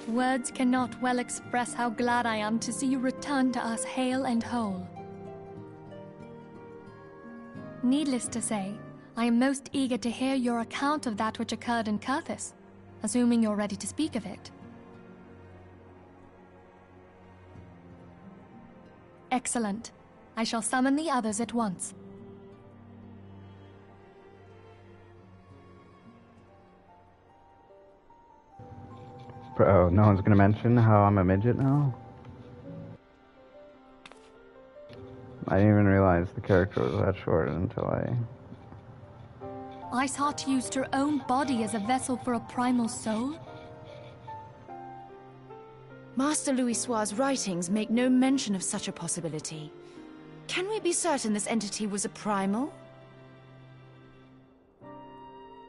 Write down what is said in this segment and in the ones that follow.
Words cannot well express how glad I am to see you return to us hale and whole. Needless to say, I am most eager to hear your account of that which occurred in Curthis, assuming you're ready to speak of it. Excellent. I shall summon the others at once. Bro, no one's gonna mention how I'm a midget now? I didn't even realize the character was that short until Iceheart used her own body as a vessel for a primal soul? Master Louisoix's writings make no mention of such a possibility. Can we be certain this entity was a primal?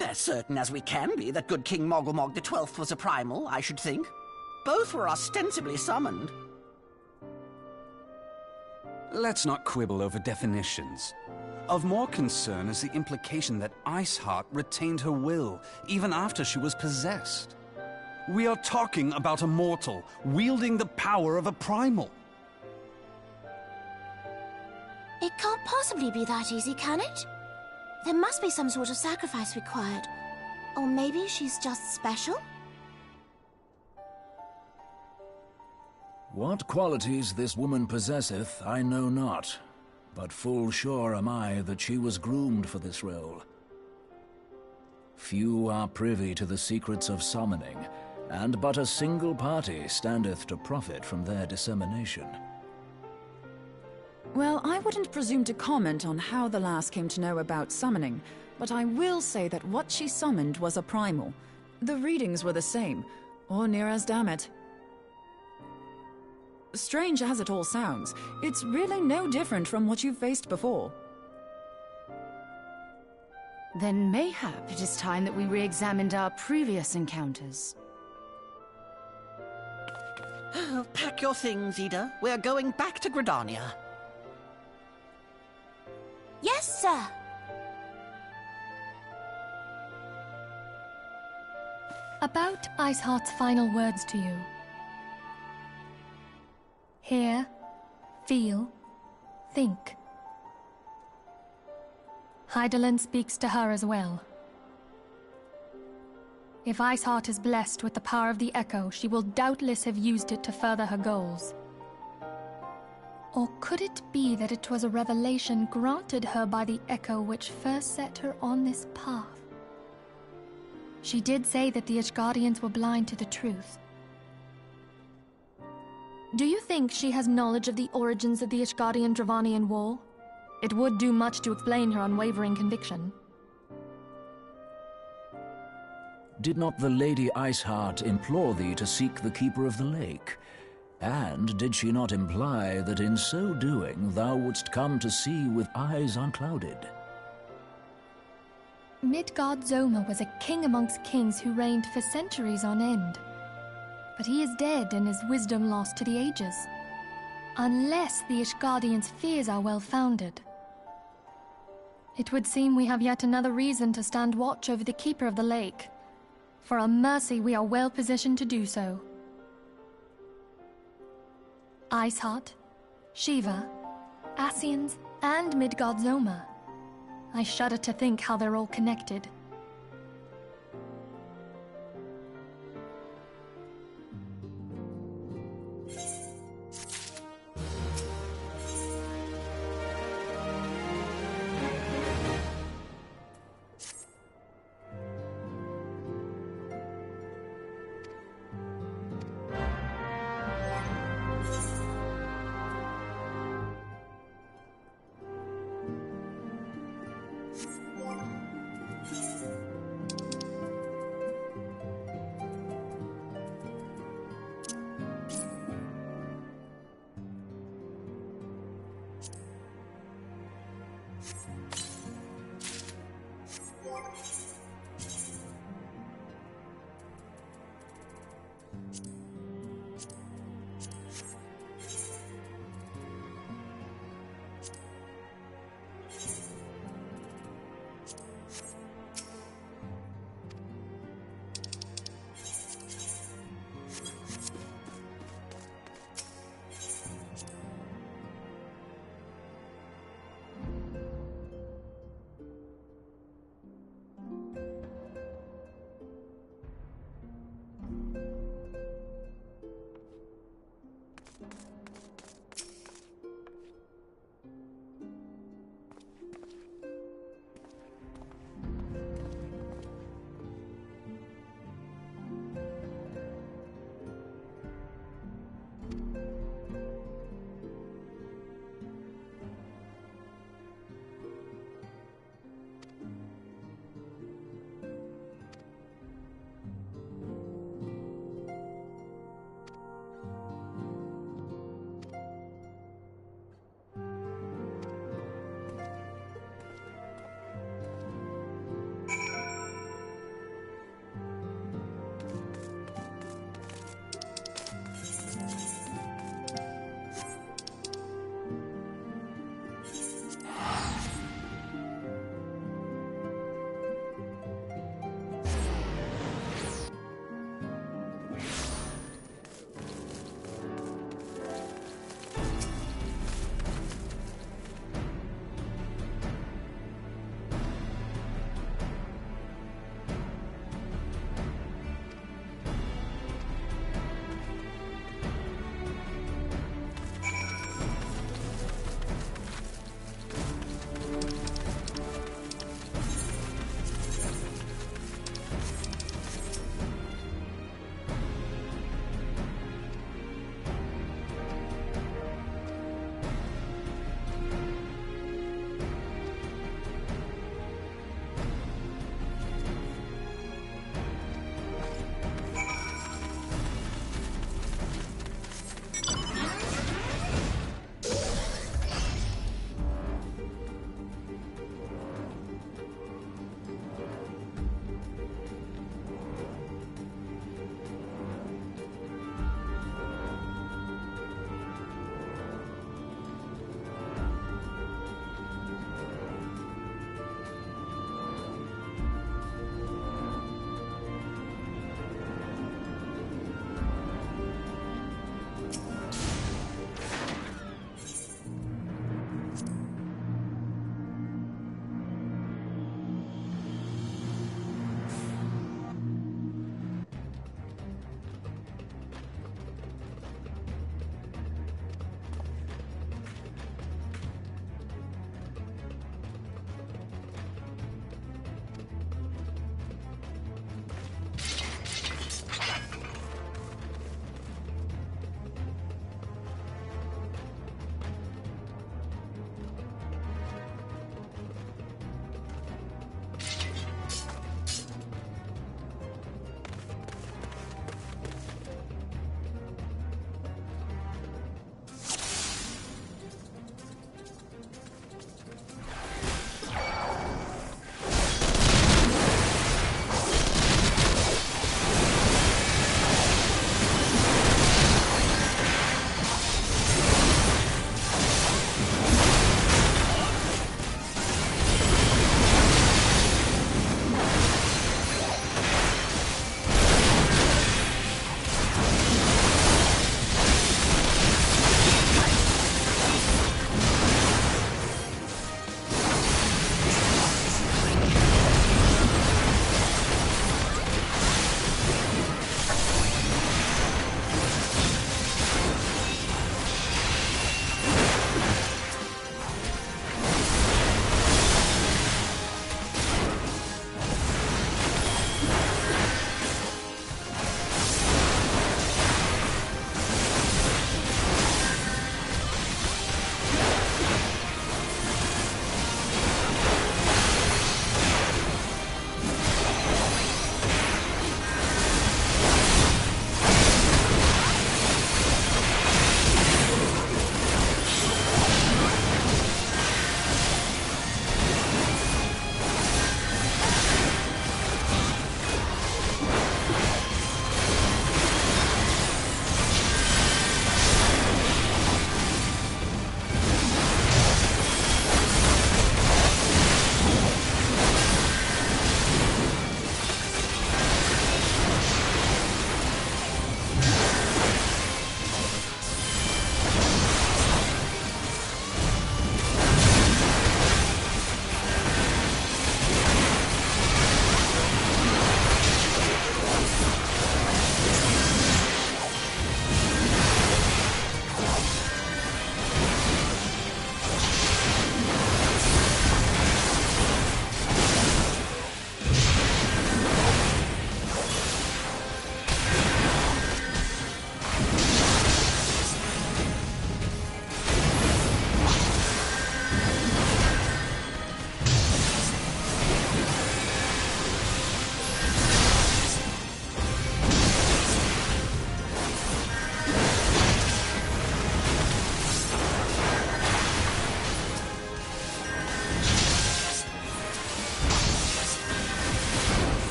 As certain as we can be that good King Mogglmog the 12th was a primal, I should think. Both were ostensibly summoned. Let's not quibble over definitions. Of more concern is the implication that Iceheart retained her will, even after she was possessed. We are talking about a mortal, wielding the power of a primal. It can't possibly be that easy, can it? There must be some sort of sacrifice required. Or maybe she's just special? What qualities this woman possesseth, I know not. But full sure am I that she was groomed for this role. Few are privy to the secrets of summoning, and but a single party standeth to profit from their dissemination. Well, I wouldn't presume to comment on how the lass came to know about summoning, but I will say that what she summoned was a primal. The readings were the same, or near as damn it. Strange as it all sounds, it's really no different from what you've faced before. Then mayhap it is time that we re-examined our previous encounters. Pack your things, Ida. We're going back to Gridania. Yes, sir. About Iceheart's final words to you. Hear, feel, think. Hydaelyn speaks to her as well. If Iceheart is blessed with the power of the Echo, she will doubtless have used it to further her goals. Or could it be that it was a revelation granted her by the Echo which first set her on this path? She did say that the Ishgardians were blind to the truth. Do you think she has knowledge of the origins of the Ishgardian-Dravanian War? It would do much to explain her unwavering conviction. Did not the Lady Iceheart implore thee to seek the Keeper of the Lake? And did she not imply that in so doing thou wouldst come to see with eyes unclouded? Midgard-Zoma was a king amongst kings who reigned for centuries on end. But he is dead and his wisdom lost to the ages. Unless the Ishgardians' fears are well-founded. It would seem we have yet another reason to stand watch over the Keeper of the Lake. For a mercy, we are well positioned to do so. Iceheart, Shiva, Ascians, and Midgard-Zoma. I shudder to think how they're all connected.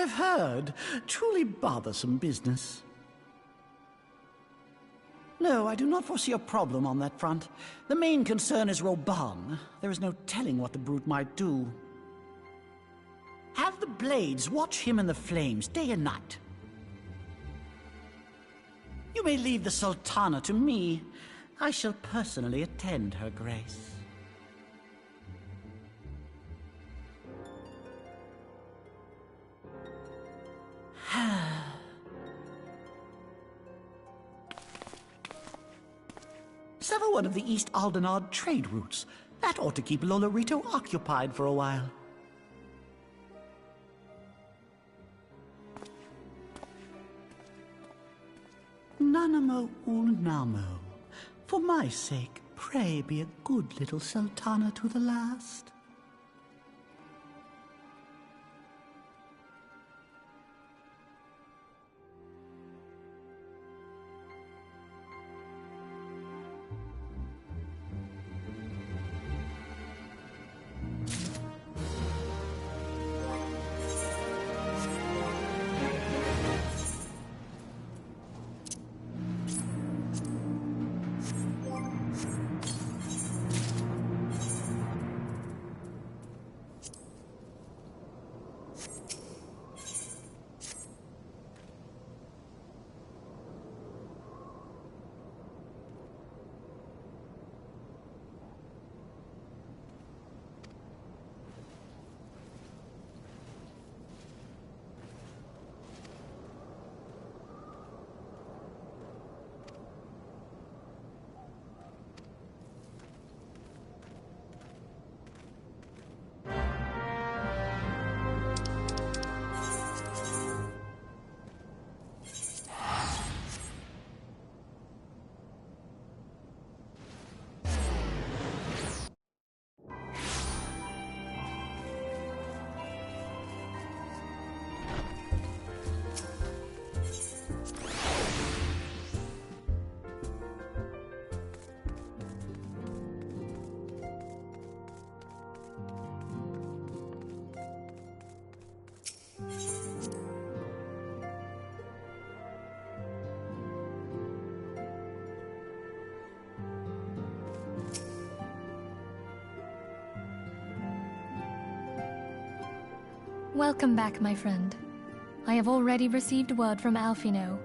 I've heard. Truly bothersome business. No, I do not foresee a problem on that front. The main concern is Roban. There is no telling what the brute might do. Have the Blades watch him in the flames day and night. You may leave the Sultana to me. I shall personally attend her grace. Sever one of the East Aldenard trade routes. That ought to keep Lolorito occupied for a while. Nanamo Ulnamo. For my sake, pray be a good little Sultana to the last. Welcome back, my friend. I have already received word from Alfino.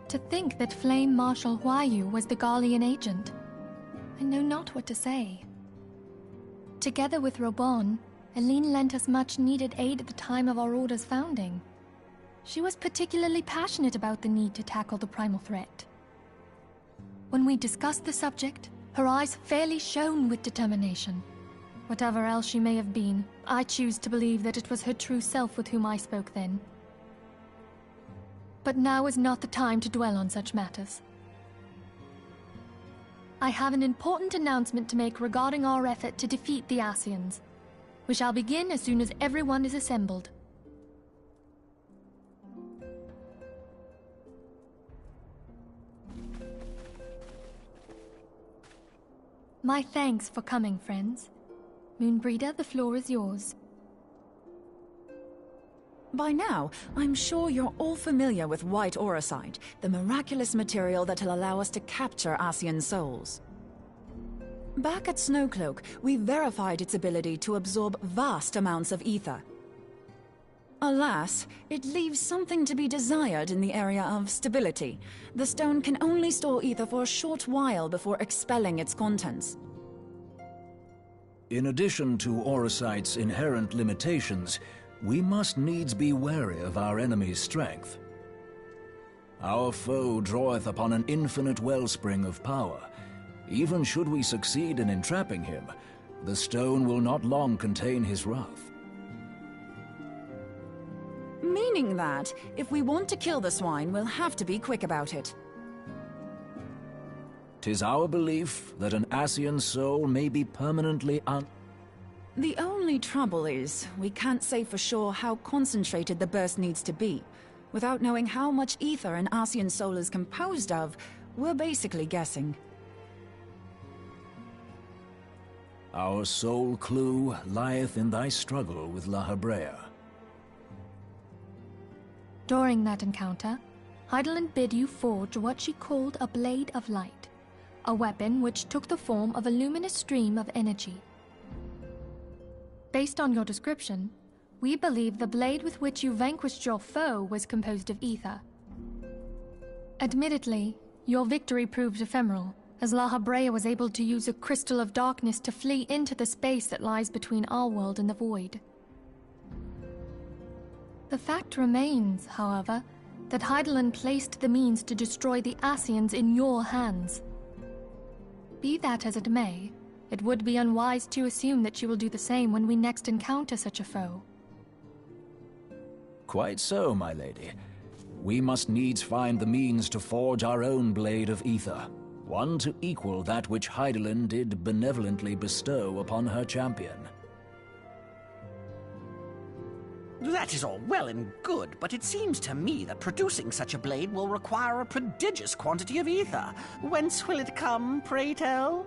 To think that Flame Marshal Huayu was the Garlean agent. I know not what to say. Together with Robon, Aline lent us much-needed aid at the time of our Order's founding. She was particularly passionate about the need to tackle the primal threat. When we discussed the subject, her eyes fairly shone with determination. Whatever else she may have been, I choose to believe that it was her true self with whom I spoke then. But now is not the time to dwell on such matters. I have an important announcement to make regarding our effort to defeat the Ascians. We shall begin as soon as everyone is assembled. My thanks for coming, friends. Moonbreeder, the floor is yours. By now, I'm sure you're all familiar with White Auracite, the miraculous material that'll allow us to capture Ascian souls. Back at Snowcloak, we verified its ability to absorb vast amounts of ether. Alas, it leaves something to be desired in the area of stability. The stone can only store ether for a short while before expelling its contents. In addition to Auracite's inherent limitations, we must needs be wary of our enemy's strength. Our foe draweth upon an infinite wellspring of power. Even should we succeed in entrapping him, the stone will not long contain his wrath. Meaning that, if we want to kill the swine, we'll have to be quick about it. 'Tis our belief that an Ascian soul may be permanently The only trouble is, we can't say for sure how concentrated the burst needs to be. Without knowing how much ether an Ascian soul is composed of, we're basically guessing. Our sole clue lieth in thy struggle with La Habrea. During that encounter, Heidelin bid you forge what she called a Blade of Light, a weapon which took the form of a luminous stream of energy. Based on your description, we believe the blade with which you vanquished your foe was composed of ether. Admittedly, your victory proved ephemeral, as La Habrea was able to use a crystal of darkness to flee into the space that lies between our world and the void. The fact remains, however, that Heidelin placed the means to destroy the Ascians in your hands. Be that as it may, it would be unwise to assume that she will do the same when we next encounter such a foe. Quite so, my lady. We must needs find the means to forge our own blade of ether, one to equal that which Heidelin did benevolently bestow upon her champion. That is all well and good, but it seems to me that producing such a blade will require a prodigious quantity of ether. Whence will it come, pray tell?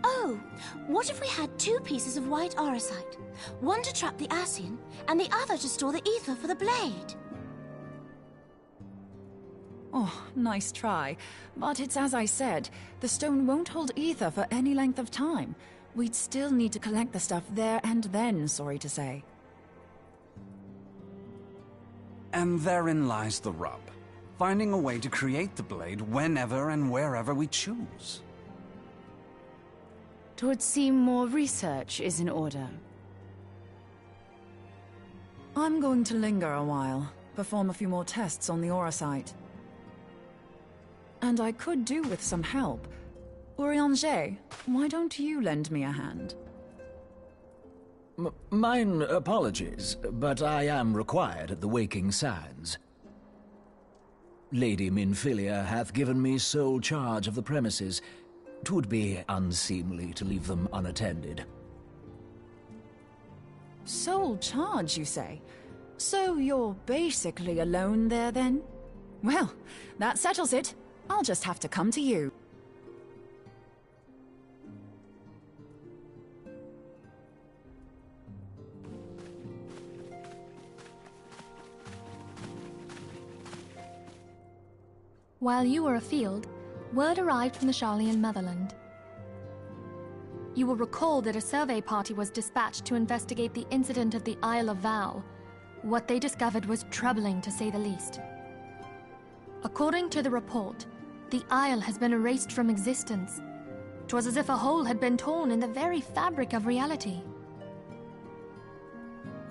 Oh, what if we had 2 pieces of white orosite? One to trap the Ascian, and the other to store the ether for the blade. Oh, nice try. But it's as I said, the stone won't hold ether for any length of time. We'd still need to collect the stuff there and then, sorry to say. And therein lies the rub. Finding a way to create the blade whenever and wherever we choose. 'Twould seem more research is in order. I'm going to linger a while, perform a few more tests on the orosite. And I could do with some help. Urianger, why don't you lend me a hand? Mine apologies, but I am required at the Waking Sands. Lady Minfilia hath given me sole charge of the premises. 'Twould be unseemly to leave them unattended. Sole charge, you say? So you're basically alone there, then? Well, that settles it. I'll just have to come to you. While you were afield, word arrived from the Sharlayan motherland. You will recall that a survey party was dispatched to investigate the incident at the Isle of Val. What they discovered was troubling, to say the least. According to the report, the isle has been erased from existence. 'Twas as if a hole had been torn in the very fabric of reality.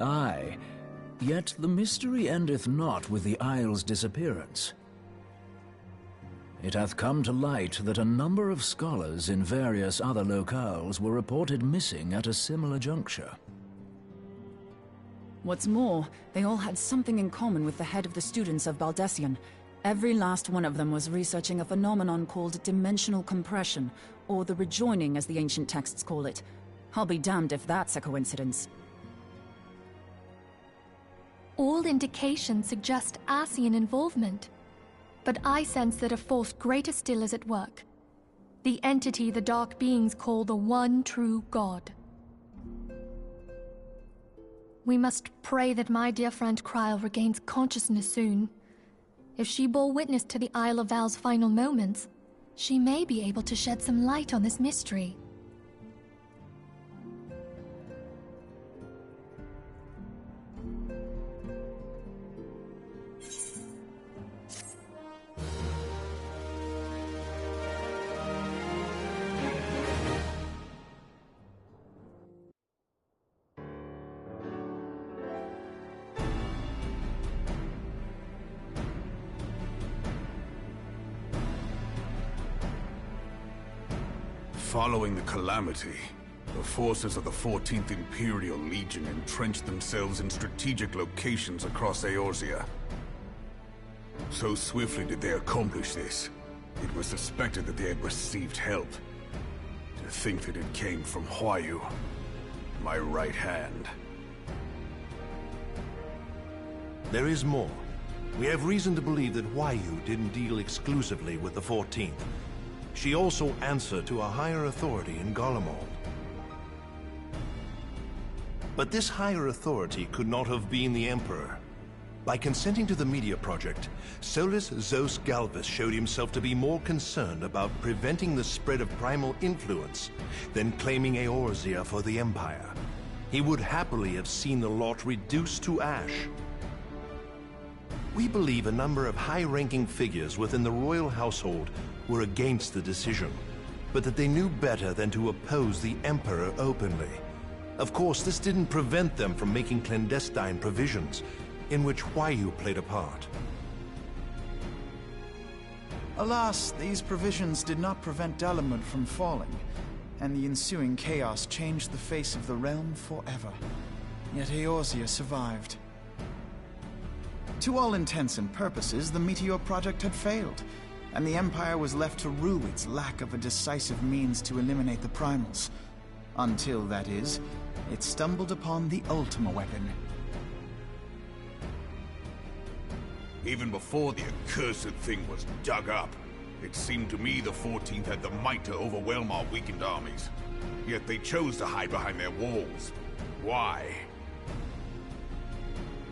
Aye, yet the mystery endeth not with the isle's disappearance. It hath come to light that a number of scholars in various other locales were reported missing at a similar juncture. What's more, they all had something in common with the head of the students of Baldessian. Every last one of them was researching a phenomenon called dimensional compression, or the rejoining as the ancient texts call it. I'll be damned if that's a coincidence. All indications suggest Ascian involvement. But I sense that a force greater still is at work. The entity the Dark Beings call the One True God. We must pray that my dear friend Kryl regains consciousness soon. If she bore witness to the Isle of Val's final moments, she may be able to shed some light on this mystery. Following the calamity, the forces of the 14th Imperial Legion entrenched themselves in strategic locations across Eorzea. So swiftly did they accomplish this, it was suspected that they had received help. To think that it came from Huayu, my right hand. There is more. We have reason to believe that Huayu didn't deal exclusively with the 14th. She also answered to a higher authority in Garlemald. But this higher authority could not have been the Emperor. By consenting to the media project, Solus Zos Galvus showed himself to be more concerned about preventing the spread of primal influence than claiming Eorzea for the Empire. He would happily have seen the lot reduced to ash. We believe a number of high-ranking figures within the royal household were against the decision, but that they knew better than to oppose the Emperor openly. Of course, this didn't prevent them from making clandestine provisions, in which Huayu played a part. Alas, these provisions did not prevent Dalamud from falling, and the ensuing chaos changed the face of the realm forever. Yet Eorzea survived. To all intents and purposes, the Meteor Project had failed, and the Empire was left to rue its lack of a decisive means to eliminate the primals. Until, that is, it stumbled upon the Ultima weapon. Even before the accursed thing was dug up, it seemed to me the 14th had the might to overwhelm our weakened armies. Yet they chose to hide behind their walls. Why?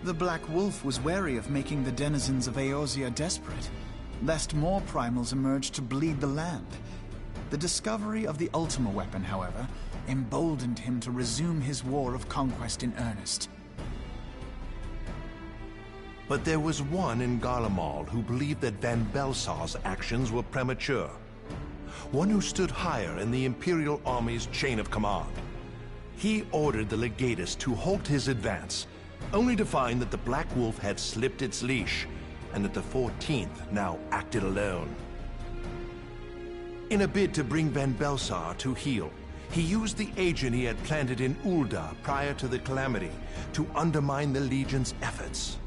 The Black Wolf was wary of making the denizens of Eorzea desperate, lest more primals emerge to bleed the land. The discovery of the Ultima weapon, however, emboldened him to resume his war of conquest in earnest. But there was one in Garlemald who believed that Van Belsar's actions were premature. One who stood higher in the Imperial Army's chain of command. He ordered the Legatus to halt his advance, only to find that the Black Wolf had slipped its leash, and that the 14th now acted alone. In a bid to bring Van Belsar to heel, he used the agent he had planted in Ul'dah prior to the Calamity to undermine the Legion's efforts.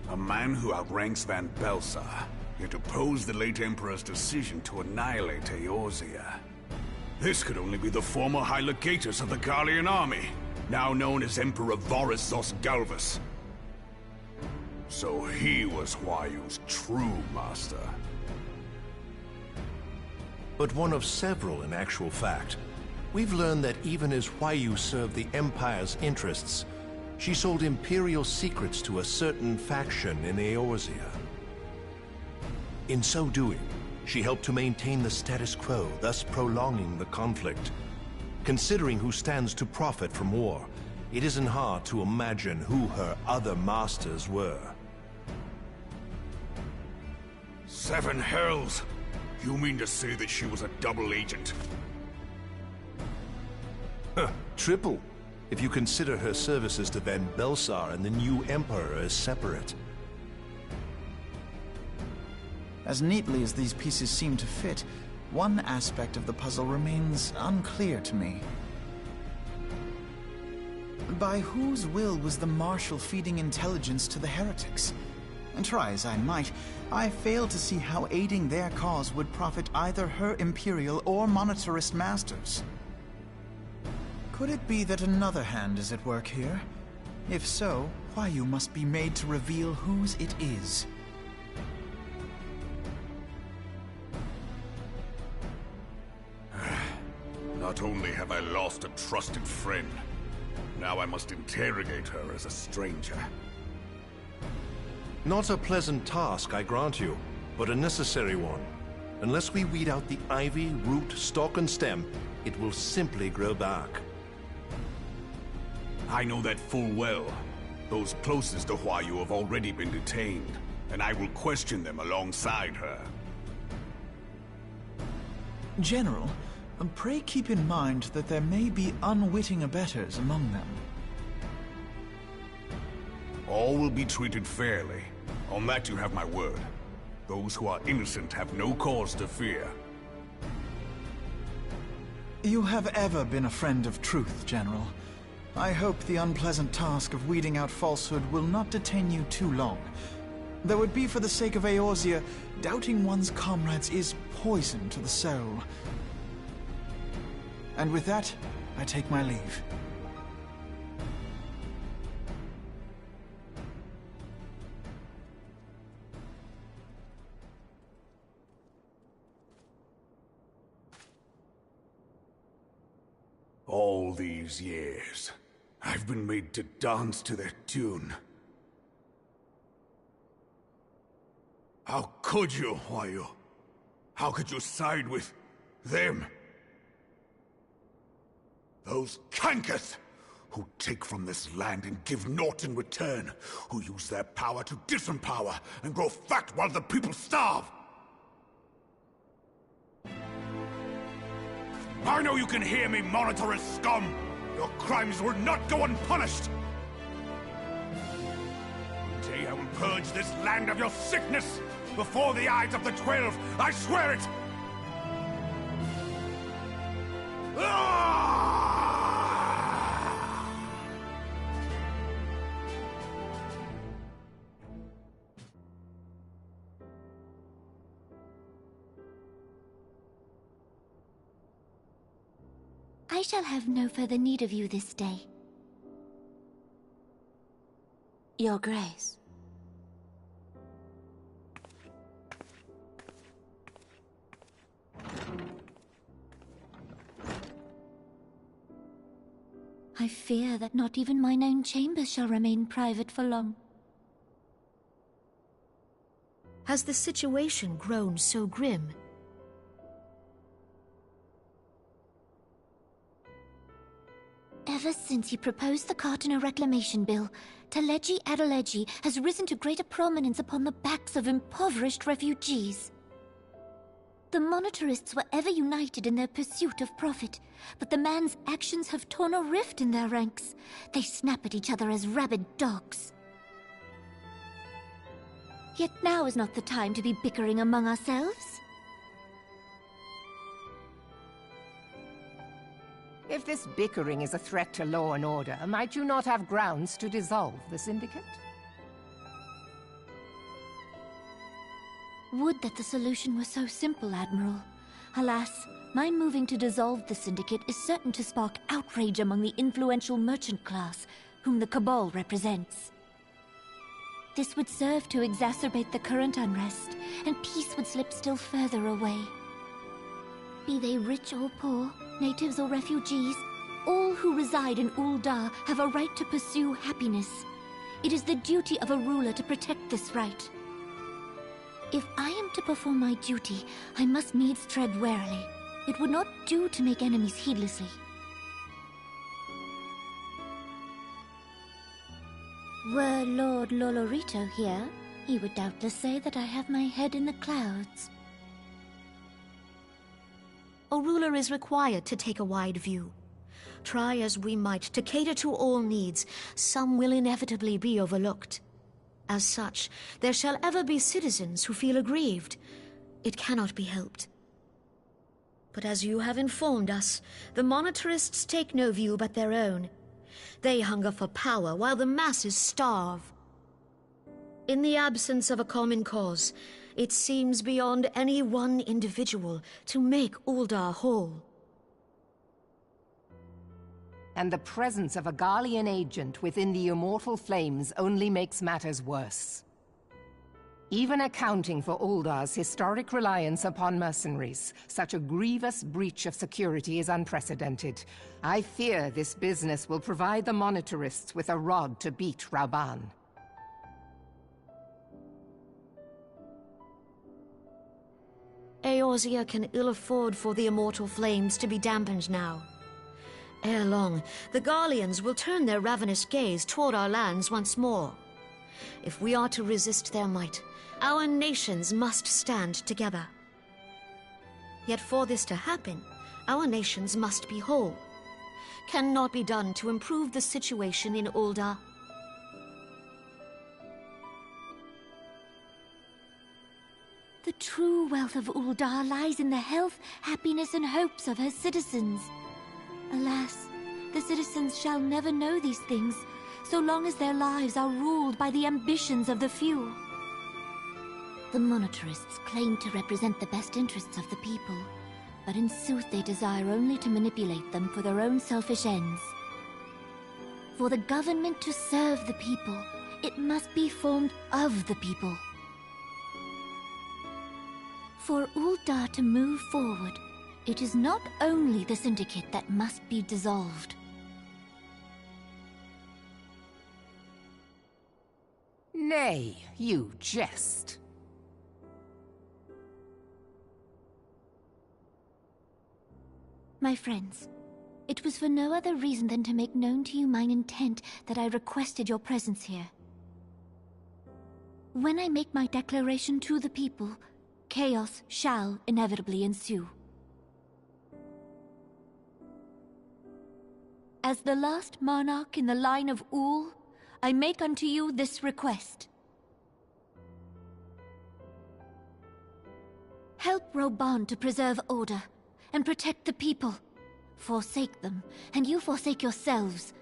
A man who outranks Van Belsar, yet opposed the late Emperor's decision to annihilate Eorzea. This could only be the former High Legatus of the Garlean army, now known as Emperor Voris Zos Galvus. So he was Huayu's true master. But one of several in actual fact. We've learned that even as Huayu served the Empire's interests, she sold Imperial secrets to a certain faction in Eorzea. In so doing, she helped to maintain the status quo, thus prolonging the conflict. Considering who stands to profit from war, it isn't hard to imagine who her other masters were. Seven hells! You mean to say that she was a double agent? Triple, if you consider her services to Van Belsar and the new Emperor as separate. As neatly as these pieces seem to fit, one aspect of the puzzle remains unclear to me. By whose will was the Marshal feeding intelligence to the heretics? And try as I might, I fail to see how aiding their cause would profit either her Imperial or Monetarist masters. Could it be that another hand is at work here? If so, Huayu must be made to reveal whose it is. Not only have I lost a trusted friend, now I must interrogate her as a stranger. Not a pleasant task, I grant you, but a necessary one. Unless we weed out the ivy, root, stalk, and stem, it will simply grow back. I know that full well. Those closest to Huayu have already been detained, and I will question them alongside her. General, pray keep in mind that there may be unwitting abettors among them. All will be treated fairly. On that you have my word. Those who are innocent have no cause to fear. You have ever been a friend of truth, General. I hope the unpleasant task of weeding out falsehood will not detain you too long. Though it be for the sake of Eorzea, doubting one's comrades is poison to the soul. And with that, I take my leave. All these years, I've been made to dance to their tune. How could you, Huayu? How could you side with them? Those cankers who take from this land and give naught in return, who use their power to disempower and grow fat while the people starve. I know you can hear me, monitorous scum! Your crimes will not go unpunished! One day I will purge this land of your sickness! Before the eyes of the 12, I swear it! I shall have no further need of you this day. Your Grace. I fear that not even mine own chambers shall remain private for long. Has the situation grown so grim? Ever since you proposed the Cartiner Reclamation Bill, Teleji Adeleji has risen to greater prominence upon the backs of impoverished refugees. The monetarists were ever united in their pursuit of profit, but the man's actions have torn a rift in their ranks. They snap at each other as rabid dogs. Yet now is not the time to be bickering among ourselves. If this bickering is a threat to law and order, might you not have grounds to dissolve the Syndicate? Would that the solution were so simple, Admiral. Alas, my moving to dissolve the Syndicate is certain to spark outrage among the influential merchant class, whom the Cabal represents. This would serve to exacerbate the current unrest, and peace would slip still further away. Be they rich or poor, natives or refugees, all who reside in Ul'dah have a right to pursue happiness. It is the duty of a ruler to protect this right. If I am to perform my duty, I must needs tread warily. It would not do to make enemies heedlessly. Were Lord Lolorito here, he would doubtless say that I have my head in the clouds. A ruler is required to take a wide view. Try as we might to cater to all needs, some will inevitably be overlooked. As such, there shall ever be citizens who feel aggrieved. It cannot be helped. But as you have informed us, the monetarists take no view but their own. They hunger for power while the masses starve. In the absence of a common cause, it seems beyond any one individual to make Ul'dah whole. And the presence of a Garlean agent within the Immortal Flames only makes matters worse. Even accounting for Ul'dah's historic reliance upon mercenaries, such a grievous breach of security is unprecedented. I fear this business will provide the monetarists with a rod to beat Rauban. Eorzea can ill afford for the Immortal Flames to be dampened now. Ere long, the Garleans will turn their ravenous gaze toward our lands once more. If we are to resist their might, our nations must stand together. Yet for this to happen, our nations must be whole. Cannot be done to improve the situation in Ul'dah. The true wealth of Ul'dah lies in the health, happiness, and hopes of her citizens. Alas, the citizens shall never know these things, so long as their lives are ruled by the ambitions of the few. The monetarists claim to represent the best interests of the people, but in sooth they desire only to manipulate them for their own selfish ends. For the government to serve the people, it must be formed of the people. For Ul'dah to move forward, It is not only the Syndicate that must be dissolved. Nay, you jest. My friends, it was for no other reason than to make known to you mine intent that I requested your presence here. When I make my declaration to the people, chaos shall inevitably ensue. As the last monarch in the line of Ul, I make unto you this request. Help Roban to preserve order and protect the people. Forsake them, and you forsake yourselves,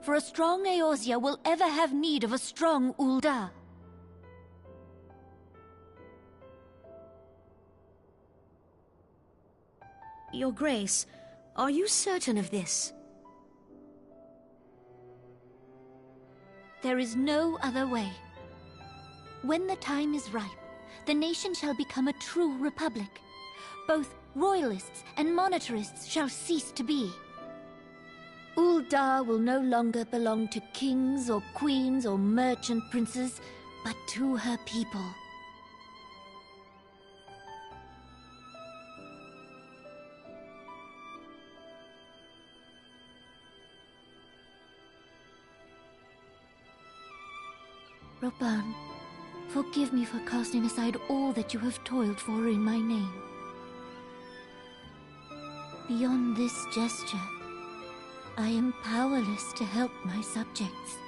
for a strong Eorzea will ever have need of a strong Ul'dah. Your Grace, are you certain of this? There is no other way. When the time is ripe, the nation shall become a true republic. Both royalists and monetarists shall cease to be. Ul'dah will no longer belong to kings or queens or merchant princes, but to her people. Roban, forgive me for casting aside all that you have toiled for in my name. Beyond this gesture, I am powerless to help my subjects.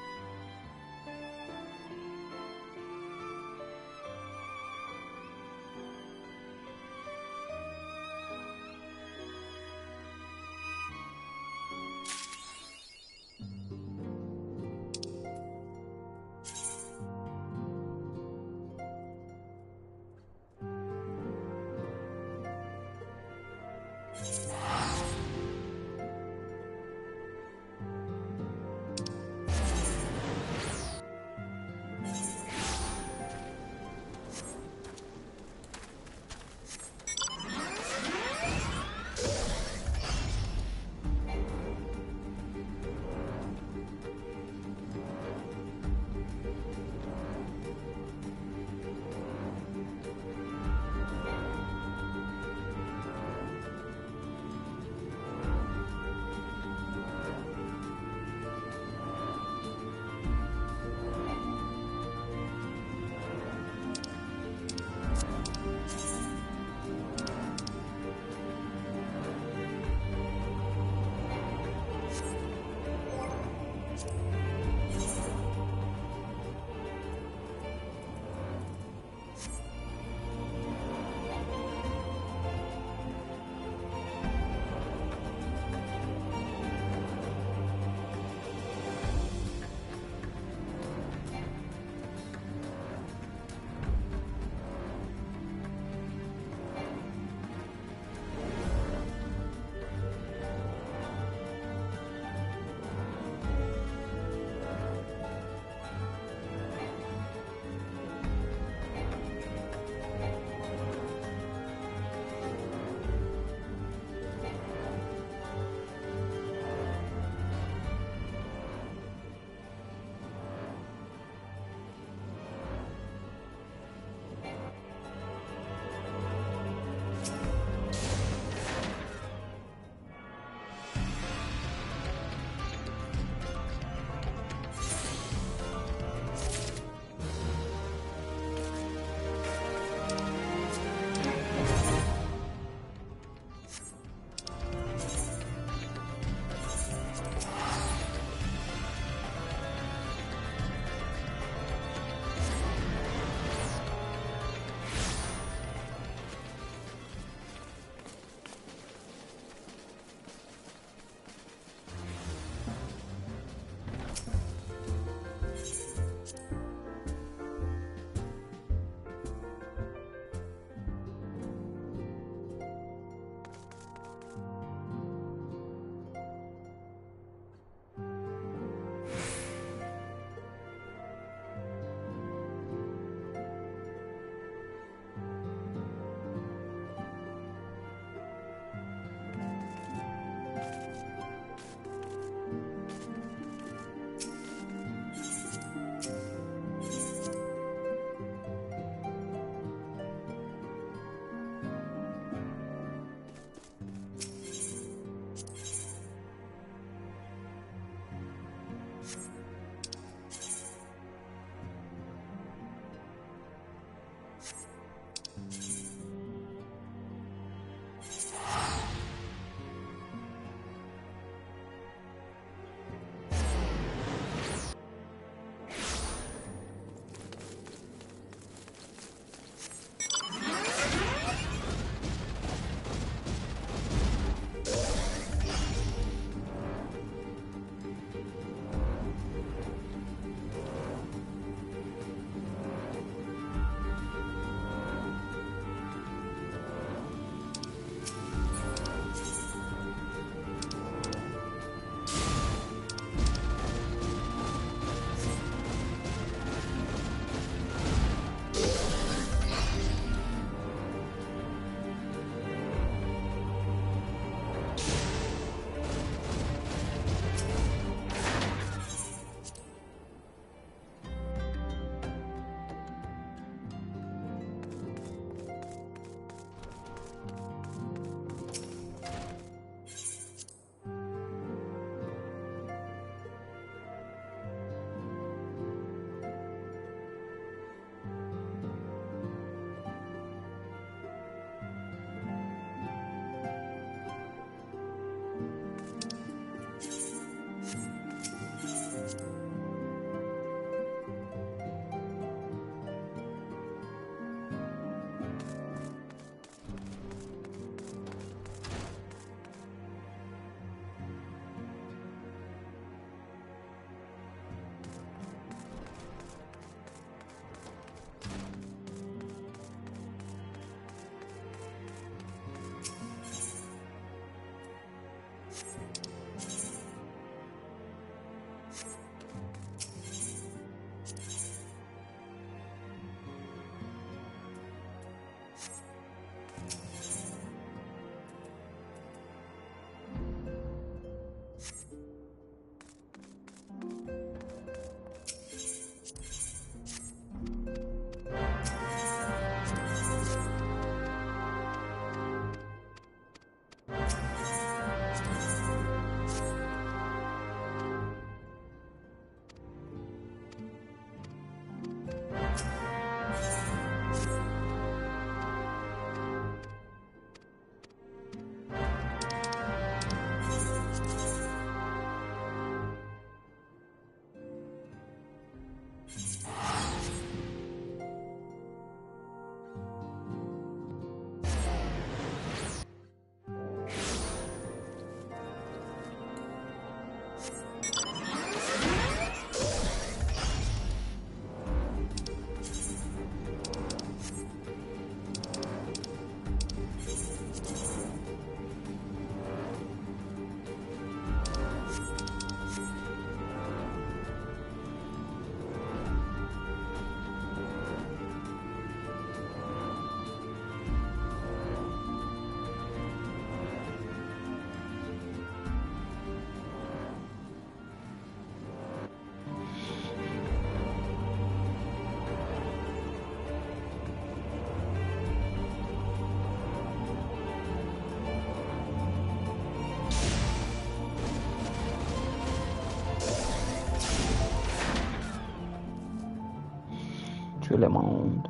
Tout le monde.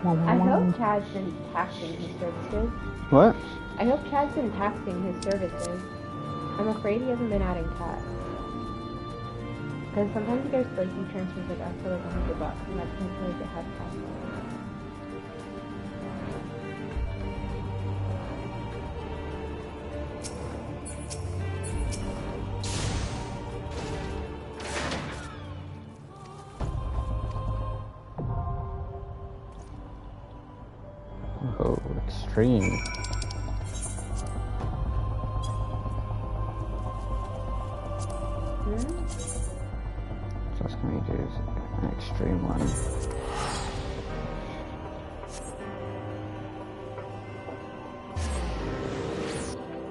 I hope Chad's been taxing his services. What? I hope Chad's been taxing his services. I'm afraid he hasn't been adding tax. Because sometimes he gets flaky transfers like up for like $100 and that's potentially like it has tax on it. Oh, extreme. So that's going to use an extreme one.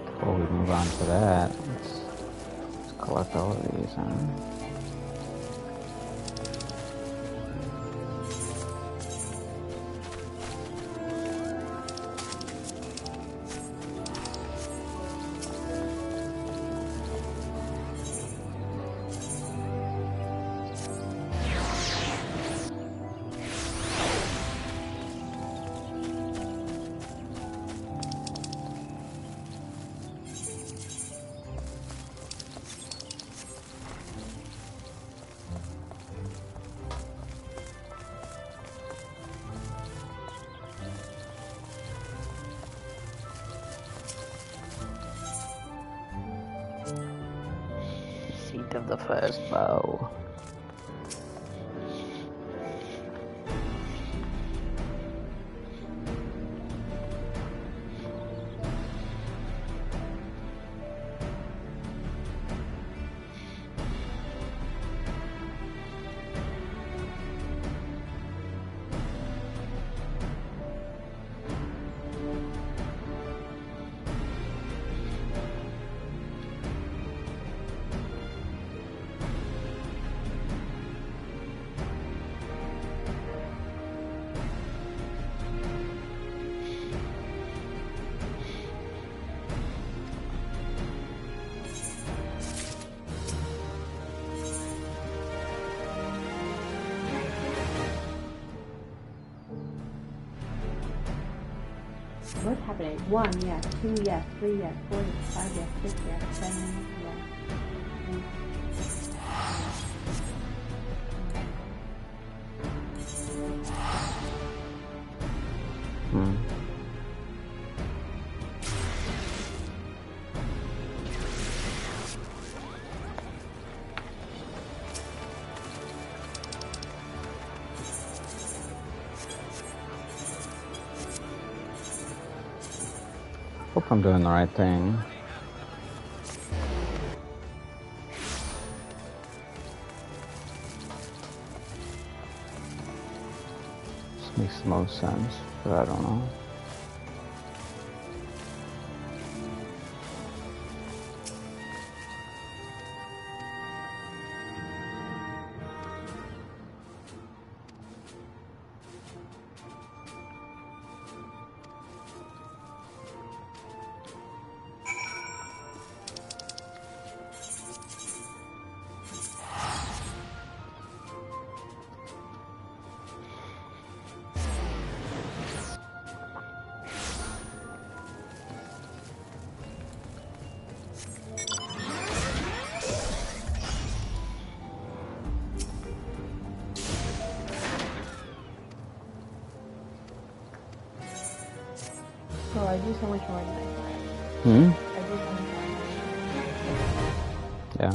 Before we move on to that, let's collect all of these, huh? Seat of the first bow. what's happening? 1, yes. 2, yes. 3, yes. 4, yes. 5, yes. 6, yes. 7, yes. Hope I'm doing the right thing. This makes the most sense, but I don't know. Oh, I do so much more than I thought. Hmm? I do so much more. Yeah.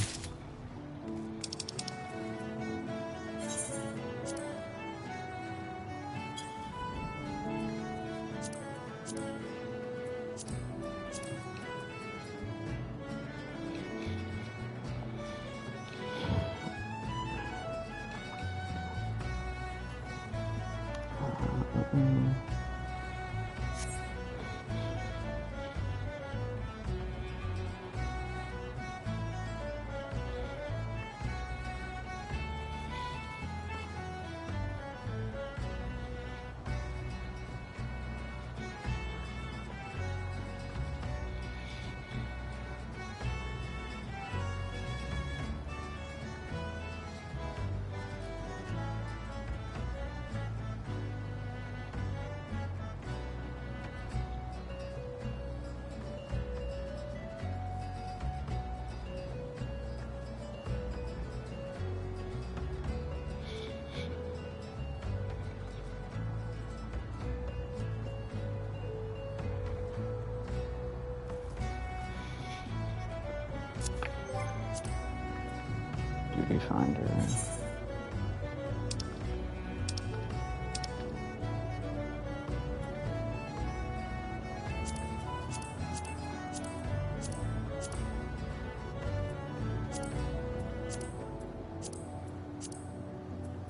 Duty finder.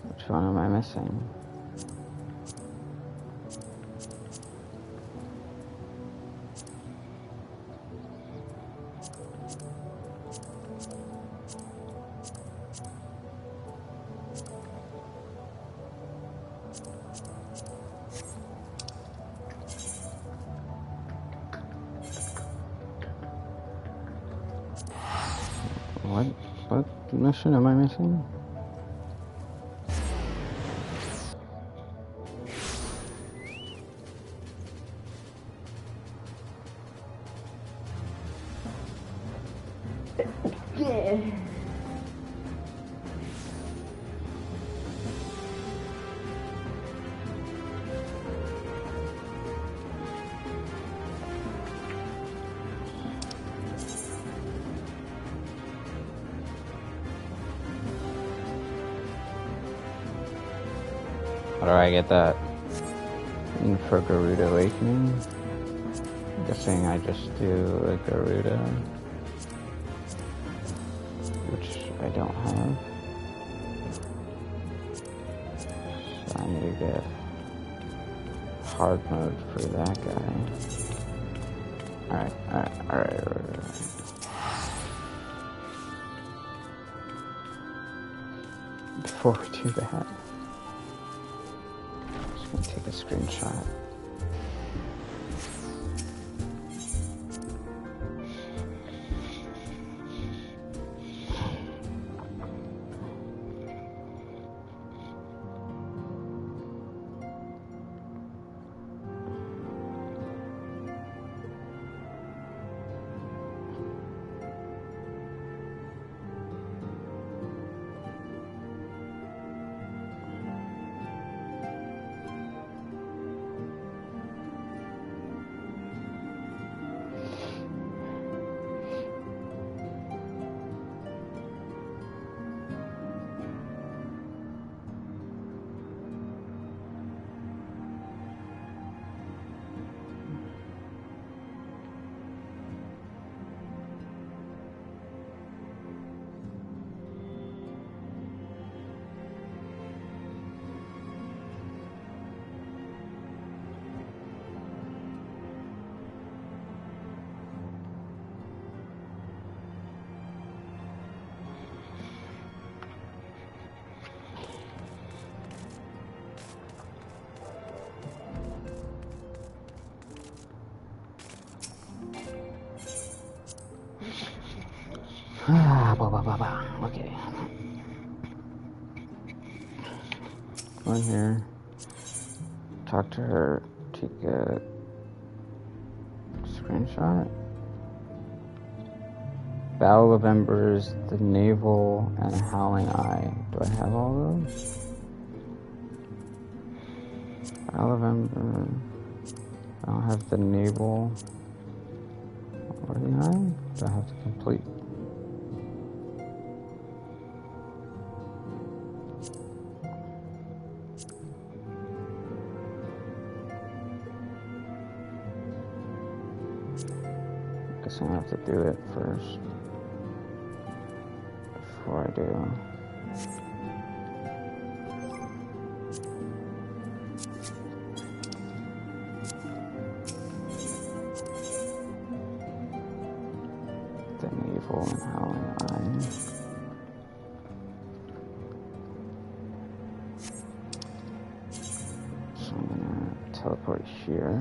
Which one am I missing? What mission am I missing? Yeah. How do I get that? For Garuda Awakening? I'm guessing I just do a Garuda, which I don't have. So I need to get hard mode for that guy. Alright. Before we do that, I'm just gonna take a screenshot. Okay. Go in here. Talk to her. Take a screenshot. Battle of Embers, the Navel, and Howling Eye. Do I have all those? Battle of Embers. I don't have the Navel or the Eye. Do I have to complete? Guess I have to do it first before I do. The Navel and Howling Eye. So I'm gonna teleport here.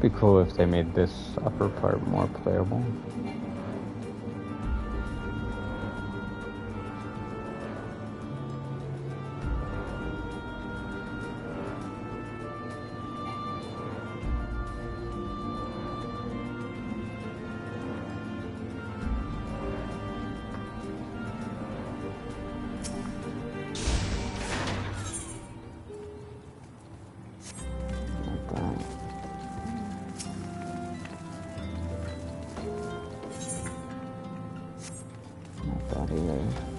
Be cool if they made this upper part more playable.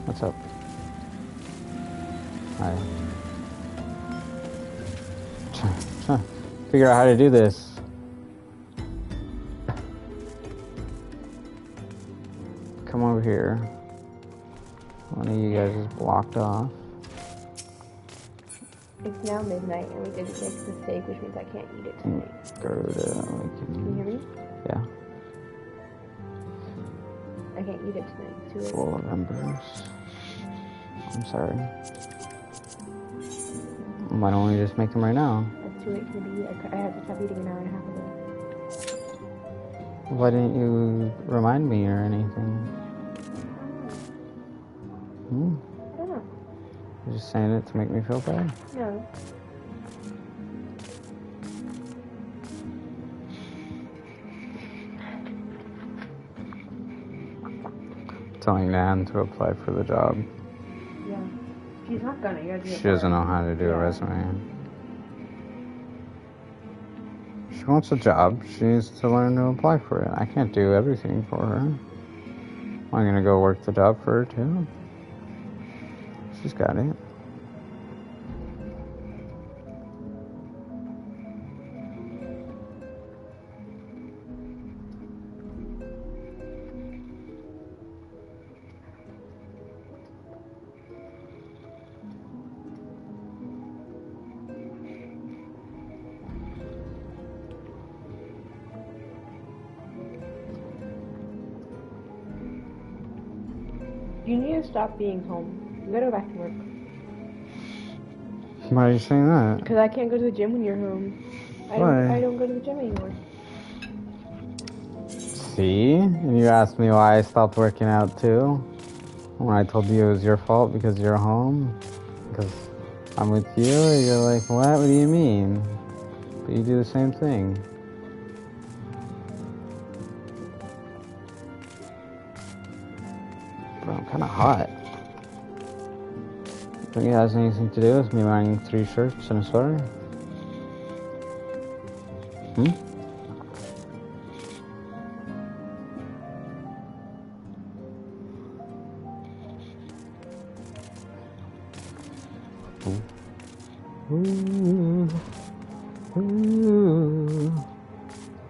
What's up? Hi. Trying to figure out how to do this. Come over here. One of you guys is blocked off. It's now midnight and we didn't make the steak, which means I can't eat it tonight. Can you hear me? Yeah. I can't eat it tonight. It's too late. Full of embers. I'm sorry. Why don't we just make them right now? It's too late for me to eat. I had to stop eating an hour and a half ago. Why didn't you remind me or anything? I don't know. You're just saying it to make me feel bad? No. Telling Nan to apply for the job. Yeah. She's not gonna. You She doesn't know how to do a resume. She wants a job. She needs to learn to apply for it. I can't do everything for her. I'm gonna go work the job for her too. She's got it. You need to stop being home. You gotta go back to work. Why are you saying that? Because I can't go to the gym when you're home. Why? I don't go to the gym anymore. See? And you asked me why I stopped working out too. When I told you it was your fault because you're home. Because I'm with you, you're like, what? What do you mean? But you do the same thing. Bro, I'm kind of hot. Think it has anything to do with me wearing 3 shirts and a sweater? Ooh.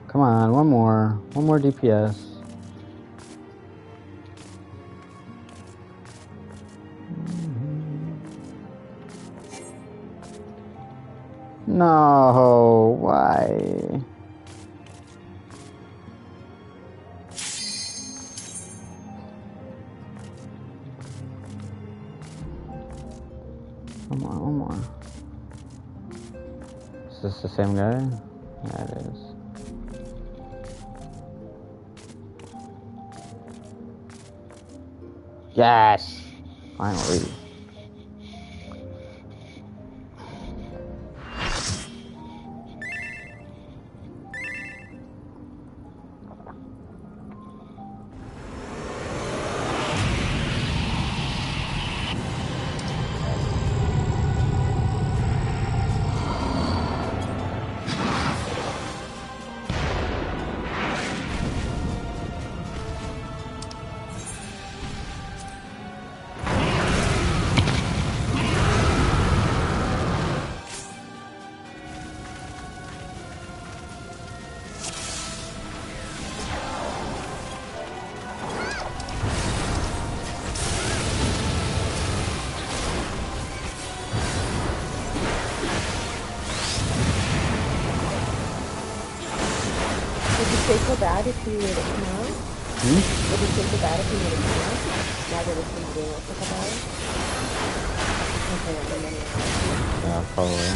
Come on, one more DPS. No, why? One more. Is this the same guy? Yeah, it is. Yes! Finally. Would you feel bad if you made it tomorrow? Would you feel bad if you made it tomorrow? Now that it's been doing it for a couple hours? Yeah, probably.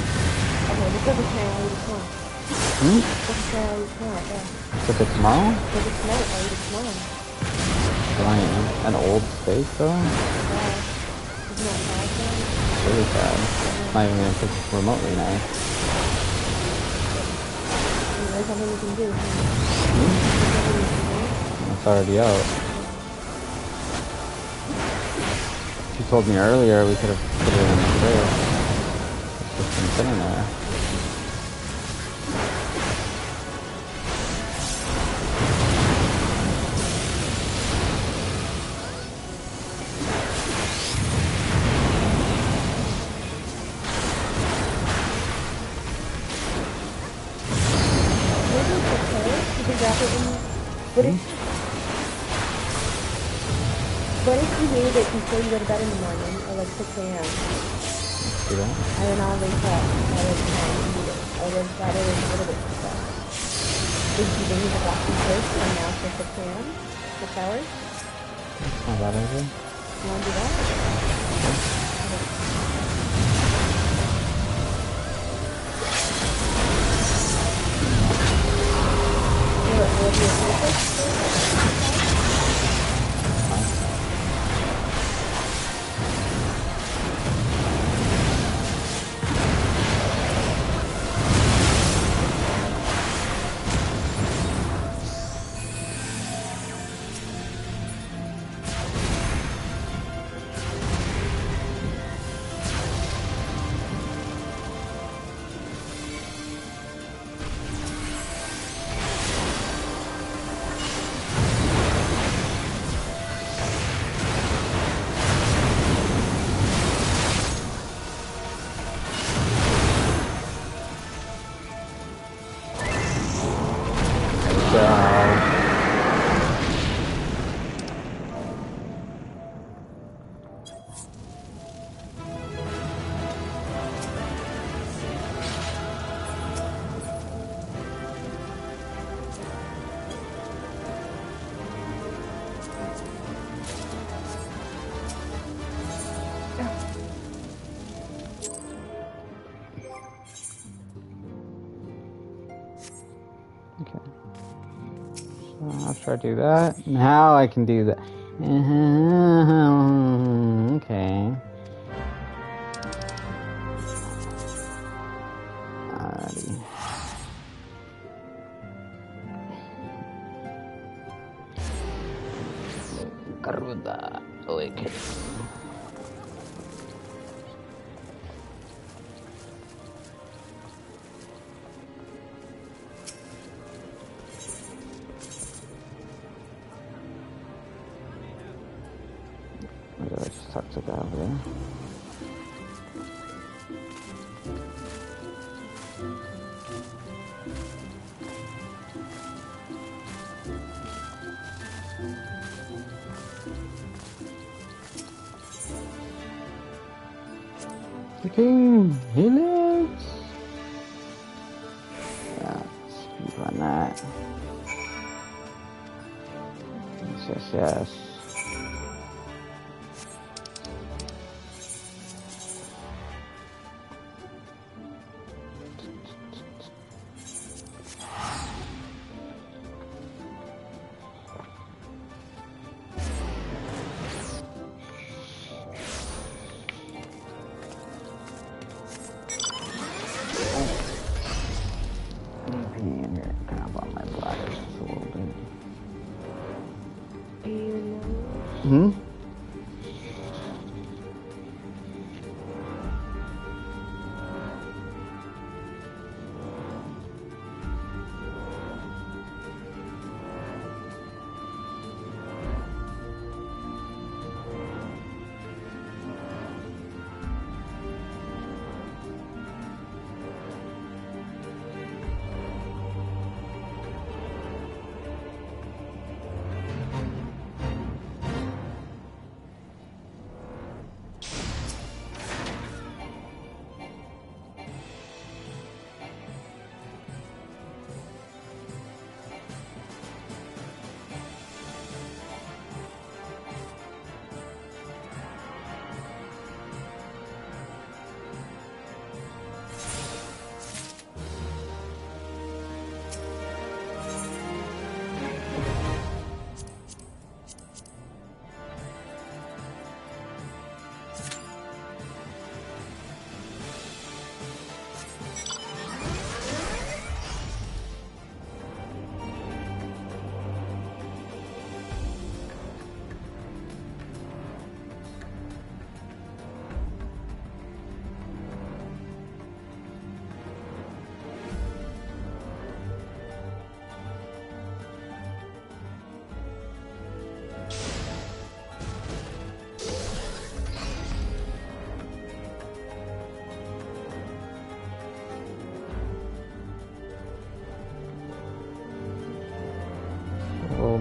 Okay, this doesn't say I'll eat it tomorrow. Doesn't say I'll eat it tomorrow, yeah. Is it tomorrow? Does it tonight? I'll eat it tomorrow. Fine. An old steak though? Yeah. Isn't that bad then? It's really bad. It's not even gonna cook remotely nice. There's nothing we can do. It's already out. If you told me earlier, we could have put it in the fridge. It's just been sitting there. What if you made it before you go to bed in the morning, or like 6 a.m.? See that? And then I'll wake up at like 9 and eat it. Or like that is a little bit too fast. Did you think you could watch me first and now for 6 a.m.? 6 hours? That's not a bad idea. You want to do that? Will it be a perfect? Okay. So after I do that, now I can do that. Okay. Alrighty. Garuda. Okay. Maybe I just talked to the guy over there. The king, he lives! Yeah, speed run that. Yes, yes. Hmm?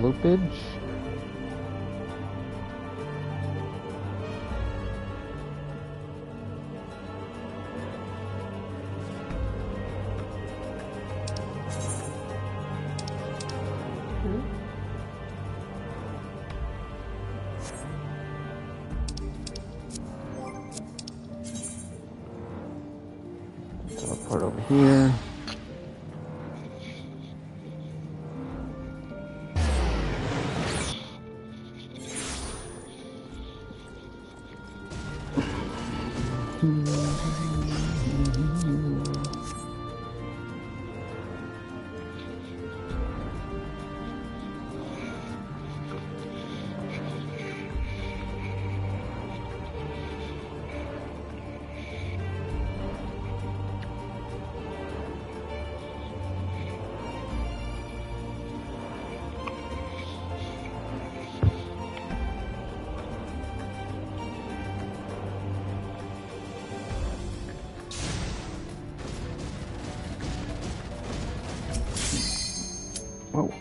Loopage. Teleport over here. Whoa.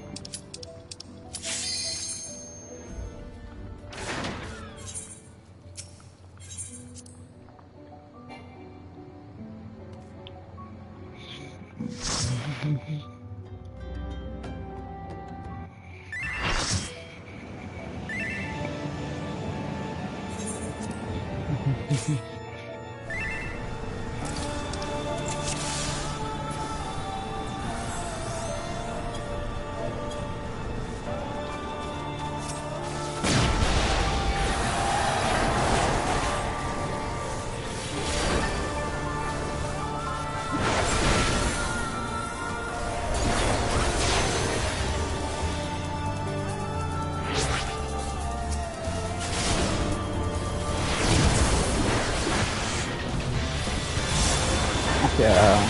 Yeah,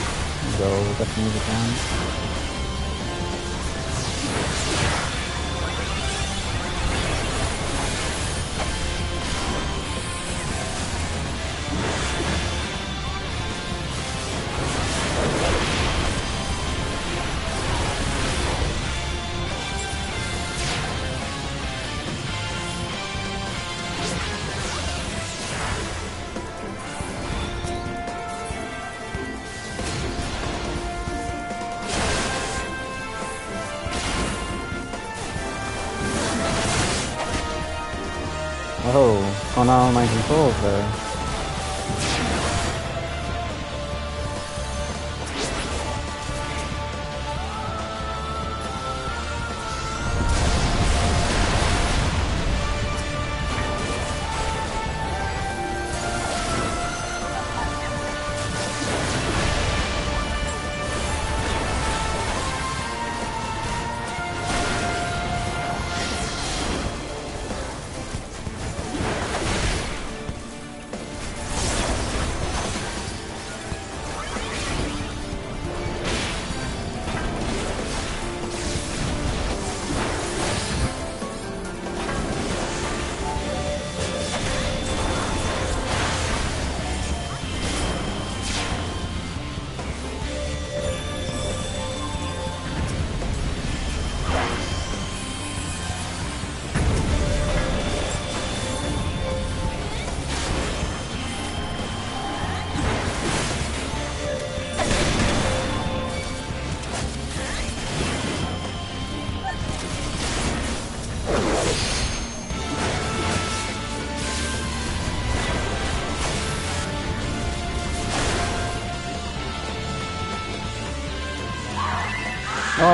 go get the music on. Oh, what's going on with my controls there?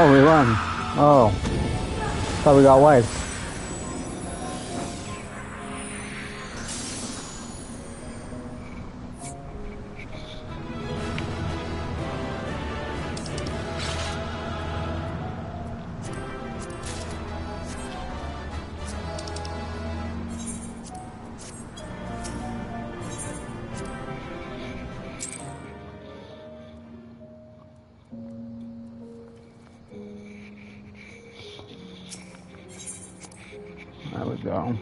Oh, we won. Oh. Thought we got wiped. There we go.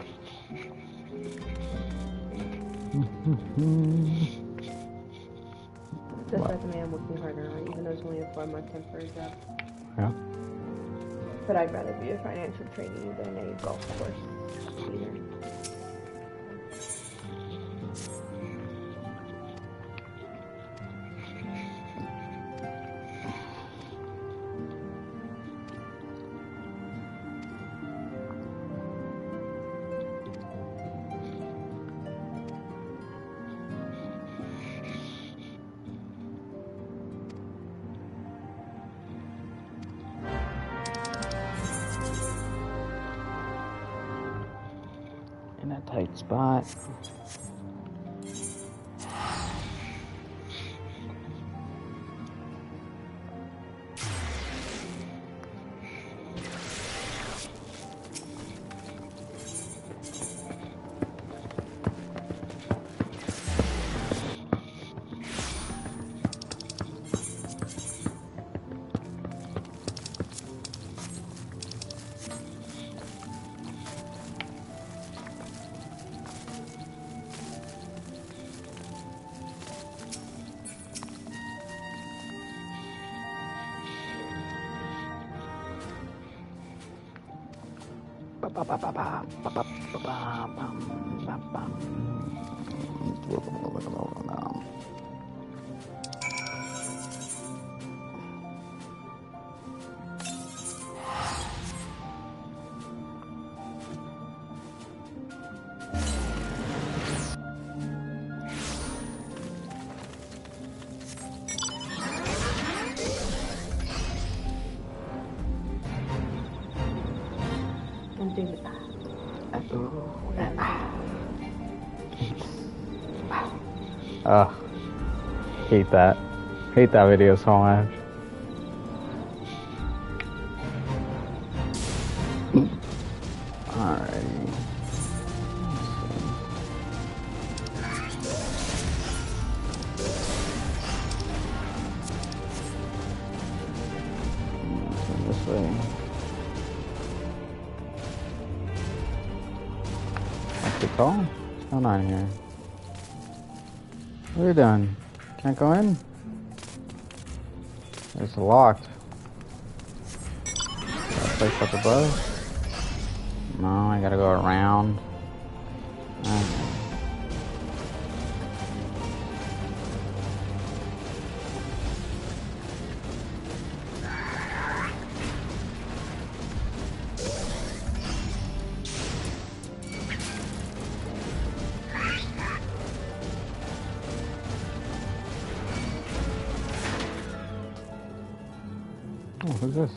This resume I'm working harder on, even though it's only a 4-month temporary job. Yeah. But I'd rather be a financial trainee than a golf course leader. In a tight spot. Ugh. Hate that. Hate that video so much. Alrighty. This way. What's it called? What's going on here? What are you doing? Can't go in? It's locked. That place up above? No, I gotta go around. Oh, who's this?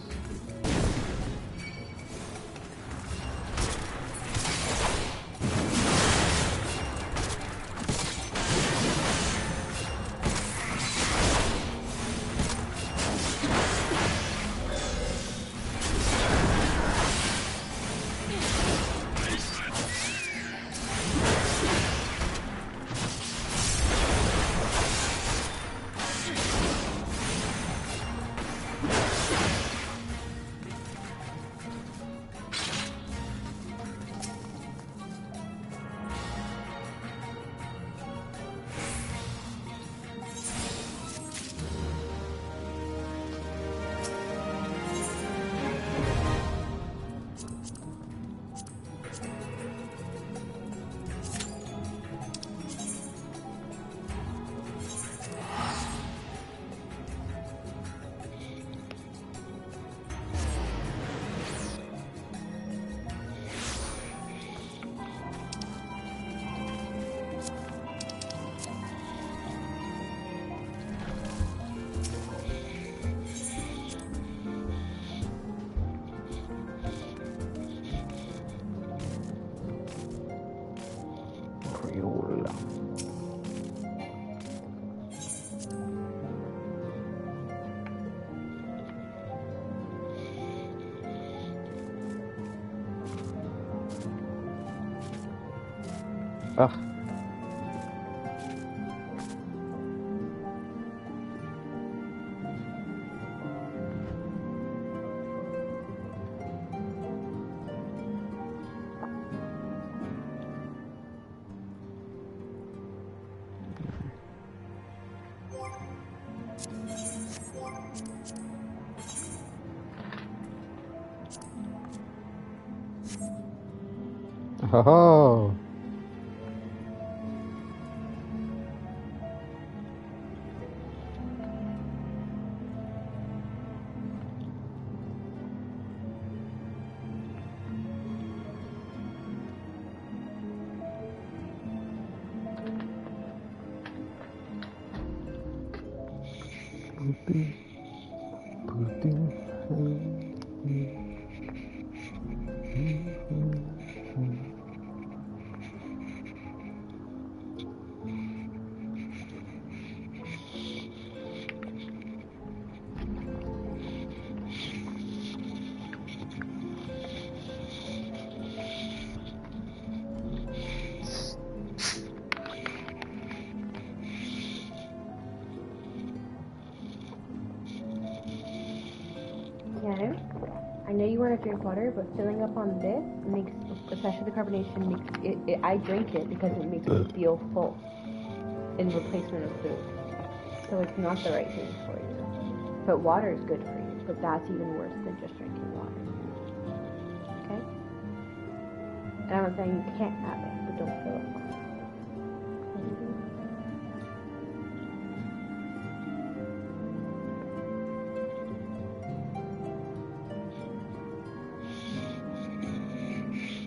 fuel. Ugh. Oh. Keanu, I know you want to drink water, but filling up on this makes, especially the carbonation, makes it I drink it because it makes me feel full in replacement of food. So it's not the right thing for you. But water is good for you, but that's even worse than just drinking water. Okay? And I'm not saying you can't have it, but don't fill it up.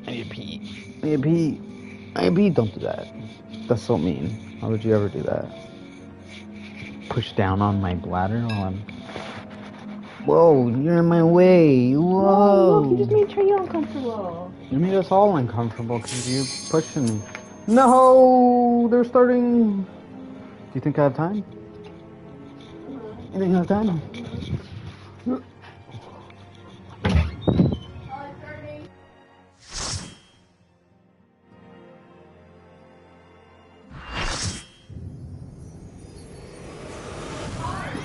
I need to pee. I need to pee. I need to pee. Don't do that. That's so mean. How would you ever do that? Push down on my bladder while I'm... Whoa, you're in my way. Whoa. Look, you just made Trey uncomfortable. You made us all uncomfortable because you pushing me. No, they're starting. Do you think I have time? You think I have time?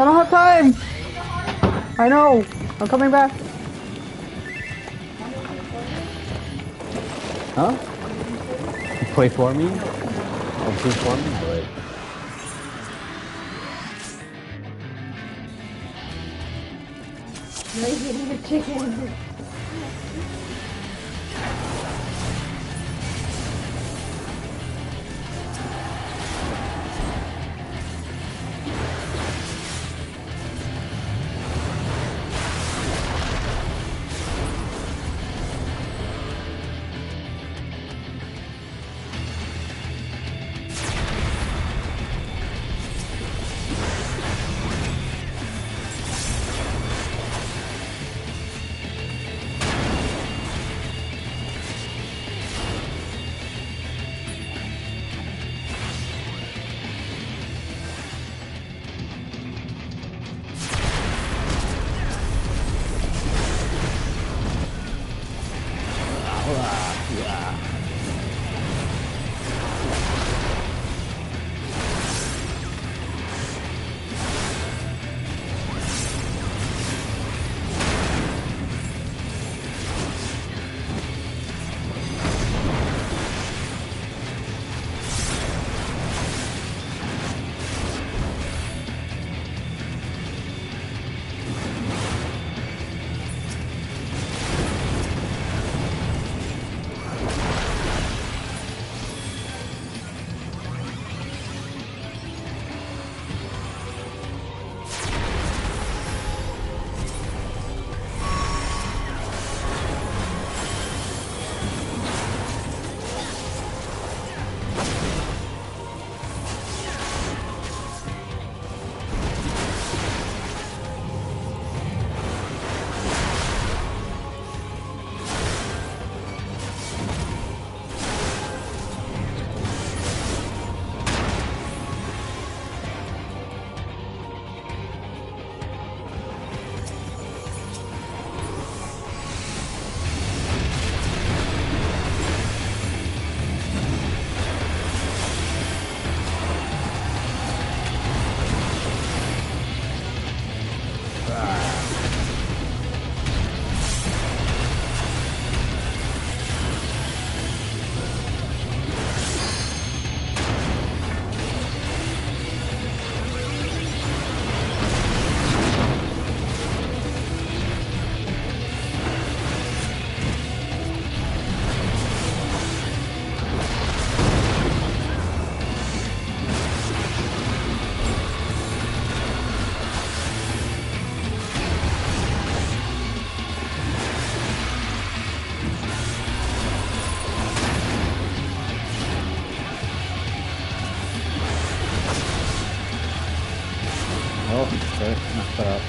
I don't have time! I know! I'm coming back! Huh? Play for me? Oh, play for me? Alright. Now you're getting the chicken. Shut up.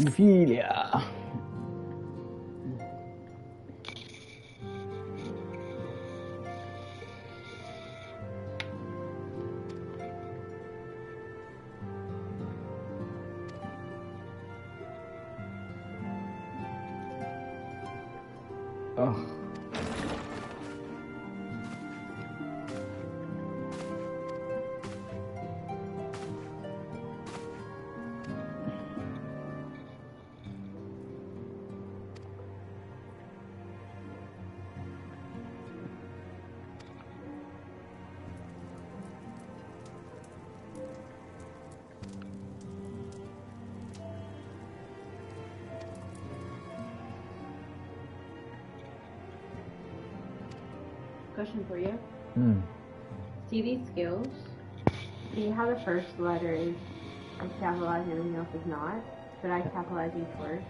Ophelia. Oh. Question for you. Hmm. See these skills? See how the first letter is capitalized and everything else is not? Should I capitalize each word?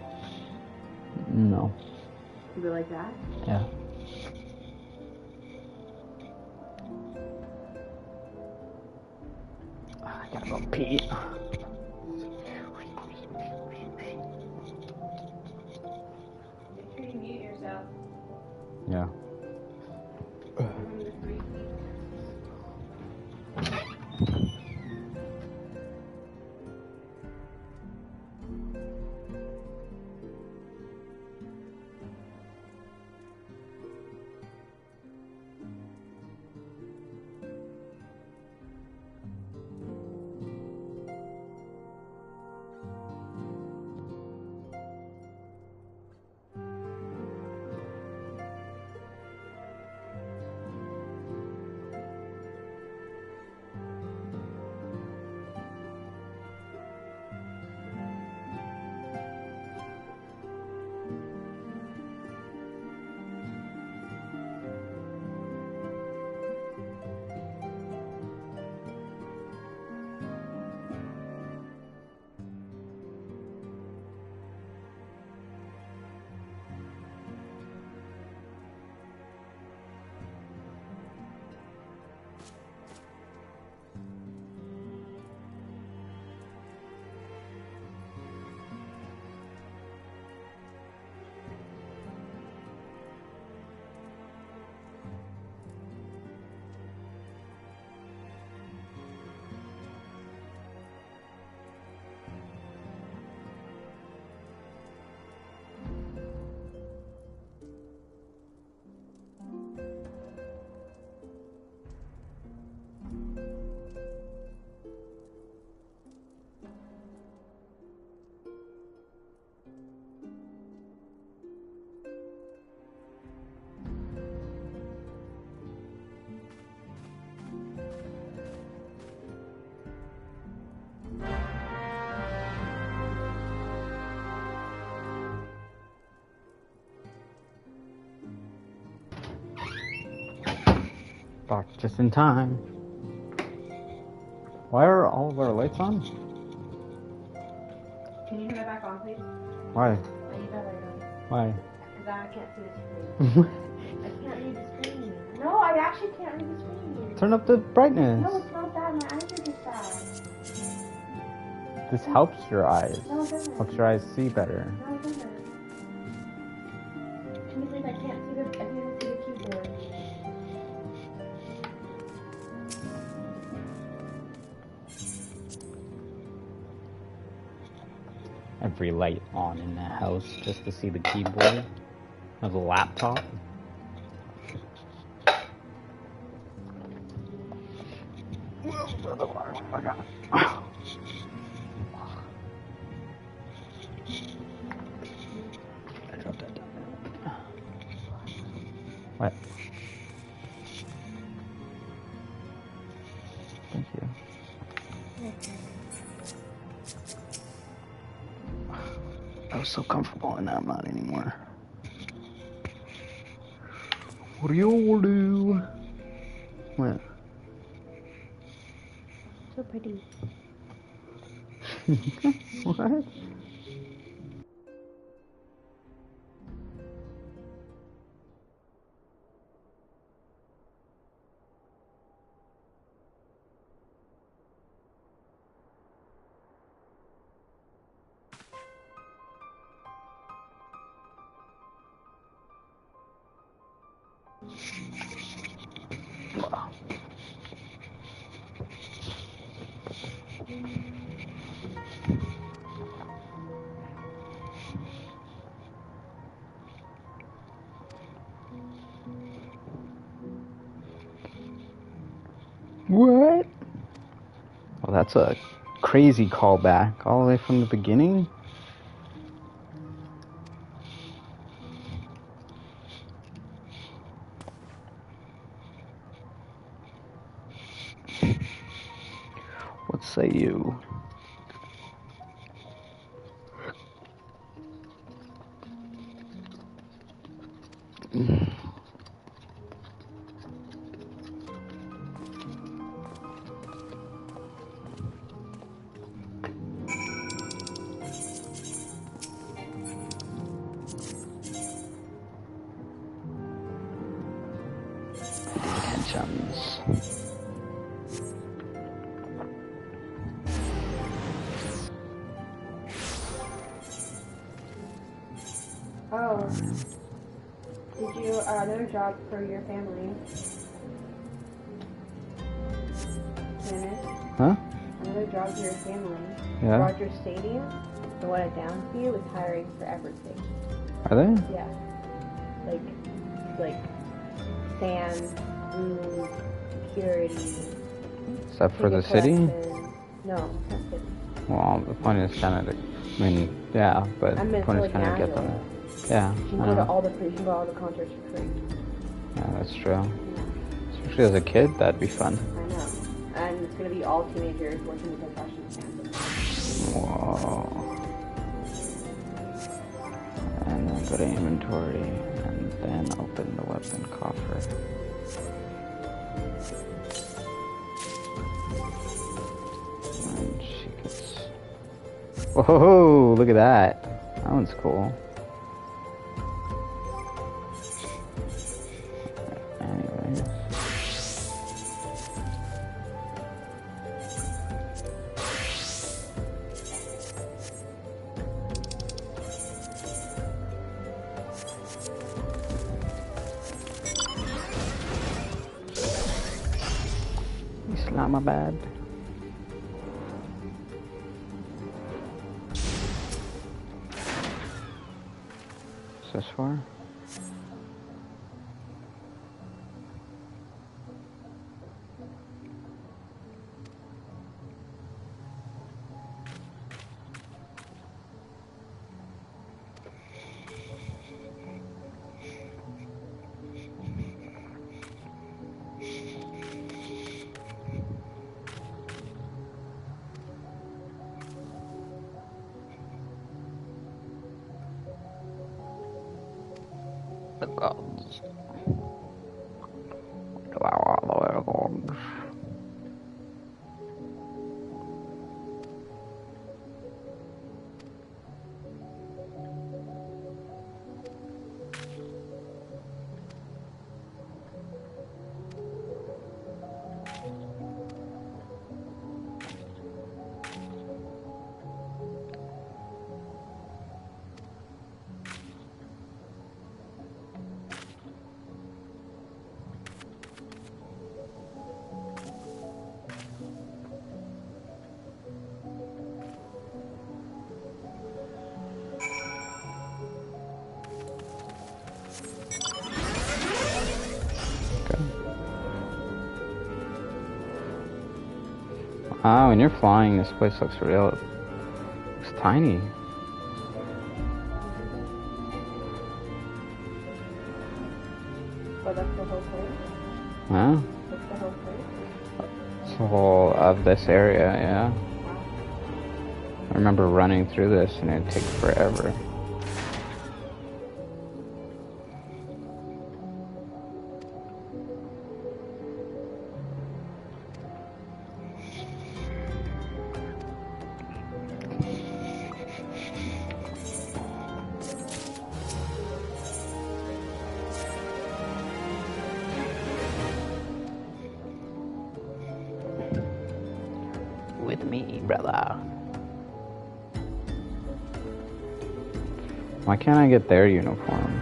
No. Keep it like that? Yeah. I gotta go pee. Make sure you mute yourself. Yeah. Fuck, just in time. Why are all of our lights on? Can you turn it back on, please? Why? I need that light on. Why? Because I can't see the screen. I can't read the screen. No, I actually can't read the screen. Turn up the brightness. No, it's not that. My eyes are just bad. This helps your eyes. No, it doesn't. Helps your eyes see better. No, it doesn't. Please, I can't see the keyboard. every light on in the house just to see the keyboard of the laptop. What? Thank you. I was so comfortable and now I'm not anymore. What do you do? What? So pretty. What? What? Well, that's a crazy callback all the way from the beginning. What say you? Intentions. Oh. Did you another job for your family? Huh? Another job for your family. Yeah. Roger Stadium, the one at Downsview, is hiring for everything. Are they? Yeah. Like sand, food, security. Except for the city? No, not city. Well, the point is kind of, I mean, yeah, but the point is kind of get them. Yeah. You can go to all the concerts for free. Yeah, that's true. Especially as a kid, that'd be fun. I know. And it's going to be all teenagers working with fashion standards. Whoa. And then go to inventory, and then open the weapon coffer. And she gets... Whoa, look at that. That one's cool. Anyways. Islamabad. What's this for? The gods. Devour the werewolves. Ah, when you're flying, this place looks real. It's tiny. But that's the whole place? Huh? That's the whole place? It's the whole of this area, yeah. I remember running through this and it'd take forever. With me, brother. Why can't I get their uniform?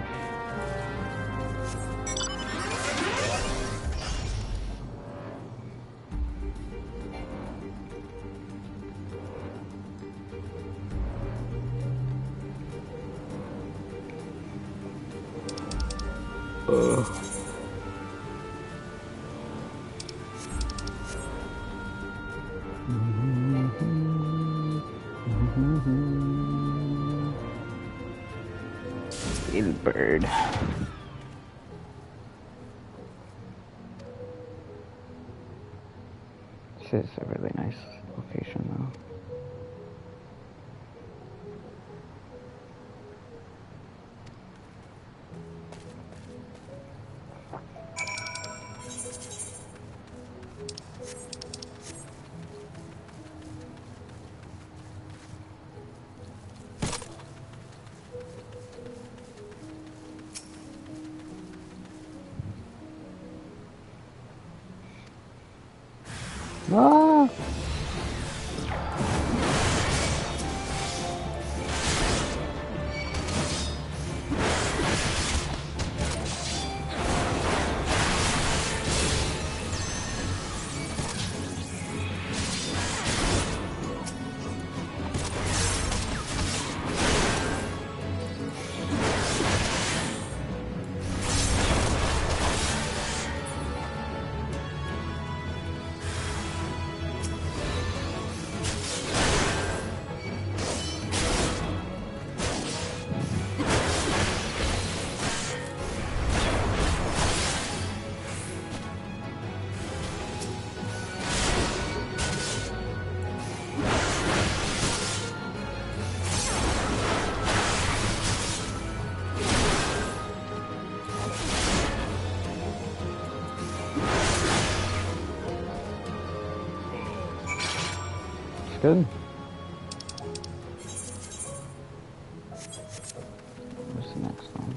Ugh. Little bird. This is a really nice location though. Ah! Good. Where's the next one?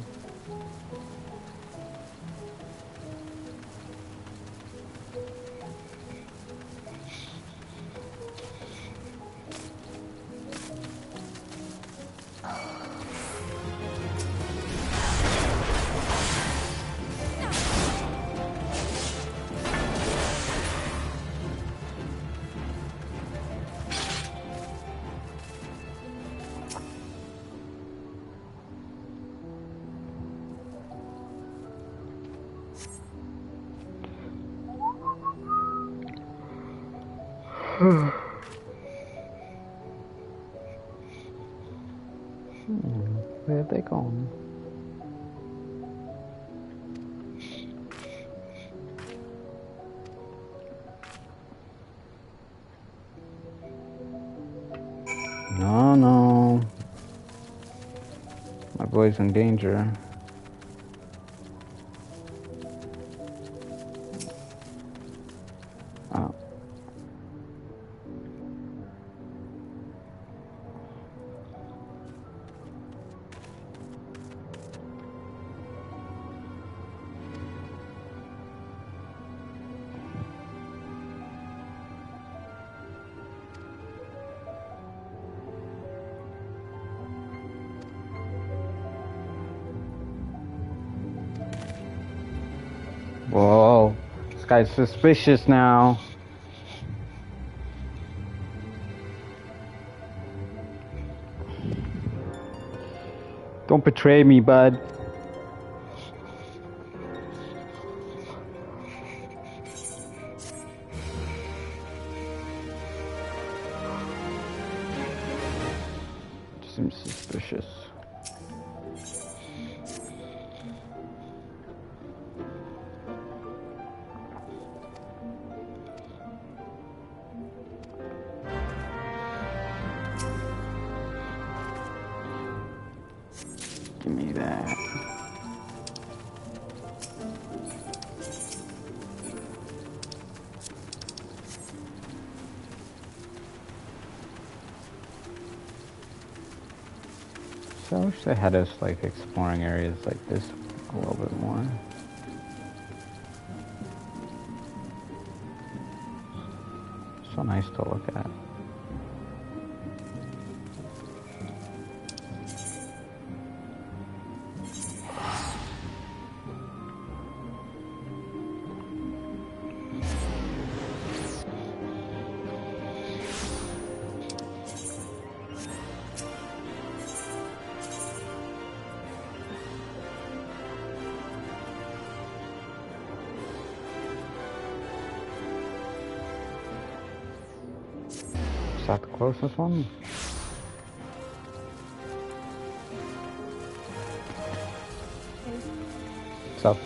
Where have they gone? No, no. My boy's in danger. Oh. Whoa, this guy's suspicious now. Don't betray me, bud. Seems suspicious. Give me that. So I wish they had us like exploring areas like this a little bit more. So nice to look at. Is that the closest one? What's up?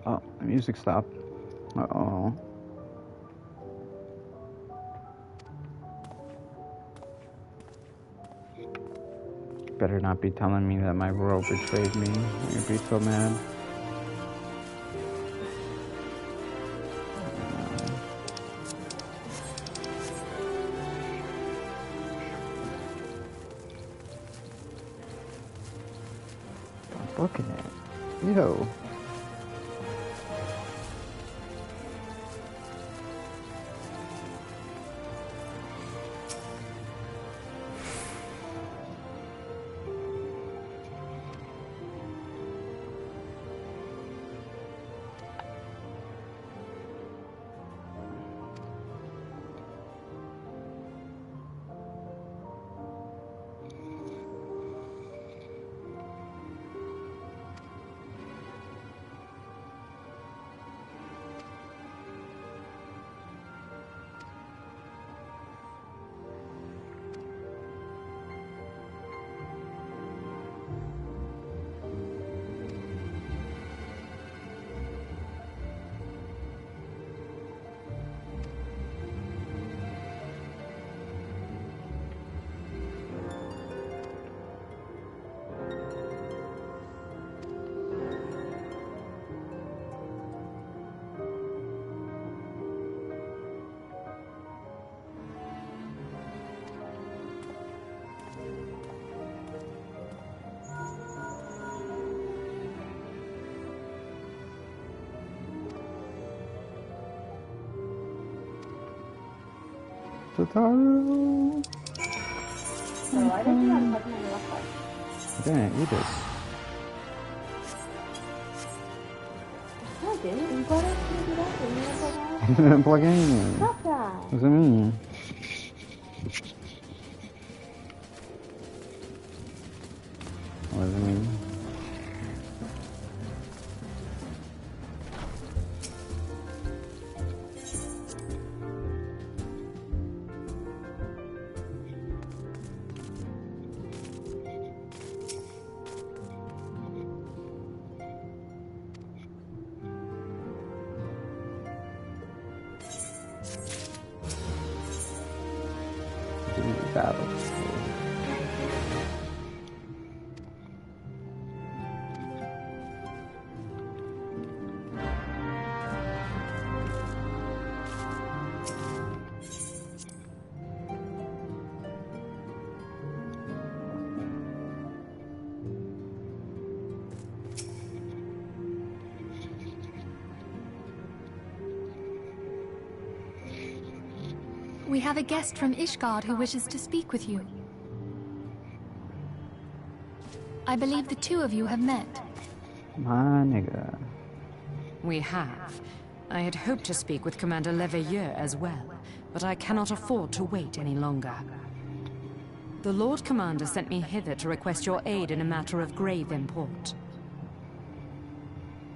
Oh, the music stopped. Uh-oh. Better not be telling me that my bro betrayed me. I'm gonna be so mad. Stop looking at it. Yo. Totoro. So why did you not touch my left leg? I didn't, you did. No, I didn't. You got us to do that and you didn't plug out? I didn't plug in. Stop that. What does it mean? What does it mean? Battle. We have a guest from Ishgard who wishes to speak with you. I believe the two of you have met. My nigga. We have. I had hoped to speak with Commander Leveilleur as well, but I cannot afford to wait any longer. The Lord Commander sent me hither to request your aid in a matter of grave import.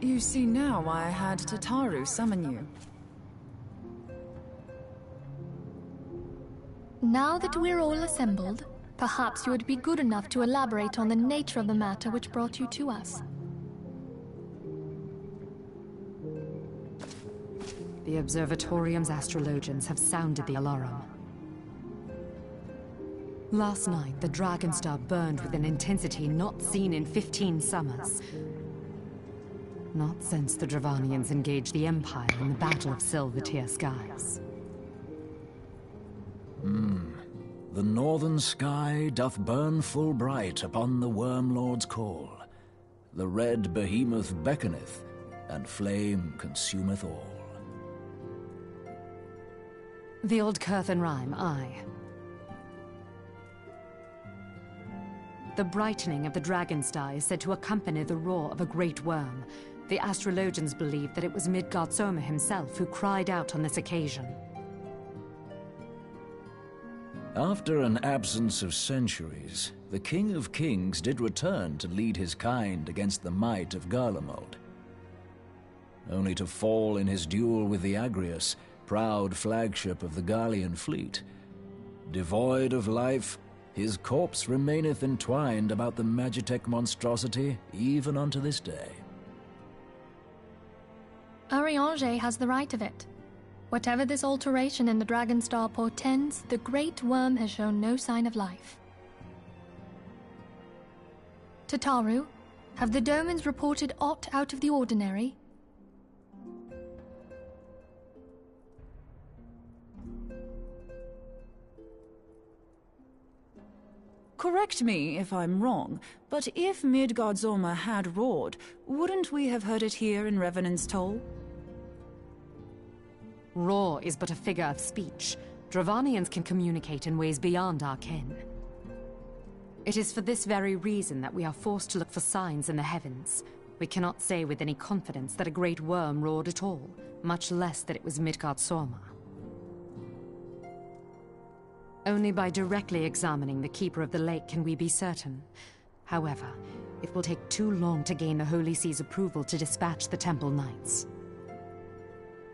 You see now why I had Tataru summon you. Now that we're all assembled, perhaps you would be good enough to elaborate on the nature of the matter which brought you to us. The Observatorium's astrologians have sounded the alarm. Last night, the Dragon Star burned with an intensity not seen in 15 summers. Not since the Dravanians engaged the Empire in the Battle of Silvertear Skies. The northern sky doth burn full bright upon the Wormlord's call. The red behemoth beckoneth, and flame consumeth all. The old Curthan rhyme, aye. The brightening of the Dragon Star is said to accompany the roar of a great worm. The astrologians believe that it was Midgard Soma himself who cried out on this occasion. After an absence of centuries, the King of Kings did return to lead his kind against the might of Garlemald. Only to fall in his duel with the Agrius, proud flagship of the Gallian fleet. Devoid of life, his corpse remaineth entwined about the Magitech monstrosity even unto this day. Ariange has the right of it. Whatever this alteration in the Dragon Star portends, the Great Worm has shown no sign of life. Tataru, have the Domans reported aught out of the ordinary? Correct me if I'm wrong, but if Midgard Soma had roared, wouldn't we have heard it here in Revenant's Toll? Roar is but a figure of speech. Dravanians can communicate in ways beyond our ken. It is for this very reason that we are forced to look for signs in the heavens. We cannot say with any confidence that a great worm roared at all, much less that it was Midgard Soma. Only by directly examining the Keeper of the Lake can we be certain. However, it will take too long to gain the Holy See's approval to dispatch the Temple Knights.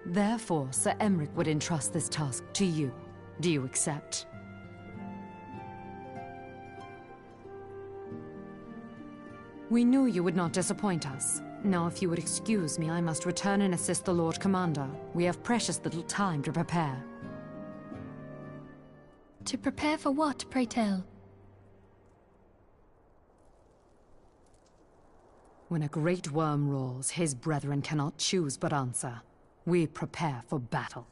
Therefore, Sir Emmerich would entrust this task to you. Do you accept? We knew you would not disappoint us. Now, if you would excuse me, I must return and assist the Lord Commander. We have precious little time to prepare. To prepare for what, pray tell? When a great worm roars, his brethren cannot choose but answer. We prepare for battle.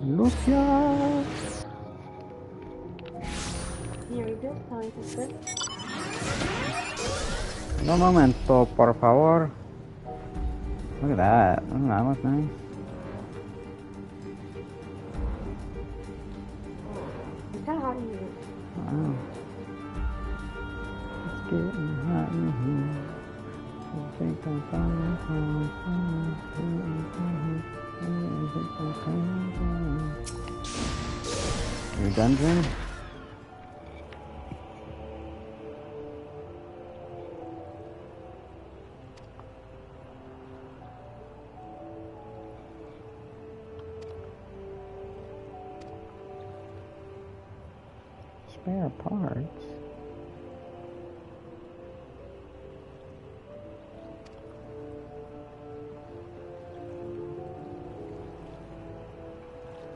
Lucius! Señoritas, telling us good. Un momento, por favor. Look at that. Oh, that was nice. It's kind of hot in here. Wow. It's getting hot in here. Your dungeon? Spare parts?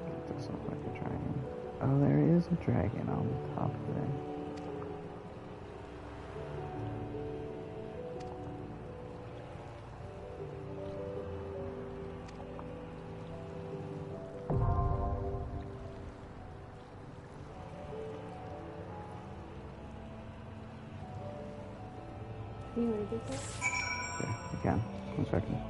That does look like a dragon. Oh, there is a dragon on the top of it. Do you want to do that? Yeah, you can. 1 second.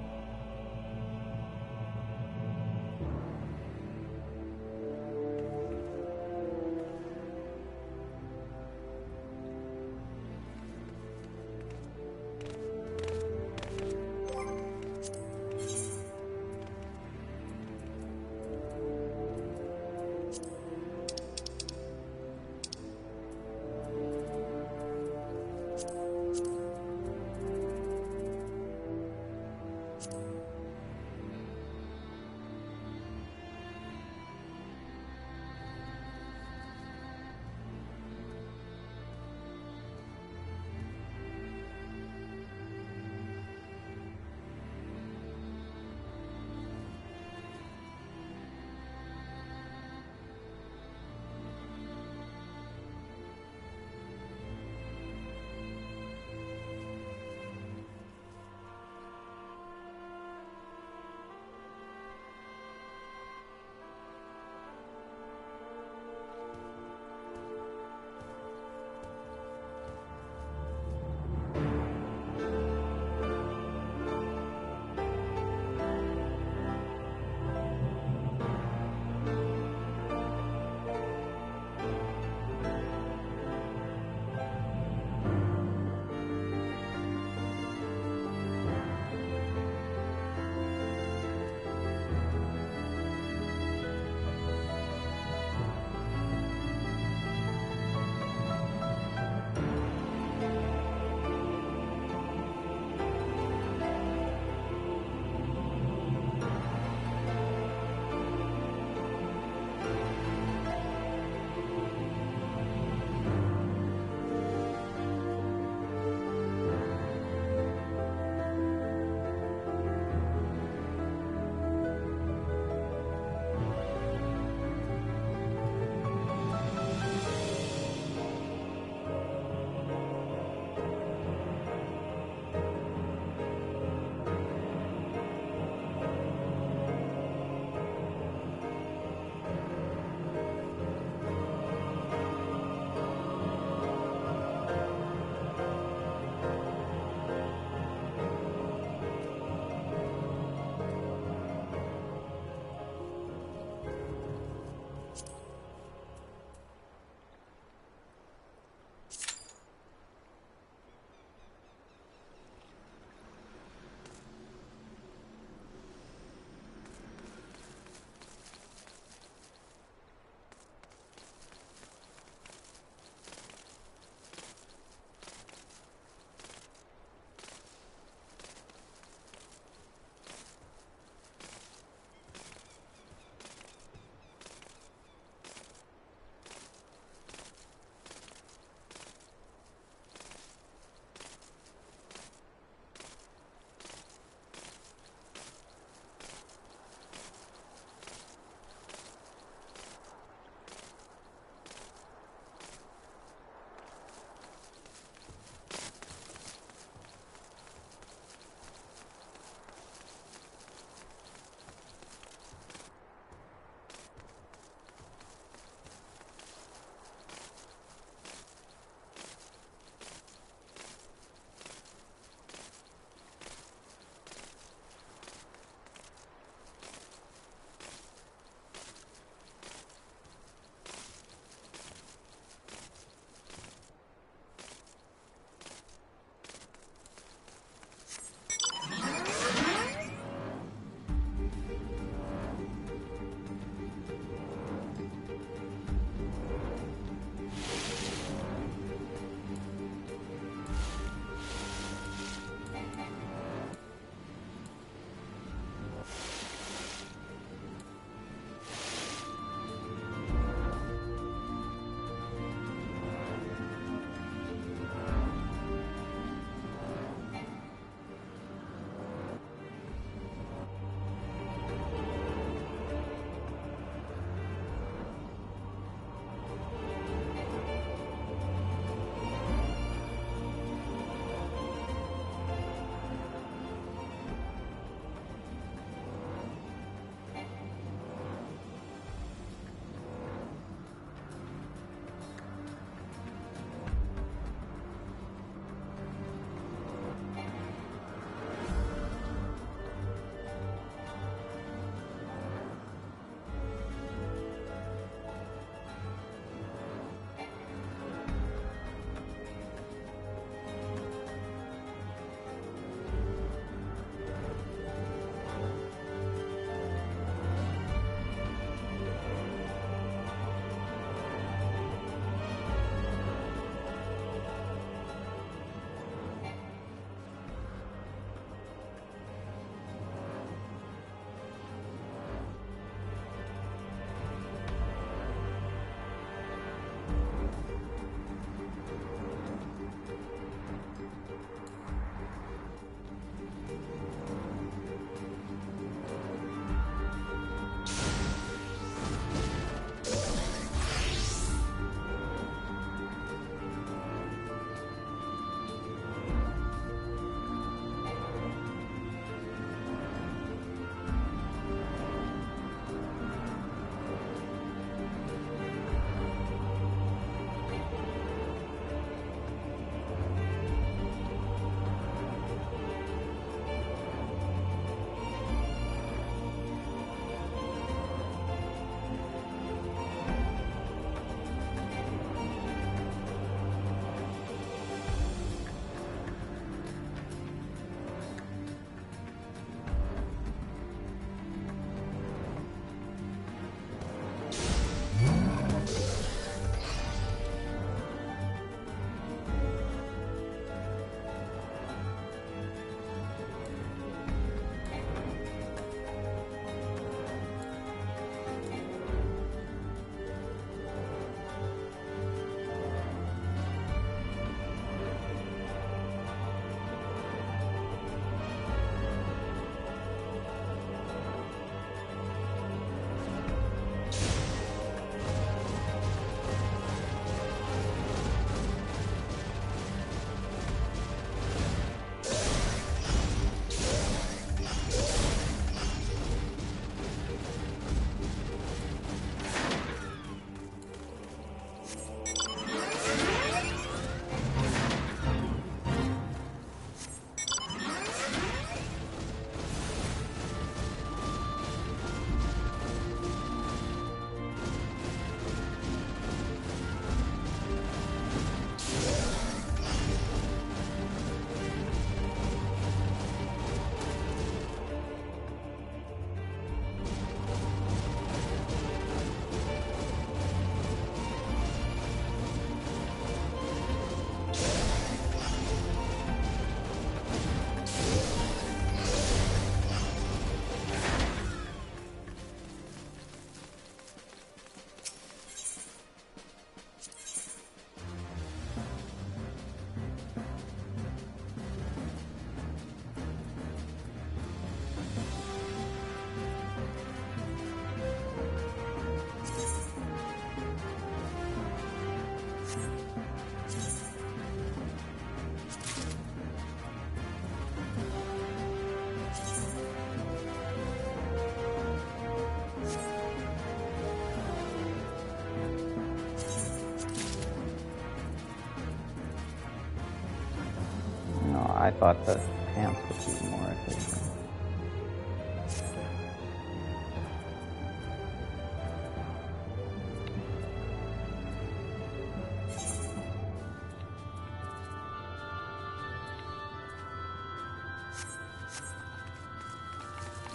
I thought the pants would be more efficient.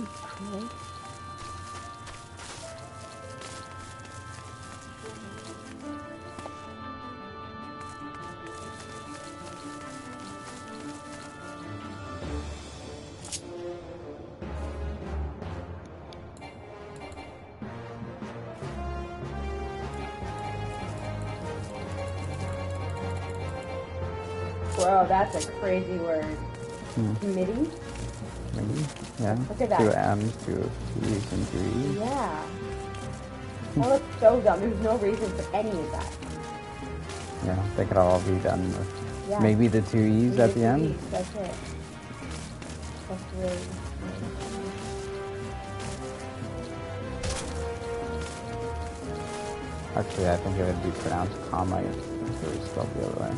Okay. Bro, that's a crazy word. MIDI? Maybe? Yeah. Look at that. 2 M's, 2 T's, and 3 E's. Yeah. That looks so dumb. There's no reason for any of that. Yeah, they could all be done with maybe the 2 E's Maybe at the two end. E's, that's it. That's really... Actually, I think it would be pronounced comma if it was spelled the other way.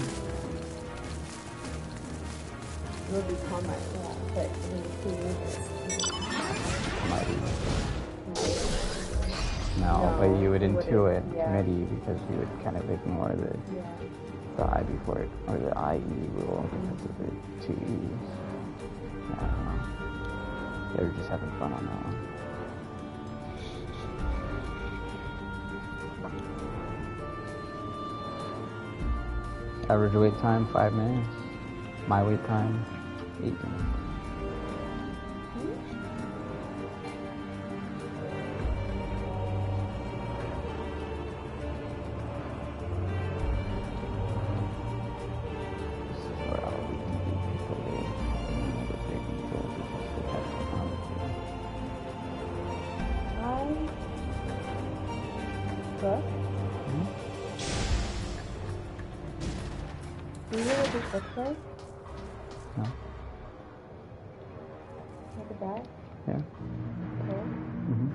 It would be comma, yeah, but two E's. No, but you would intuit yeah. MIDI because you would kind of ignore the I before it, or the IE rule because of the 2 E's. I don't know. They were just having fun on that one. Average wait time, 5 minutes. My wait time, 8 minutes. Do you know what this looks like? No. Look at that. Yeah. Okay. Mm-hmm.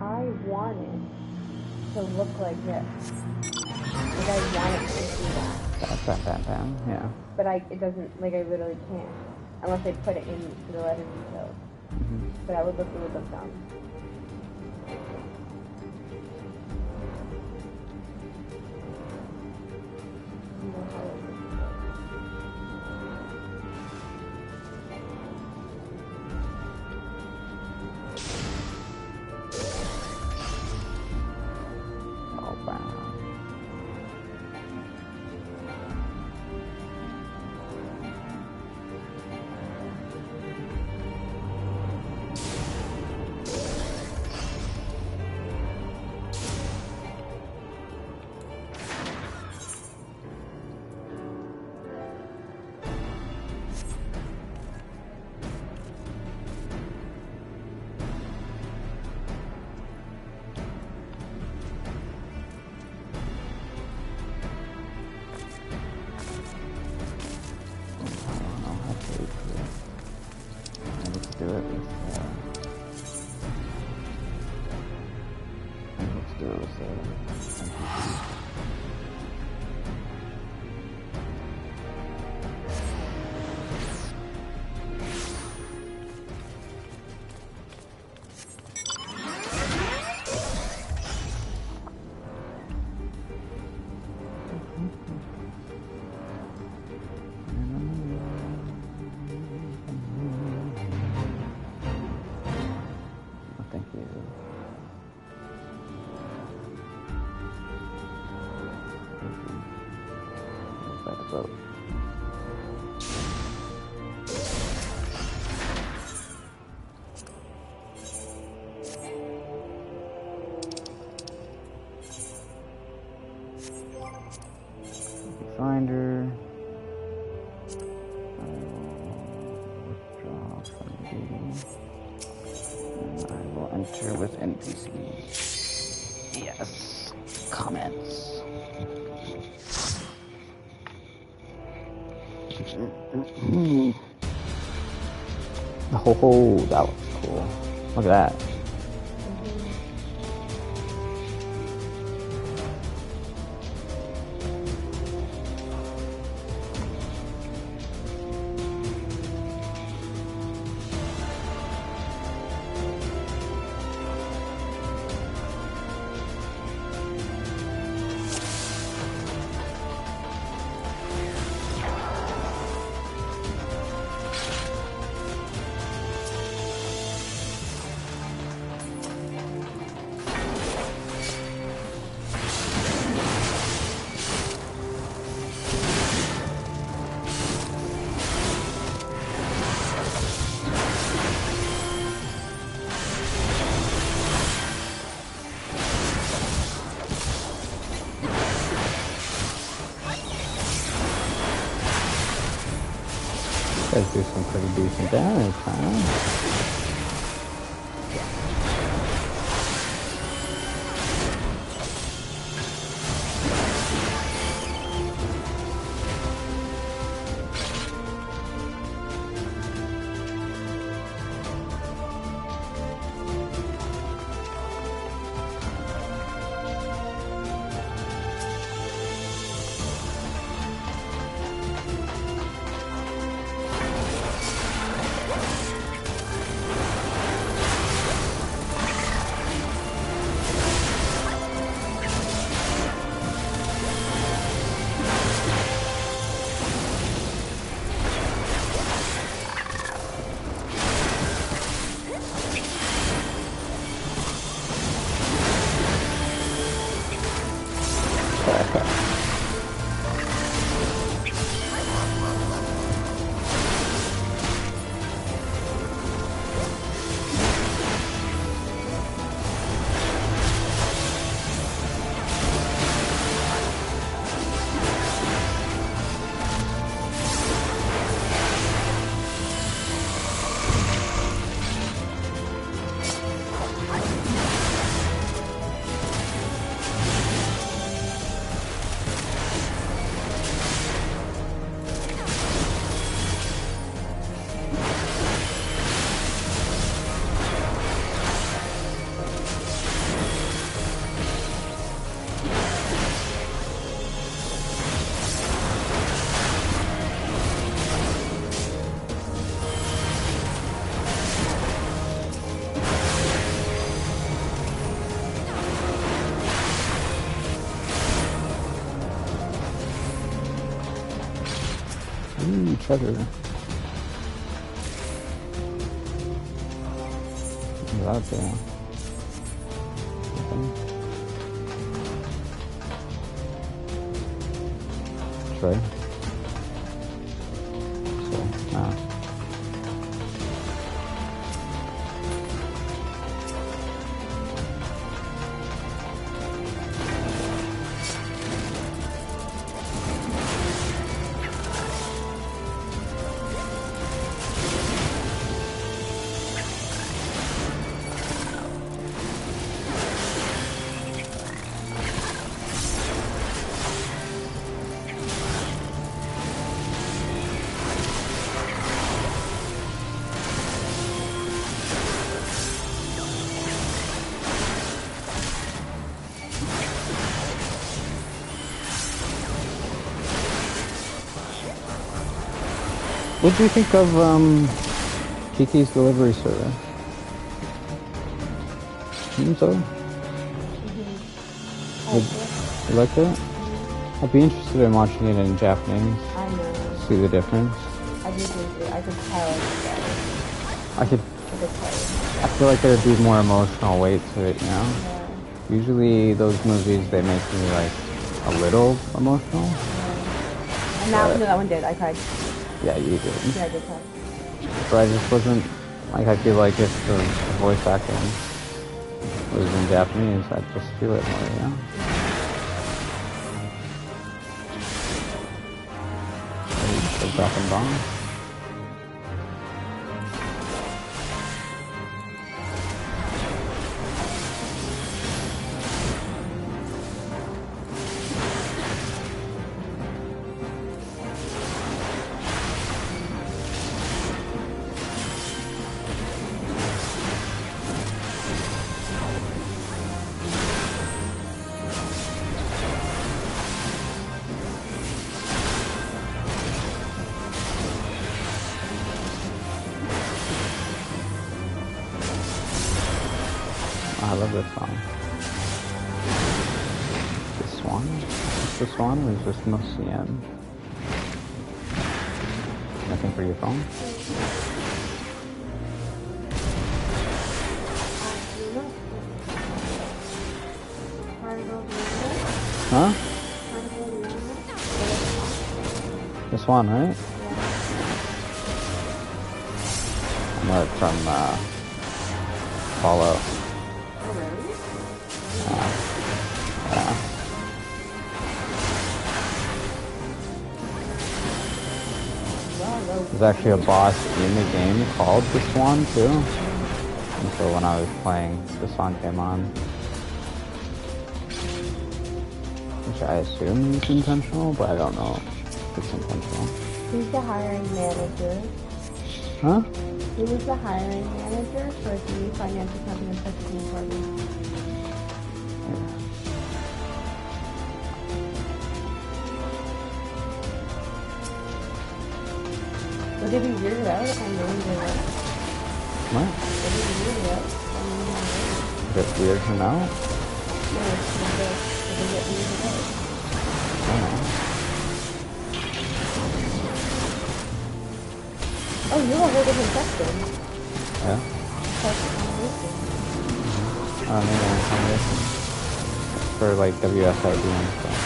I want it to look like this. Like I want it to do that. Bam, yeah. But it doesn't, like I literally can't. Unless I put it in the letters themselves. Mm-hmm. But it would look dumb. Finder. I will withdraw from Gitting. And I will enter with NPCs. Yes. Comments. Oh, that was cool. Look at that. Guys do some pretty decent damage, huh? Ooh, treasure. What's that there? Tray. So, what do you think of Kiki's delivery service? So? You like it? I'd be interested in watching it in Japanese. I know. See the difference. I do think it. I could tell it's better. I feel like there'd be more emotional weight to it, you know? Yeah. Usually those movies, they make me like a little emotional. Yeah. And that one did. I cried. Yeah, you did. Yeah, I did cry. But I just wasn't, like, I feel like if the voice acting was in Japanese, I'd just feel it more, you know? So dropping bombs. I love this song. The Swan? Is the Swan or is this mostly nothing for your phone? Huh? The Swan, right? I know it from Fallout. There's actually a boss in the game called the Swan too. And so when I was playing, the song came on. Which I assume is intentional, but I don't know if it's intentional. Who's the hiring manager? Huh? Who was the hiring manager for the financial company and purchasing department? Would it be weirded out if I'm really good at it? What? Would it be weirded out if I'm really good? Is it weird for now? No, it's would it get weirded out? I don't know. Oh, you're a whole different section. Yeah? That's a combination. Maybe a combination. For like WSID and stuff.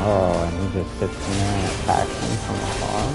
Oh, and he just sits in there and attacks me from afar.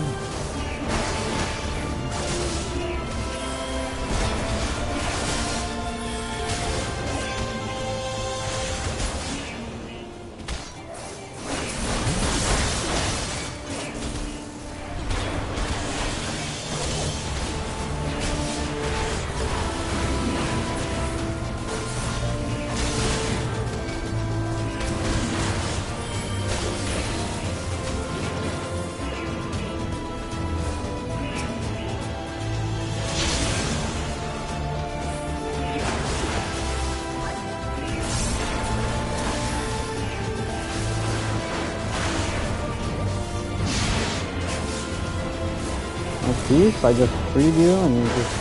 Peace, I just freed you and you just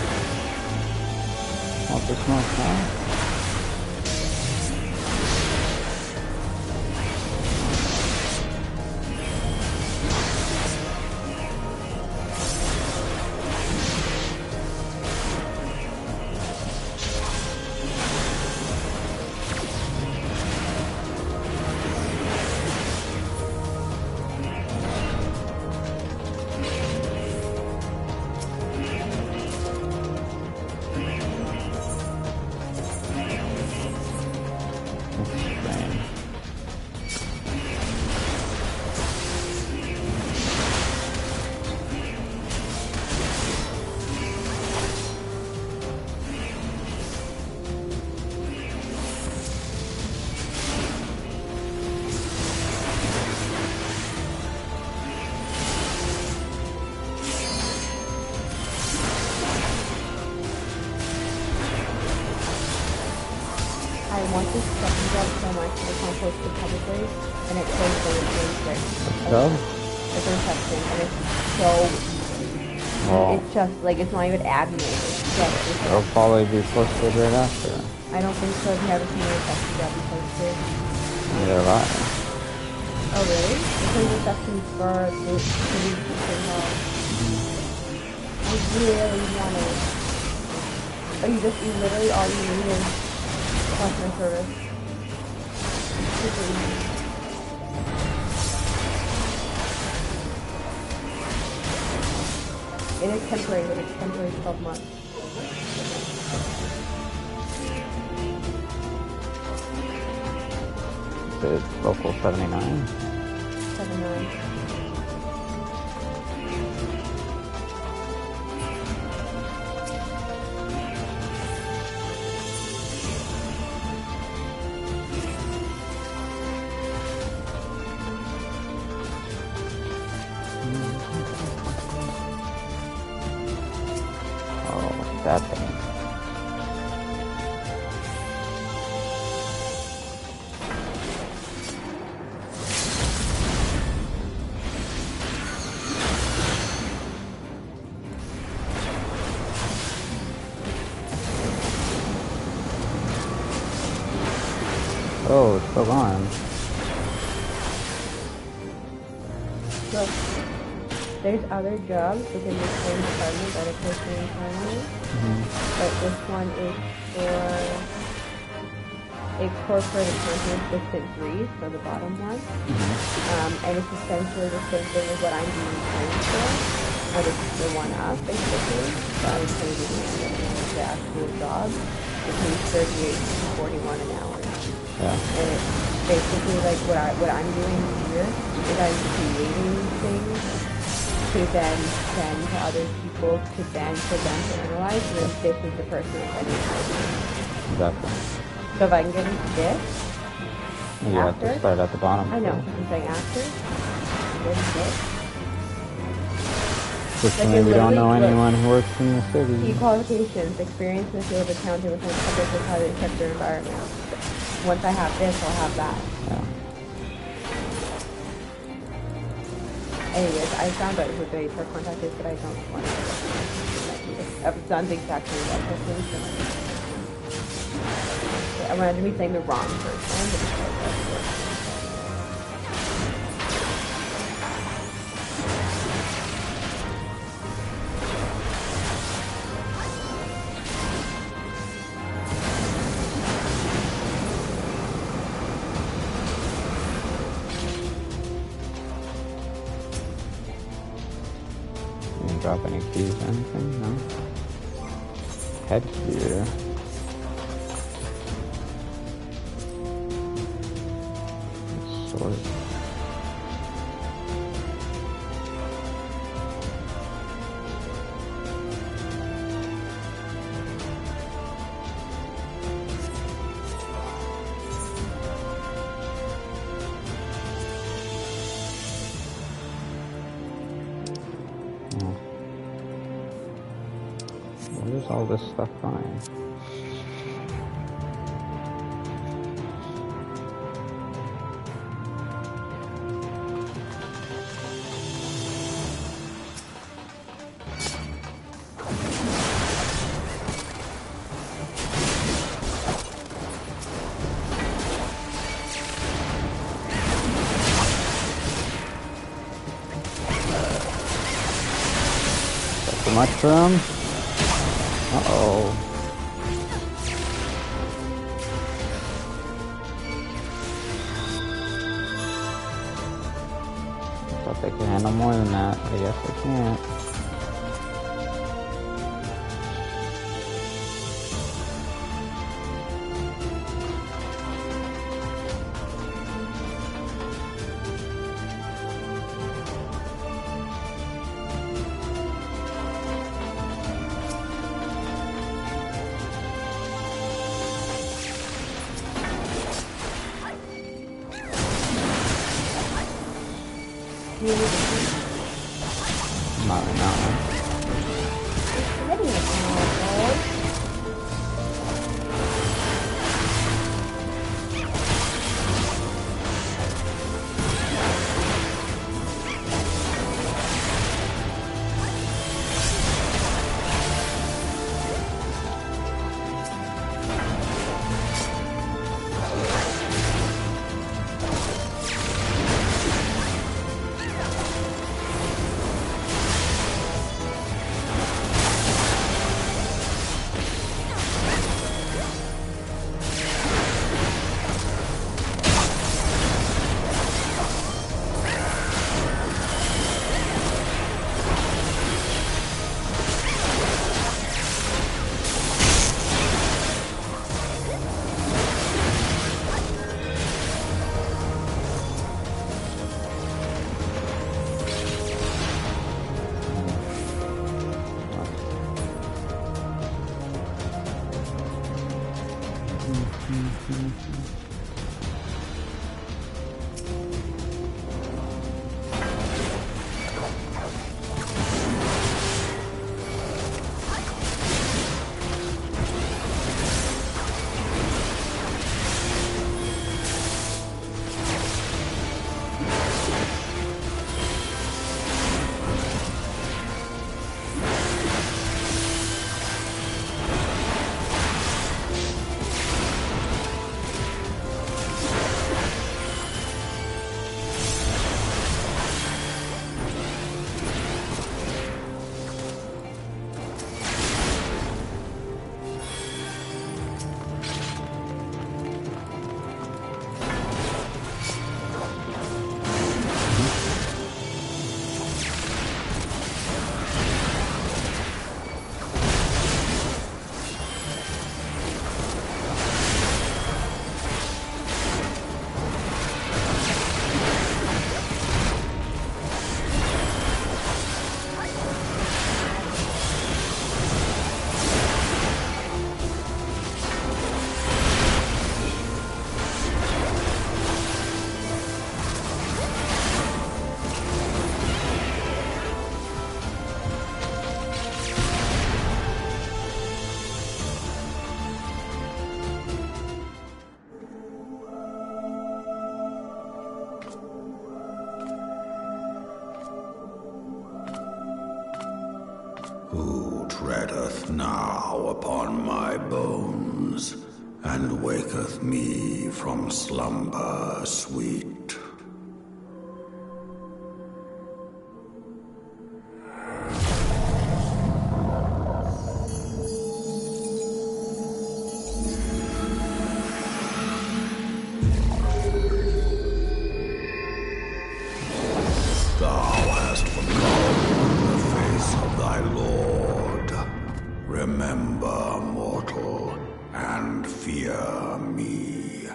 want to smoke now? I want this second job so much that I can't post it publicly, and it shows the return Job? The third section, and it's so easy. Oh. It's just, like, it's not even admin. It's just, It'll probably be posted right after. I don't think so. If you haven't seen the second job be posted. Neither have I. Oh, really? Because the sections for the third job. I really want it. Oh, you literally all you need is customer service. Super easy. It is temporary, but it's temporary 12 months. It's local 79. 79. That thing. it's still on. Look, there's other jobs within the same department that are posted in front of me, but this one is for a corporate accounting assistant 3, so the bottom one. And it's essentially the same thing as what I'm being trained for, but it's the one up, basically. So I was trained in the actual job. It pays 38 to 41 an hour. Yeah. And it's basically like what I'm doing here is I'm creating things to then send to other people to then for them to analyze, and then this is the person that's analyzing. Exactly. So if I can get into this, You have to start at the bottom. I know, I'm saying after, get into this. Fortunately, we don't know anyone who works in the city. Key qualifications, experience in the field of accounting within a public or private sector environment. Once I have this, I'll have that. Yeah. Anyways, I found out who the HR contact is, but I don't want to. I've done the exact same thing. Imagine me saying the wrong person. Didn't drop any keys or anything, no? Headgear. Sword. Where's all this stuff going? Too much for him? Uh-oh. Thought they could handle more than that, but I guess they can't. Not right now. Who treadeth now upon my bones, and waketh me from slumber sweet? Thou hast forgotten the face of thy Lord. Remember, mortal, and fear me.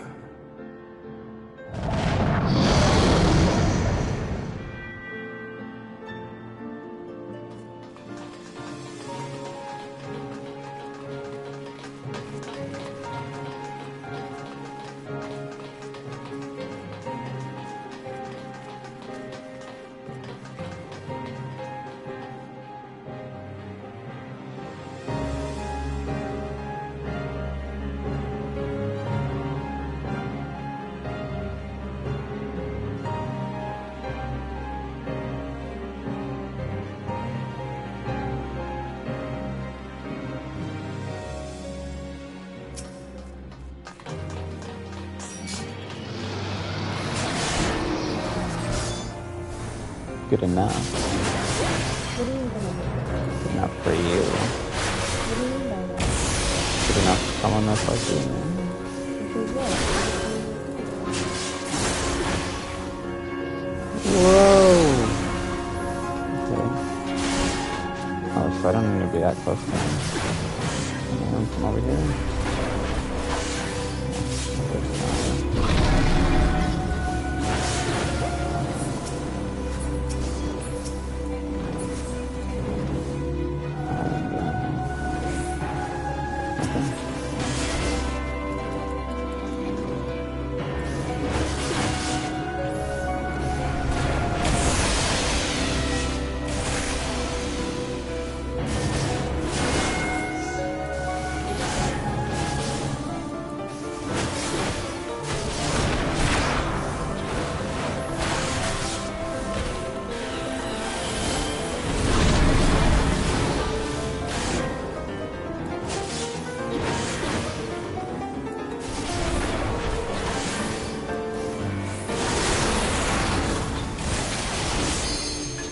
Good enough. What do you mean by that? Good enough for you. What do you mean by that? Good enough for someone that's like you, man. Which is what? Whoa! Okay. Oh, so I don't need to be that close to him. From over here.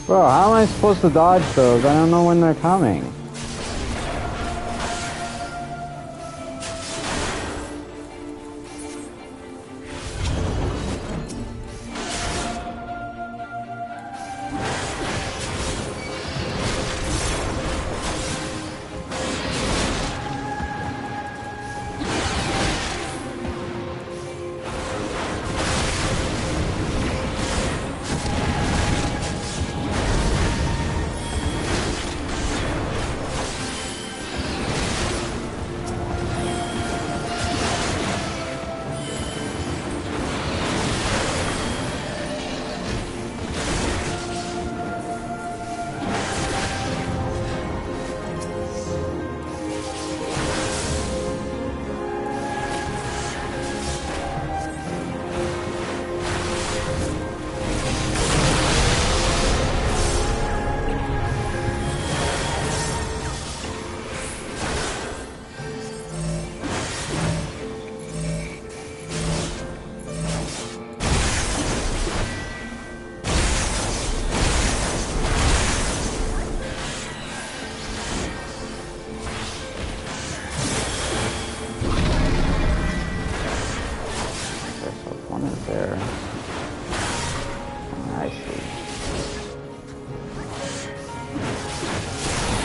Bro, how am I supposed to dodge those? I don't know when they're coming.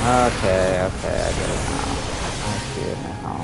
Okay, I get it now. I see it now.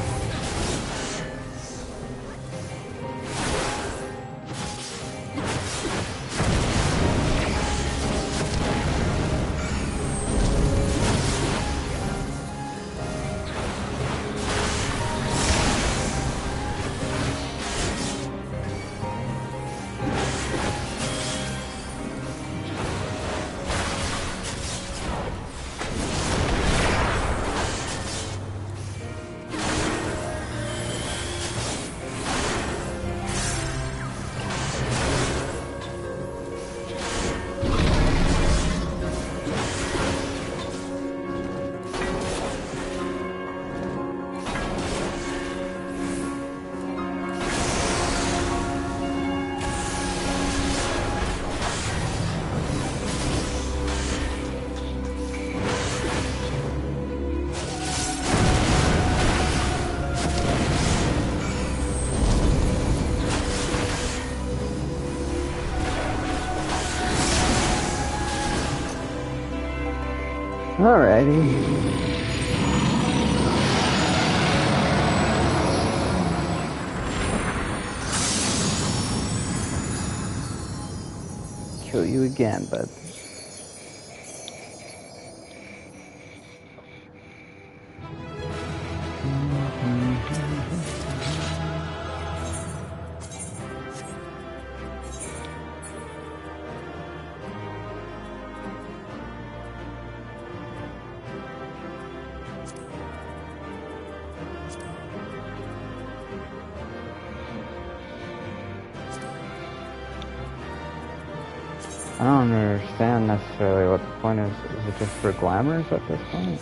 Alrighty. Kill you again, bud. I don't understand necessarily what the point is. Is it just for glamours at this point?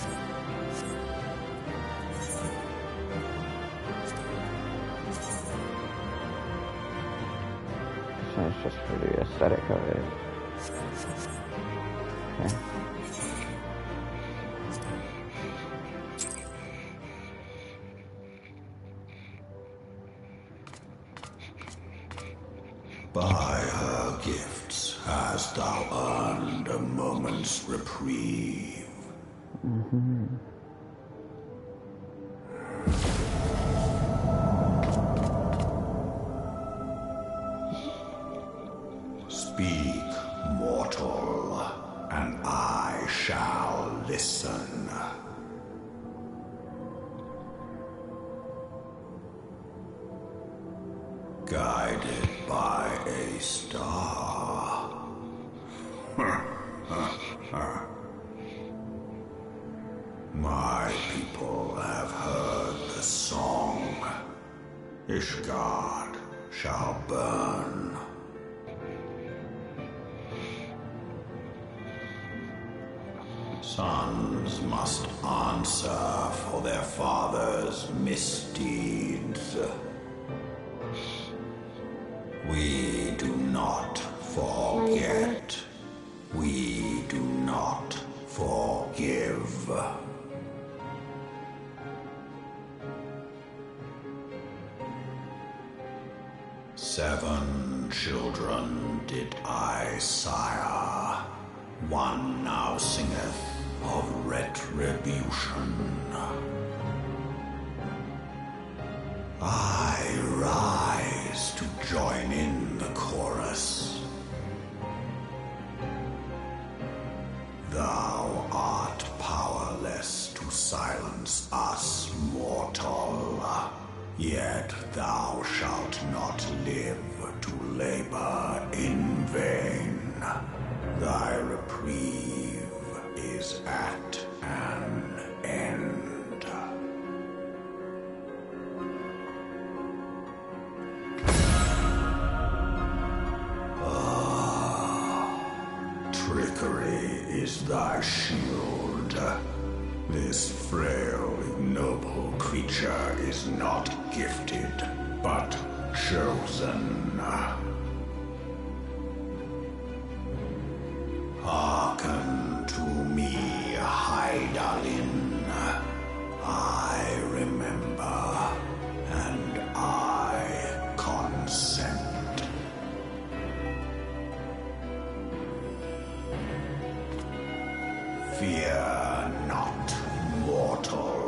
So it's just for the aesthetic of it. Okay. By her gifts hast thou earned a moment's reprieve. Speak, mortal, and I shall listen. Guided by a star. My people have heard the song. Ishgard shall burn. Sons must answer for their father's misdeeds. We do not forget. We do not forgive. Seven children did I sire. One now singeth of retribution. I rise to join in the chorus. Thou art powerless to silence us, mortal. Yet thou shalt not live to labor in vain. Thy reprieve is at an end. Trickery is thy shield. This frail, ignoble creature is not gifted, but chosen. Hearken to me, Hydaelyn. I remember, and I consent. Fear not, mortal.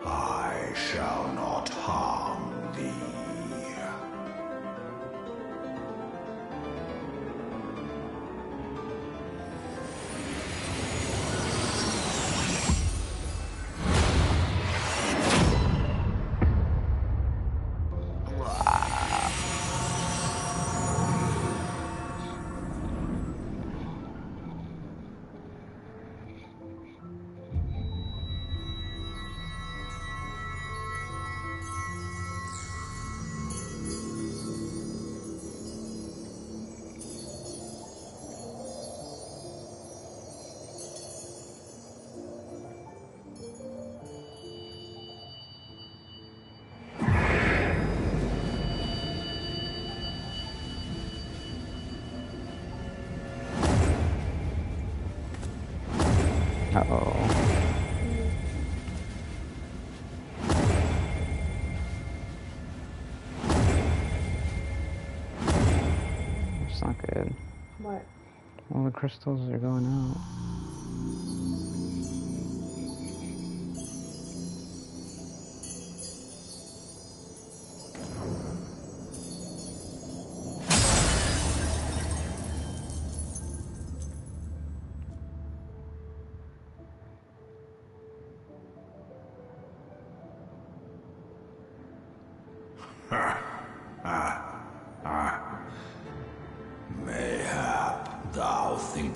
I shall not harm thee. Uh-oh. It's not good. What? All the crystals are going out.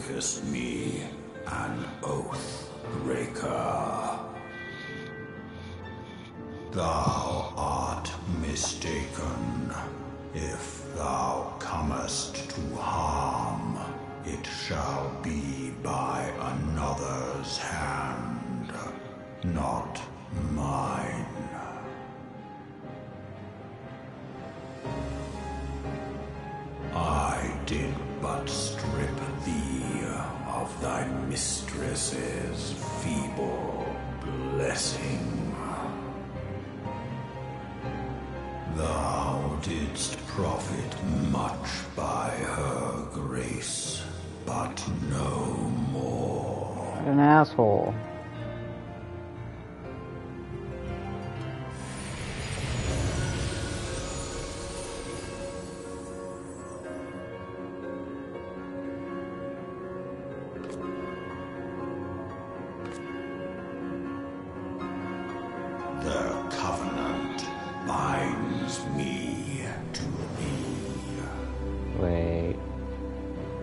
makest me an oath breaker. Thou art mistaken. If thou comest to harm, it shall be by another's hand, not mine. I did but strip thee of thy mistress's feeble blessing. Thou didst profit much by her grace, but no more. An asshole. The covenant binds me to thee. Wait.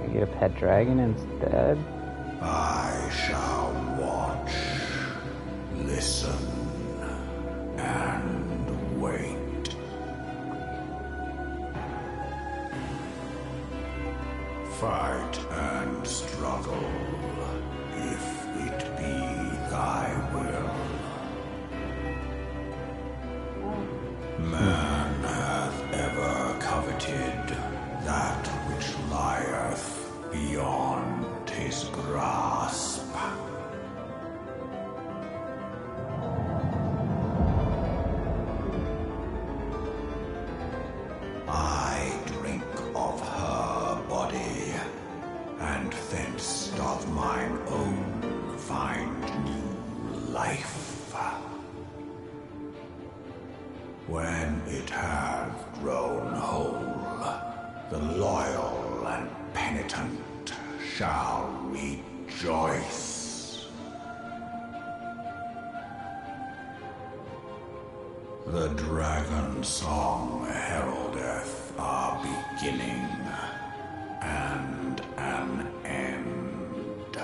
I get a pet dragon instead? I shall watch, listen, and wait. Fight and struggle, if it be thy will. Man hath ever coveted that which lieth beyond his grasp. I drink of her body, and thence doth mine own find new life. When it hath grown whole, the loyal and penitent shall rejoice. The dragon song heraldeth our beginning and an end.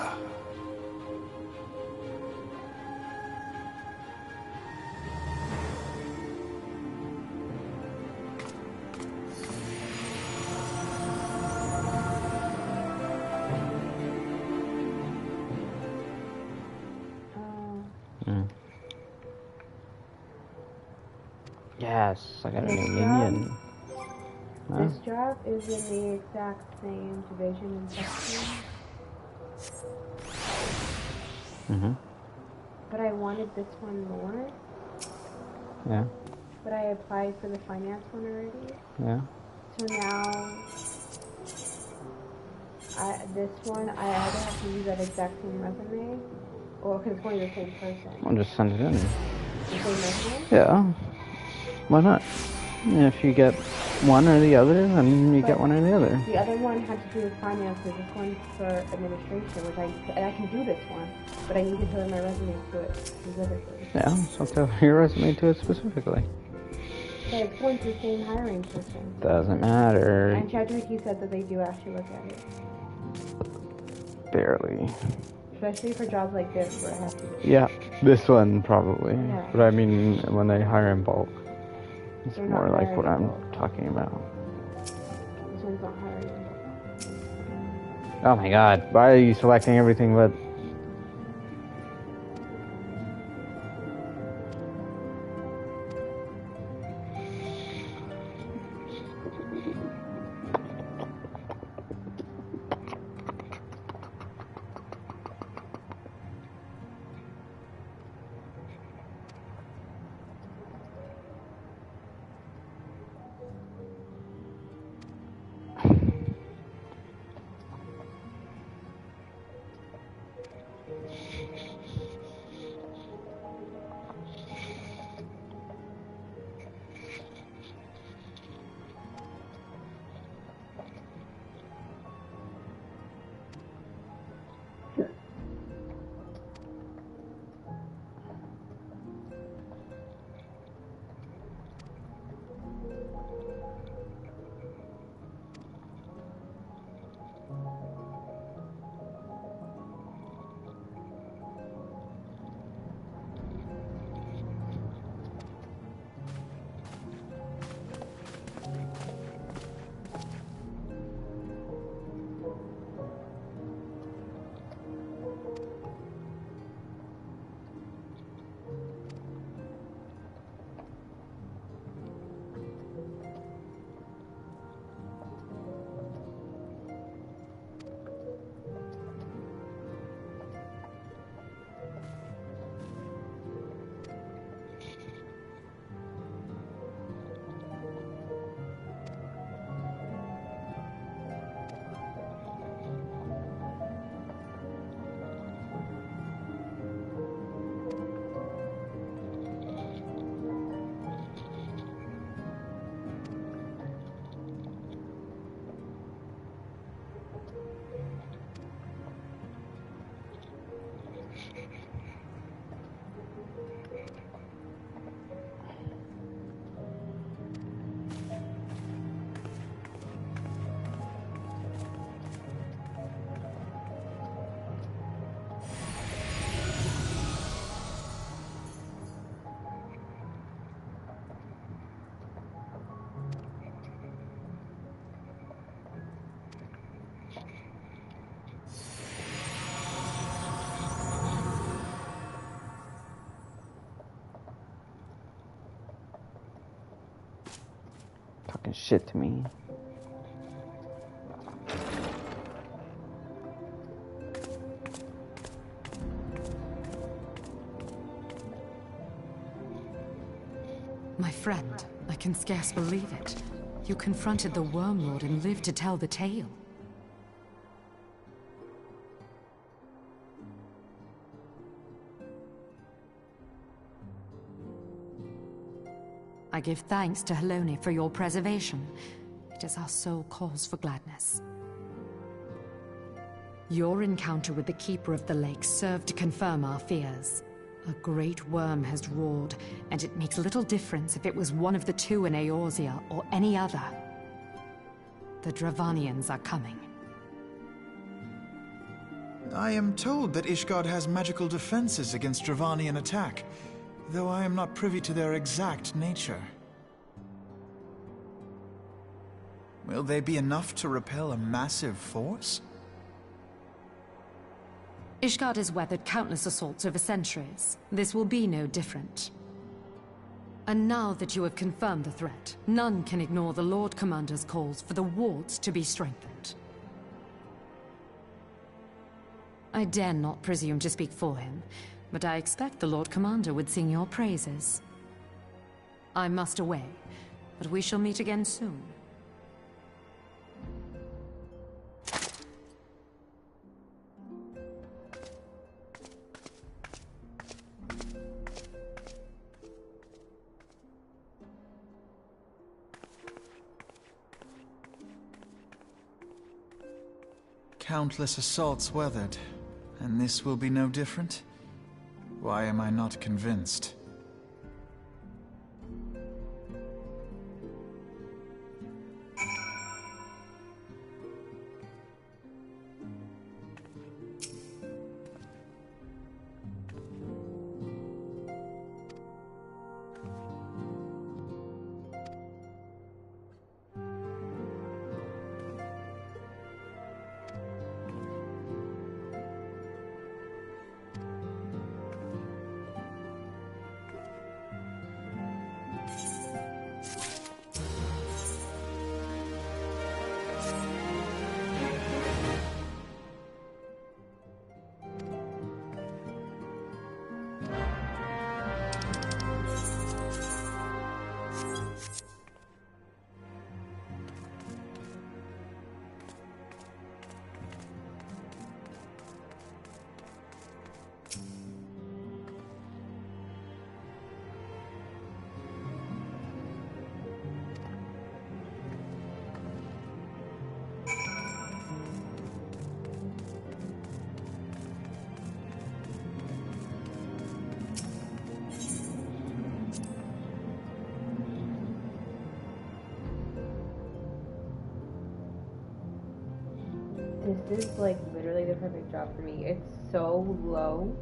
Yes, I got a This new job- minion. Huh? This job is in the exact same division and section, Mm-hmm. but I wanted this one more. Yeah. But I applied for the finance one already. Yeah. So now, this one, I either have to use that exact same resume, or because it's going to the same person. I'll just send it in. The same resume? Yeah. Why not? If you get one or the other, then you get one or the other. The other one had to do with finances. This one's for administration, which I can do this one, but I need to tailor my resume to it specifically. Yeah, so tell your resume to it specifically. But it's going to the same hiring person. Doesn't matter. And ChatGPT said that they do actually look at it. Barely. Especially for jobs like this where I have to do it. Yeah, this one probably. Yeah. But I mean, when they hire in bulk, it's They're more not like what hiring in I'm bulk. talking about. This one's not hiring. Oh my god, why are you selecting everything but... shit me. My friend, I can scarce believe it. You confronted the Worm Lord and lived to tell the tale. I give thanks to Helone for your preservation. It is our sole cause for gladness. Your encounter with the Keeper of the Lake served to confirm our fears. A great worm has roared, and it makes little difference if it was one of the two in Eorzea or any other. The Dravanians are coming. I am told that Ishgard has magical defenses against Dravanian attack, though I am not privy to their exact nature. Will they be enough to repel a massive force? Ishgard has weathered countless assaults over centuries. This will be no different. And now that you have confirmed the threat, none can ignore the Lord Commander's calls for the wards to be strengthened. I dare not presume to speak for him, but I expect the Lord Commander would sing your praises. I must away, but we shall meet again soon. Countless assaults weathered, and this will be no different? Why am I not convinced? This is like literally the perfect job for me. It's so low.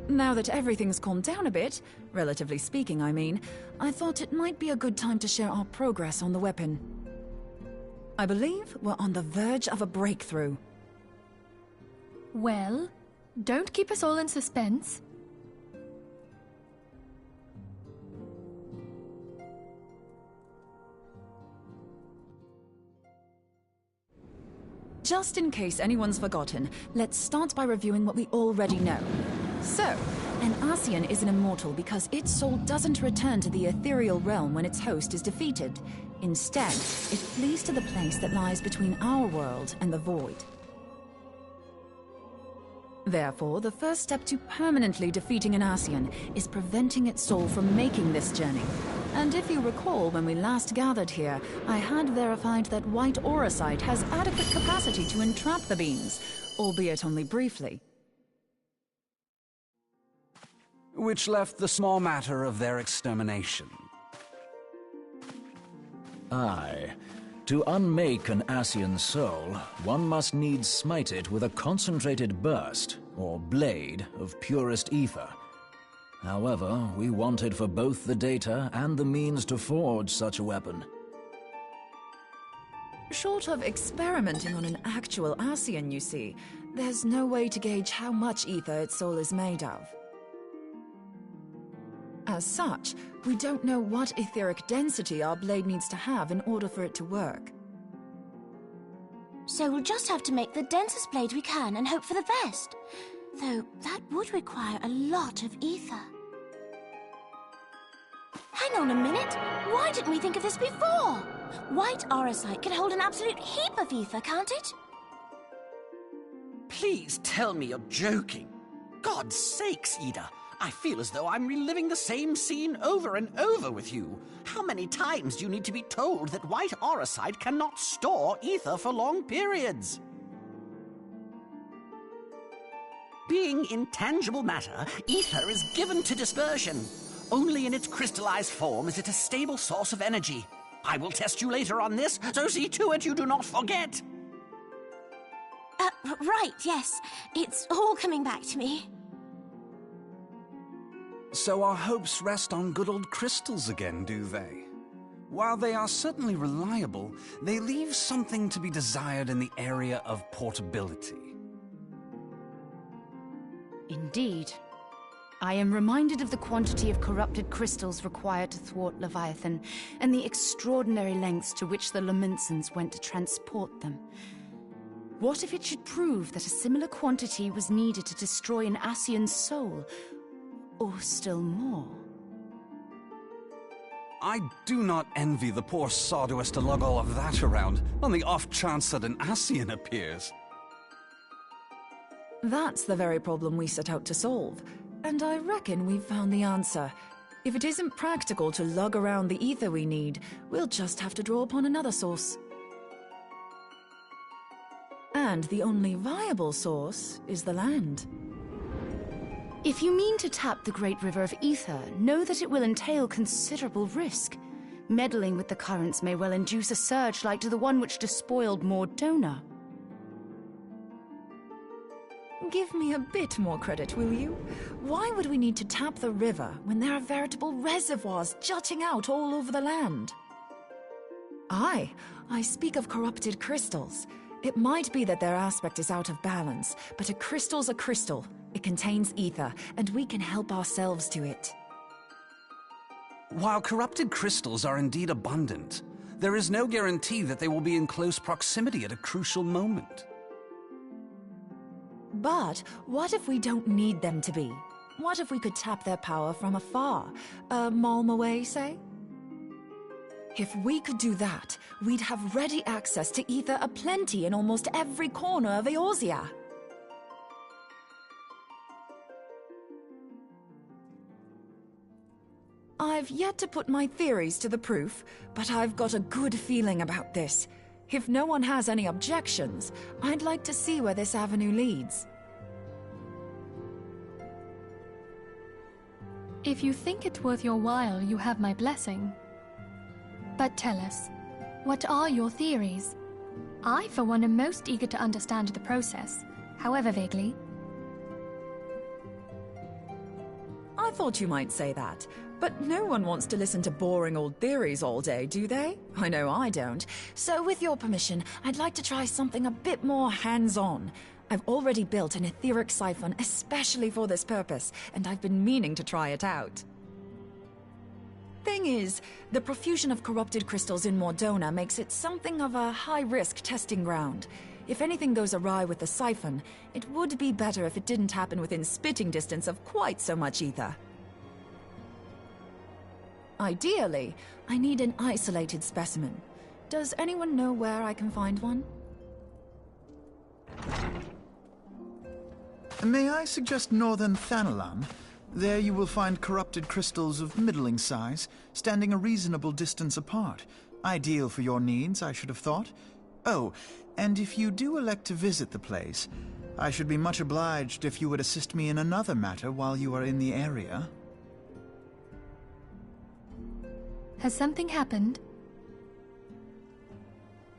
Now that everything's calmed down a bit, relatively speaking I mean, I thought it might be a good time to share our progress on the weapon. I believe we're on the verge of a breakthrough. Well, don't keep us all in suspense. Just in case anyone's forgotten, let's start by reviewing what we already know. So, an Ascian is an immortal because its soul doesn't return to the ethereal realm when its host is defeated. Instead, it flees to the place that lies between our world and the void. Therefore, the first step to permanently defeating an Ascian is preventing its soul from making this journey. And if you recall, when we last gathered here, I had verified that white auracite has adequate capacity to entrap the beings, albeit only briefly. Which left the small matter of their extermination. Aye. To unmake an Ascian soul, one must needs smite it with a concentrated burst, or blade, of purest ether. However, we wanted for both the data and the means to forge such a weapon. Short of experimenting on an actual Ascian, you see, there's no way to gauge how much ether its soul is made of. As such, we don't know what etheric density our blade needs to have in order for it to work. So we'll just have to make the densest blade we can and hope for the best. Though that would require a lot of ether. Hang on a minute! Why didn't we think of this before? White aurosite can hold an absolute heap of ether, can't it? Please tell me you're joking. God's sakes, Ida. I feel as though I'm reliving the same scene over and over with you. How many times do you need to be told that white aurosite cannot store ether for long periods? Being intangible matter, ether is given to dispersion. Only in its crystallized form is it a stable source of energy. I will test you later on this, so see to it you do not forget. Right, yes. It's all coming back to me. So our hopes rest on good old crystals again, do they? While they are certainly reliable, they leave something to be desired in the area of portability. Indeed. I am reminded of the quantity of corrupted crystals required to thwart Leviathan, and the extraordinary lengths to which the Lamentsons went to transport them. What if it should prove that a similar quantity was needed to destroy an Ascian soul? Or still more? I do not envy the poor sod who has to lug all of that around, on the off chance that an Ascian appears. That's the very problem we set out to solve. And I reckon we've found the answer. If it isn't practical to lug around the ether we need, we'll just have to draw upon another source. And the only viable source is the land. If you mean to tap the Great River of Ether, know that it will entail considerable risk. Meddling with the currents may well induce a surge like to the one which despoiled Mordona. Give me a bit more credit, will you? Why would we need to tap the river when there are veritable reservoirs jutting out all over the land? I speak of corrupted crystals. It might be that their aspect is out of balance, but a crystal's a crystal. It contains ether, and we can help ourselves to it. While corrupted crystals are indeed abundant, there is no guarantee that they will be in close proximity at a crucial moment. But what if we don't need them to be? What if we could tap their power from afar? A malm away, say? If we could do that, we'd have ready access to ether aplenty in almost every corner of Eorzea. I've yet to put my theories to the proof, but I've got a good feeling about this. If no one has any objections, I'd like to see where this avenue leads. If you think it worth your while, you have my blessing. But tell us, what are your theories? I, for one, am most eager to understand the process, however vaguely. I thought you might say that, but no one wants to listen to boring old theories all day, do they? I know I don't. So with your permission, I'd like to try something a bit more hands-on. I've already built an etheric siphon especially for this purpose, and I've been meaning to try it out. Thing is, the profusion of corrupted crystals in Mordona makes it something of a high-risk testing ground. If anything goes awry with the siphon, it would be better if it didn't happen within spitting distance of quite so much ether. Ideally, I need an isolated specimen. Does anyone know where I can find one? May I suggest northern Thanalan? There you will find corrupted crystals of middling size, standing a reasonable distance apart. Ideal for your needs, I should have thought. Oh, and if you do elect to visit the place, I should be much obliged if you would assist me in another matter while you are in the area. Has something happened?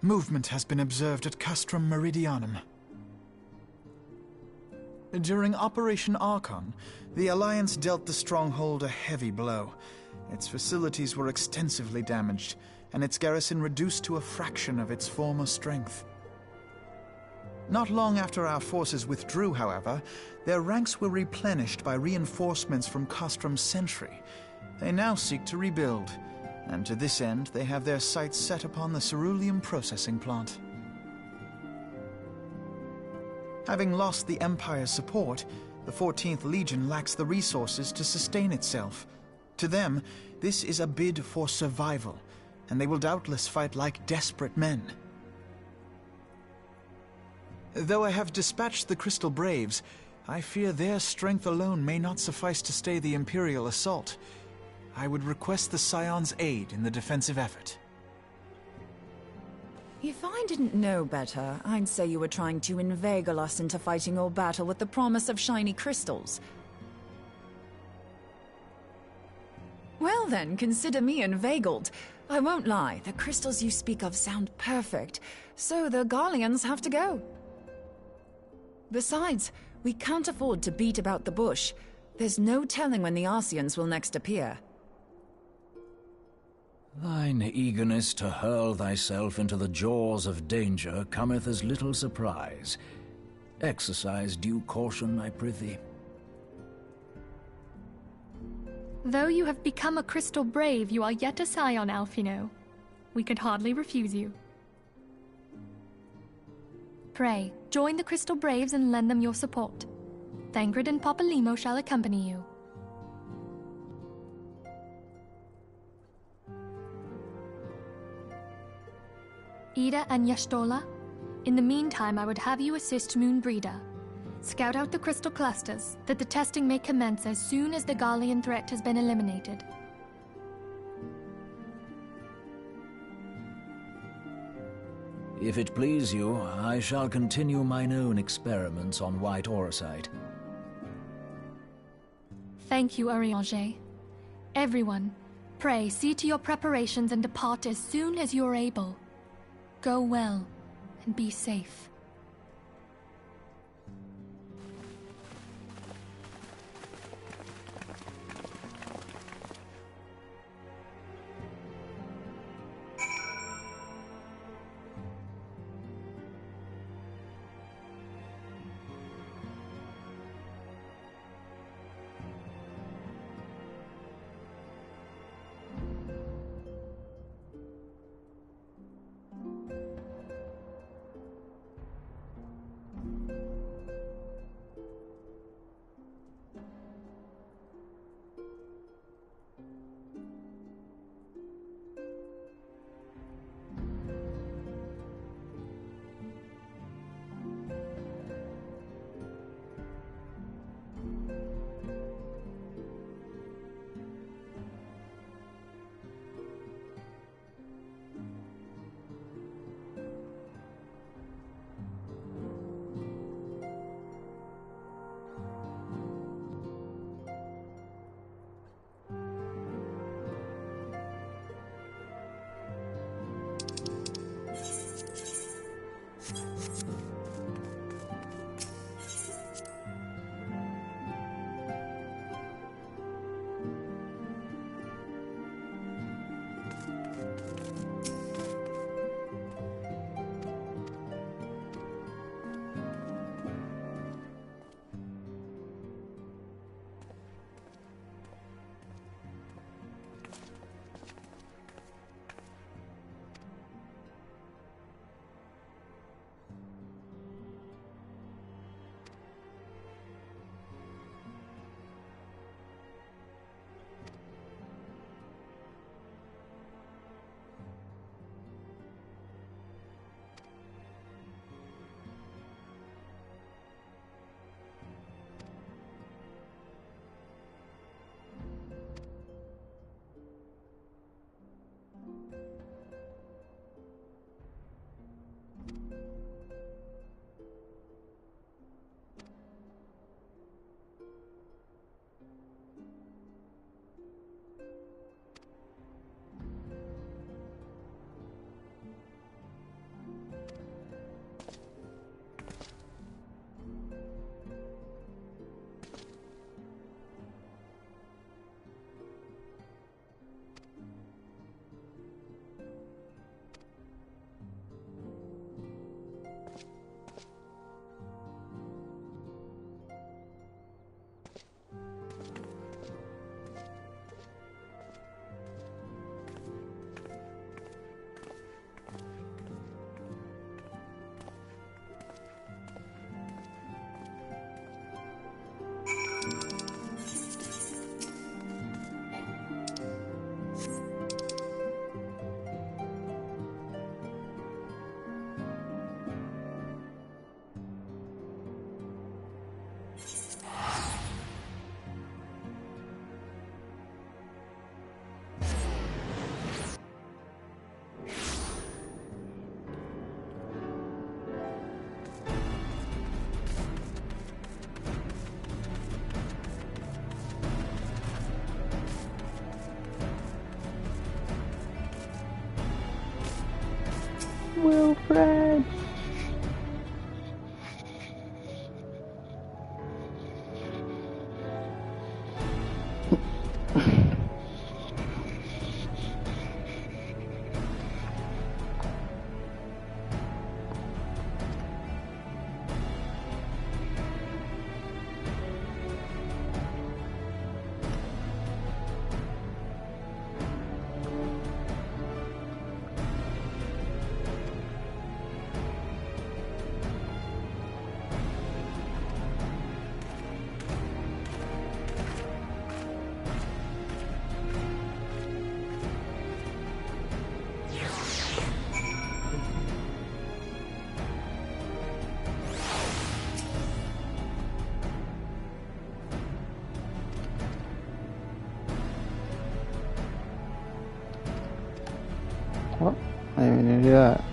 Movement has been observed at Castrum Meridianum. During Operation Archon, the Alliance dealt the stronghold a heavy blow. Its facilities were extensively damaged, and its garrison reduced to a fraction of its former strength. Not long after our forces withdrew, however, their ranks were replenished by reinforcements from Kostrom's sentry. They now seek to rebuild, and to this end they have their sights set upon the ceruleum processing plant. Having lost the Empire's support, the 14th Legion lacks the resources to sustain itself. To them, this is a bid for survival, and they will doubtless fight like desperate men. Though I have dispatched the Crystal Braves, I fear their strength alone may not suffice to stay the Imperial assault. I would request the Scion's aid in the defensive effort. If I didn't know better, I'd say you were trying to inveigle us into fighting your battle with the promise of shiny crystals. Well then, consider me inveigled. I won't lie, the crystals you speak of sound perfect, so the Garleans have to go. Besides, we can't afford to beat about the bush. There's no telling when the Arsians will next appear. Thine eagerness to hurl thyself into the jaws of danger cometh as little surprise. Exercise due caution, I prithee. Though you have become a Crystal Brave, you are yet a Scion, Alphino. We could hardly refuse you. Pray, join the Crystal Braves and lend them your support. Thangred and Papalimo shall accompany you. Ida and Yashtola, in the meantime I would have you assist Moonbreeder. Scout out the crystal clusters, that the testing may commence as soon as the Garlean threat has been eliminated. If it please you, I shall continue mine own experiments on white orosite. Thank you, Urianger. Everyone, pray see to your preparations and depart as soon as you are able. Go well, and be safe. What? I didn't even do that.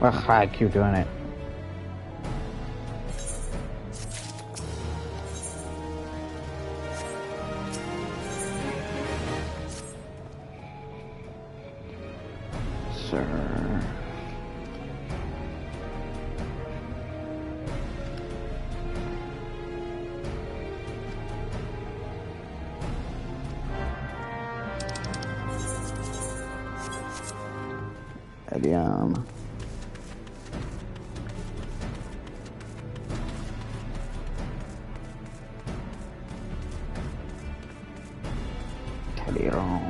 Ugh, I keep doing it. Sir. Idiom. Idiom.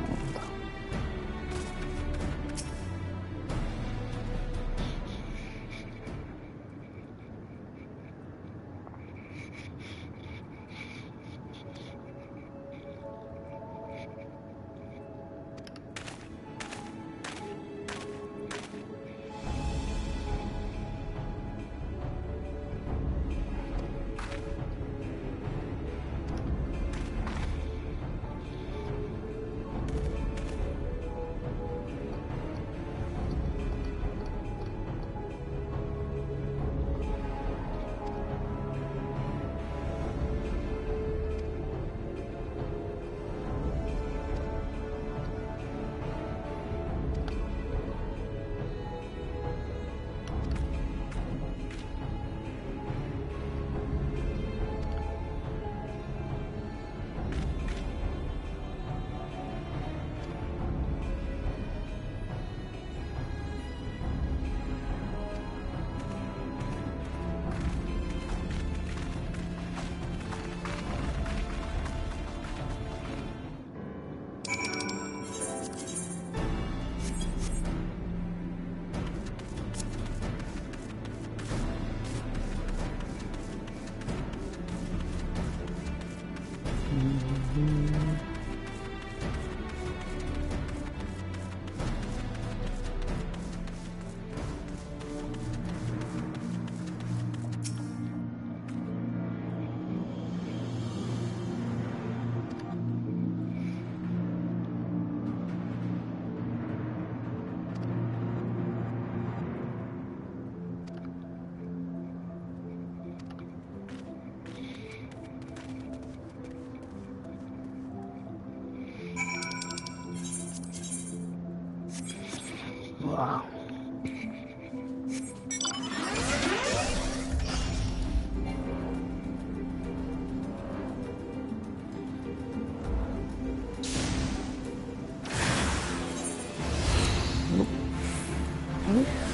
Wow.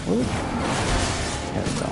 There we go.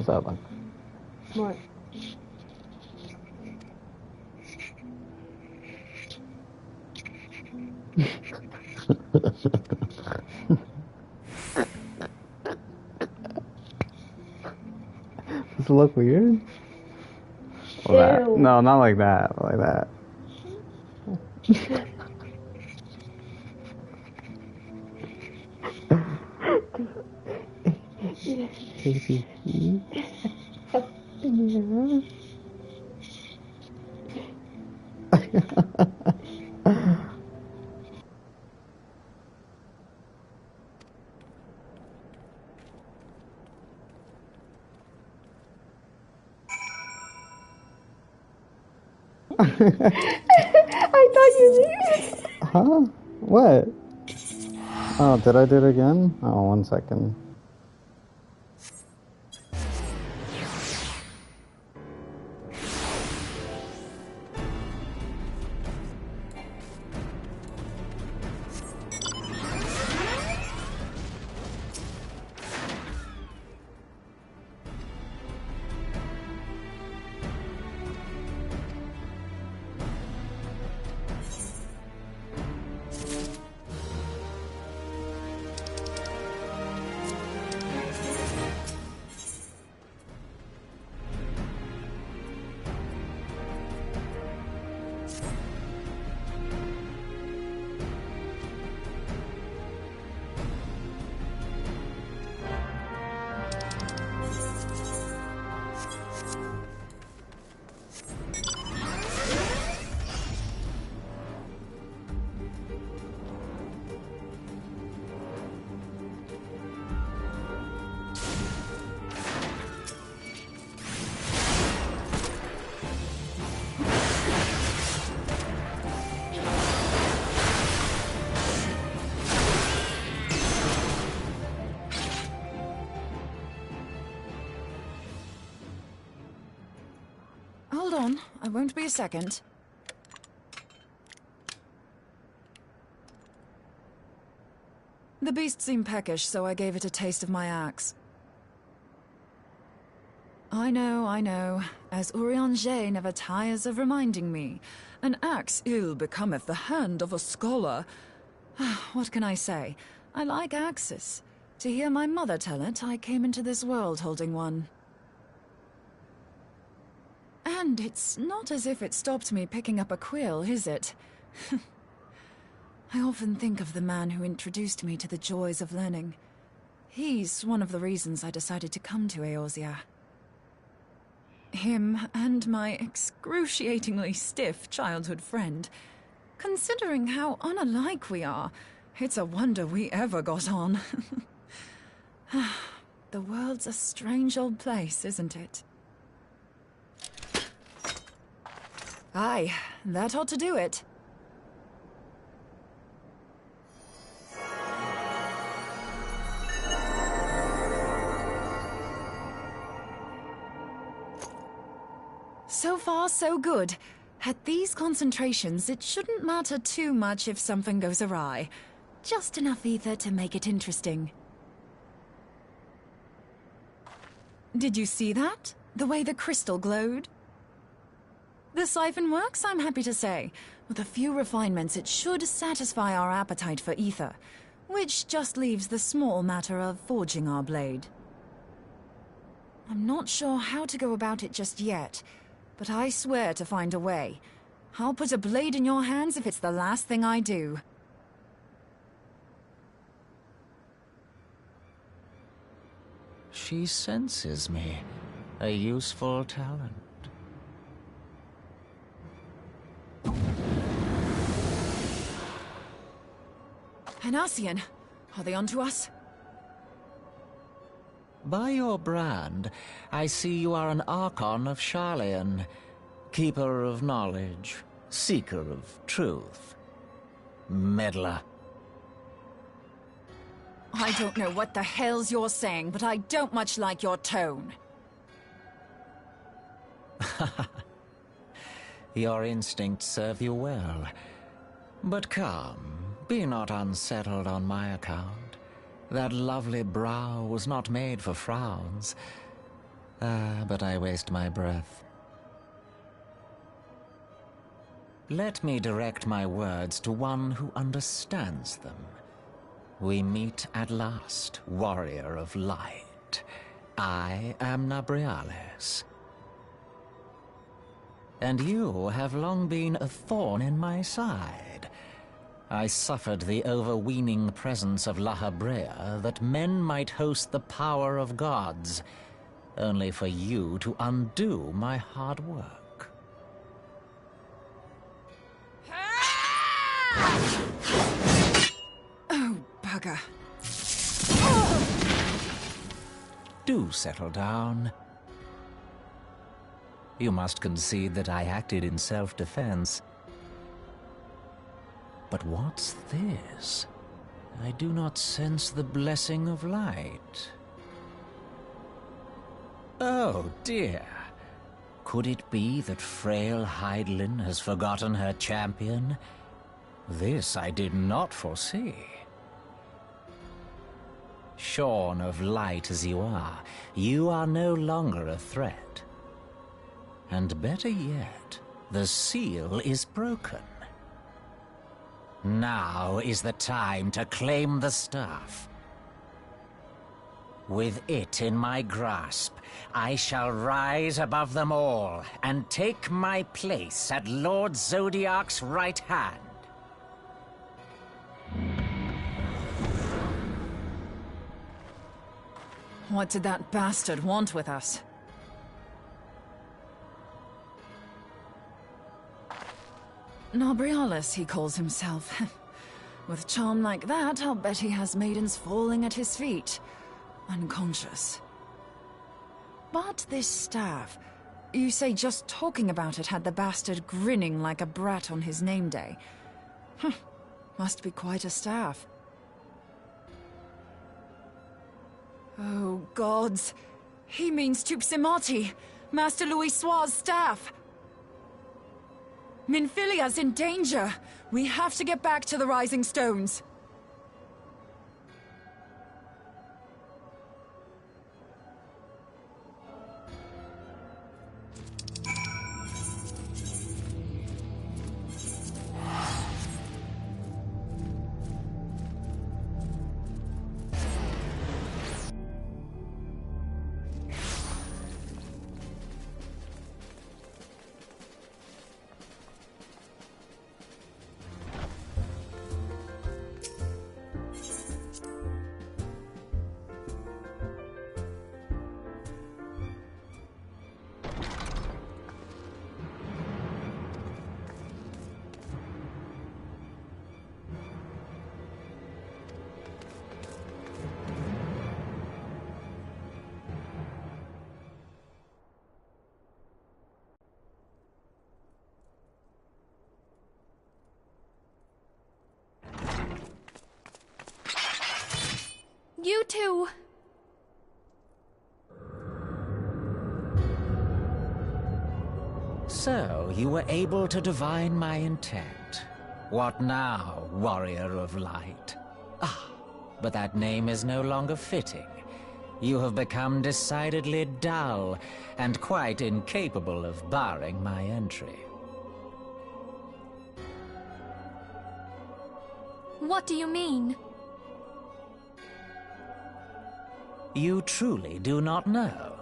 7. What? Does it look weird? Or that? Ew. No, not like that. Like that. ABC. I thought you did. Huh? What? Oh, did I do it again? Oh, 1 second. Hold on, I won't be a second. The beast seemed peckish, so I gave it a taste of my axe. I know. As Urianger never tires of reminding me, an axe ill becometh the hand of a scholar. What can I say? I like axes. To hear my mother tell it, I came into this world holding one. And it's not as if it stopped me picking up a quill, is it? I often think of the man who introduced me to the joys of learning. He's one of the reasons I decided to come to Eorzea. Him and my excruciatingly stiff childhood friend. Considering how unalike we are, it's a wonder we ever got on. The world's a strange old place, isn't it? Aye, that ought to do it. So far, so good. At these concentrations, it shouldn't matter too much if something goes awry. Just enough ether to make it interesting. Did you see that? The way the crystal glowed? The siphon works, I'm happy to say. With a few refinements, it should satisfy our appetite for ether, which just leaves the small matter of forging our blade. I'm not sure how to go about it just yet, but I swear to find a way. I'll put a blade in your hands if it's the last thing I do. She senses me. A useful talent. Hanassian, are they onto us? By your brand, I see you are an Archon of Sharlayan, keeper of knowledge, seeker of truth, meddler. I don't know what the hell's you're saying, but I don't much like your tone. Your instincts serve you well. But come, be not unsettled on my account. That lovely brow was not made for frowns. But I waste my breath. Let me direct my words to one who understands them. We meet at last, warrior of light. I am Nabriales. And you have long been a thorn in my side. I suffered the overweening presence of La Habrea that men might host the power of gods, only for you to undo my hard work. Oh, bugger. Do settle down. You must concede that I acted in self-defense. But what's this? I do not sense the blessing of light. Oh, dear. Could it be that frail Hydaelyn has forgotten her champion? This I did not foresee. Shorn of light as you are no longer a threat. And better yet, the seal is broken. Now is the time to claim the staff. With it in my grasp, I shall rise above them all and take my place at Lord Zodiac's right hand. What did that bastard want with us? Nabriales, he calls himself. With charm like that, I'll bet he has maidens falling at his feet, unconscious. But this staff, you say just talking about it had the bastard grinning like a brat on his name day. Must be quite a staff. Oh, gods. He means Tupsimati, Master Louis Soir's staff. Minfilia's in danger. We have to get back to the Rising Stones. You too. So, you were able to divine my intent. What now, warrior of light? But that name is no longer fitting. You have become decidedly dull, and quite incapable of barring my entry. What do you mean? You truly do not know?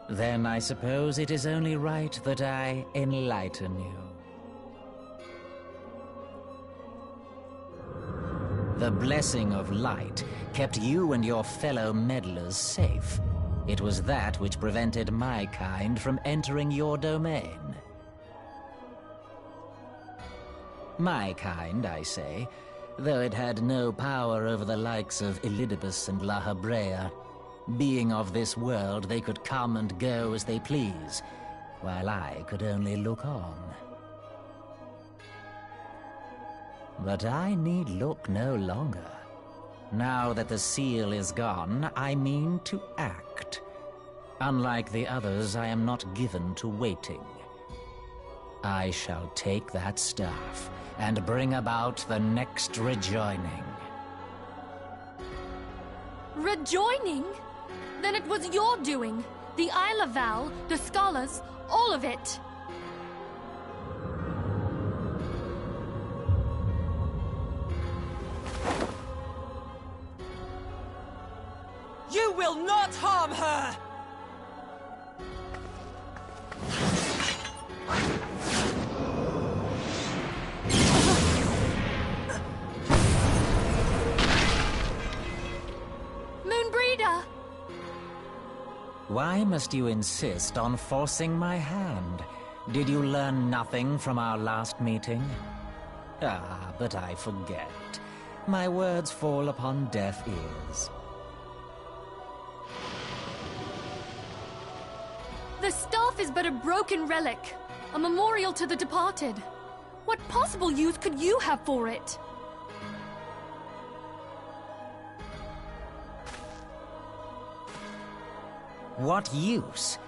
Then I suppose it is only right that I enlighten you. The blessing of light kept you and your fellow meddlers safe. It was that which prevented my kind from entering your domain. My kind, I say, though it had no power over the likes of Elidibus and La Habrea. Being of this world, they could come and go as they please, while I could only look on. But I need look no longer. Now that the seal is gone, I mean to act. Unlike the others, I am not given to waiting. I shall take that staff and bring about the next rejoining. Rejoining? Then it was your doing. The Isle of Val, the scholars, all of it. You will not harm her! Moonbreeder! Why must you insist on forcing my hand? Did you learn nothing from our last meeting? Ah, but I forget. My words fall upon deaf ears. The staff is but a broken relic, a memorial to the departed. What possible use could you have for it? What use?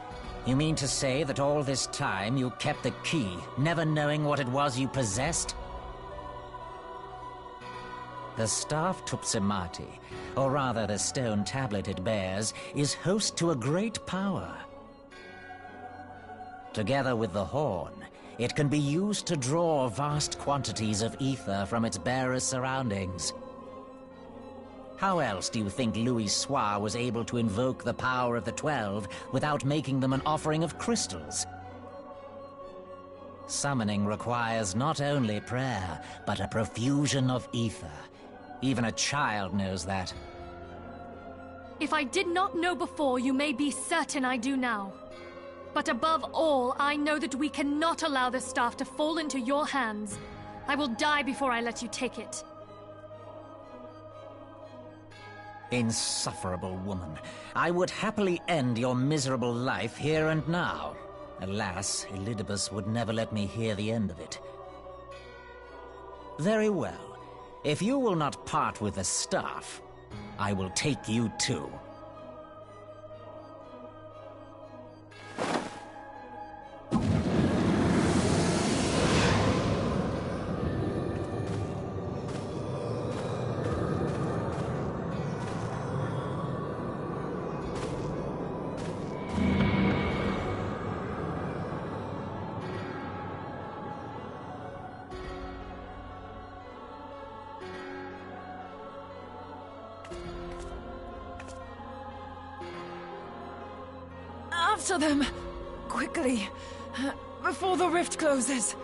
You mean to say that all this time you kept the key, never knowing what it was you possessed? The staff Tupsimati, or rather the stone tablet it bears, is host to a great power. Together with the horn, it can be used to draw vast quantities of ether from its bearer's surroundings. How else do you think Louis Soir was able to invoke the power of the 12 without making them an offering of crystals? Summoning requires not only prayer, but a profusion of ether. Even a child knows that. If I did not know before, you may be certain I do now. But above all, I know that we cannot allow the staff to fall into your hands. I will die before I let you take it. Insufferable woman. I would happily end your miserable life here and now. Alas, Elidibus would never let me hear the end of it. Very well. If you will not part with the staff, I will take you too. After them! Quickly! Before the rift closes!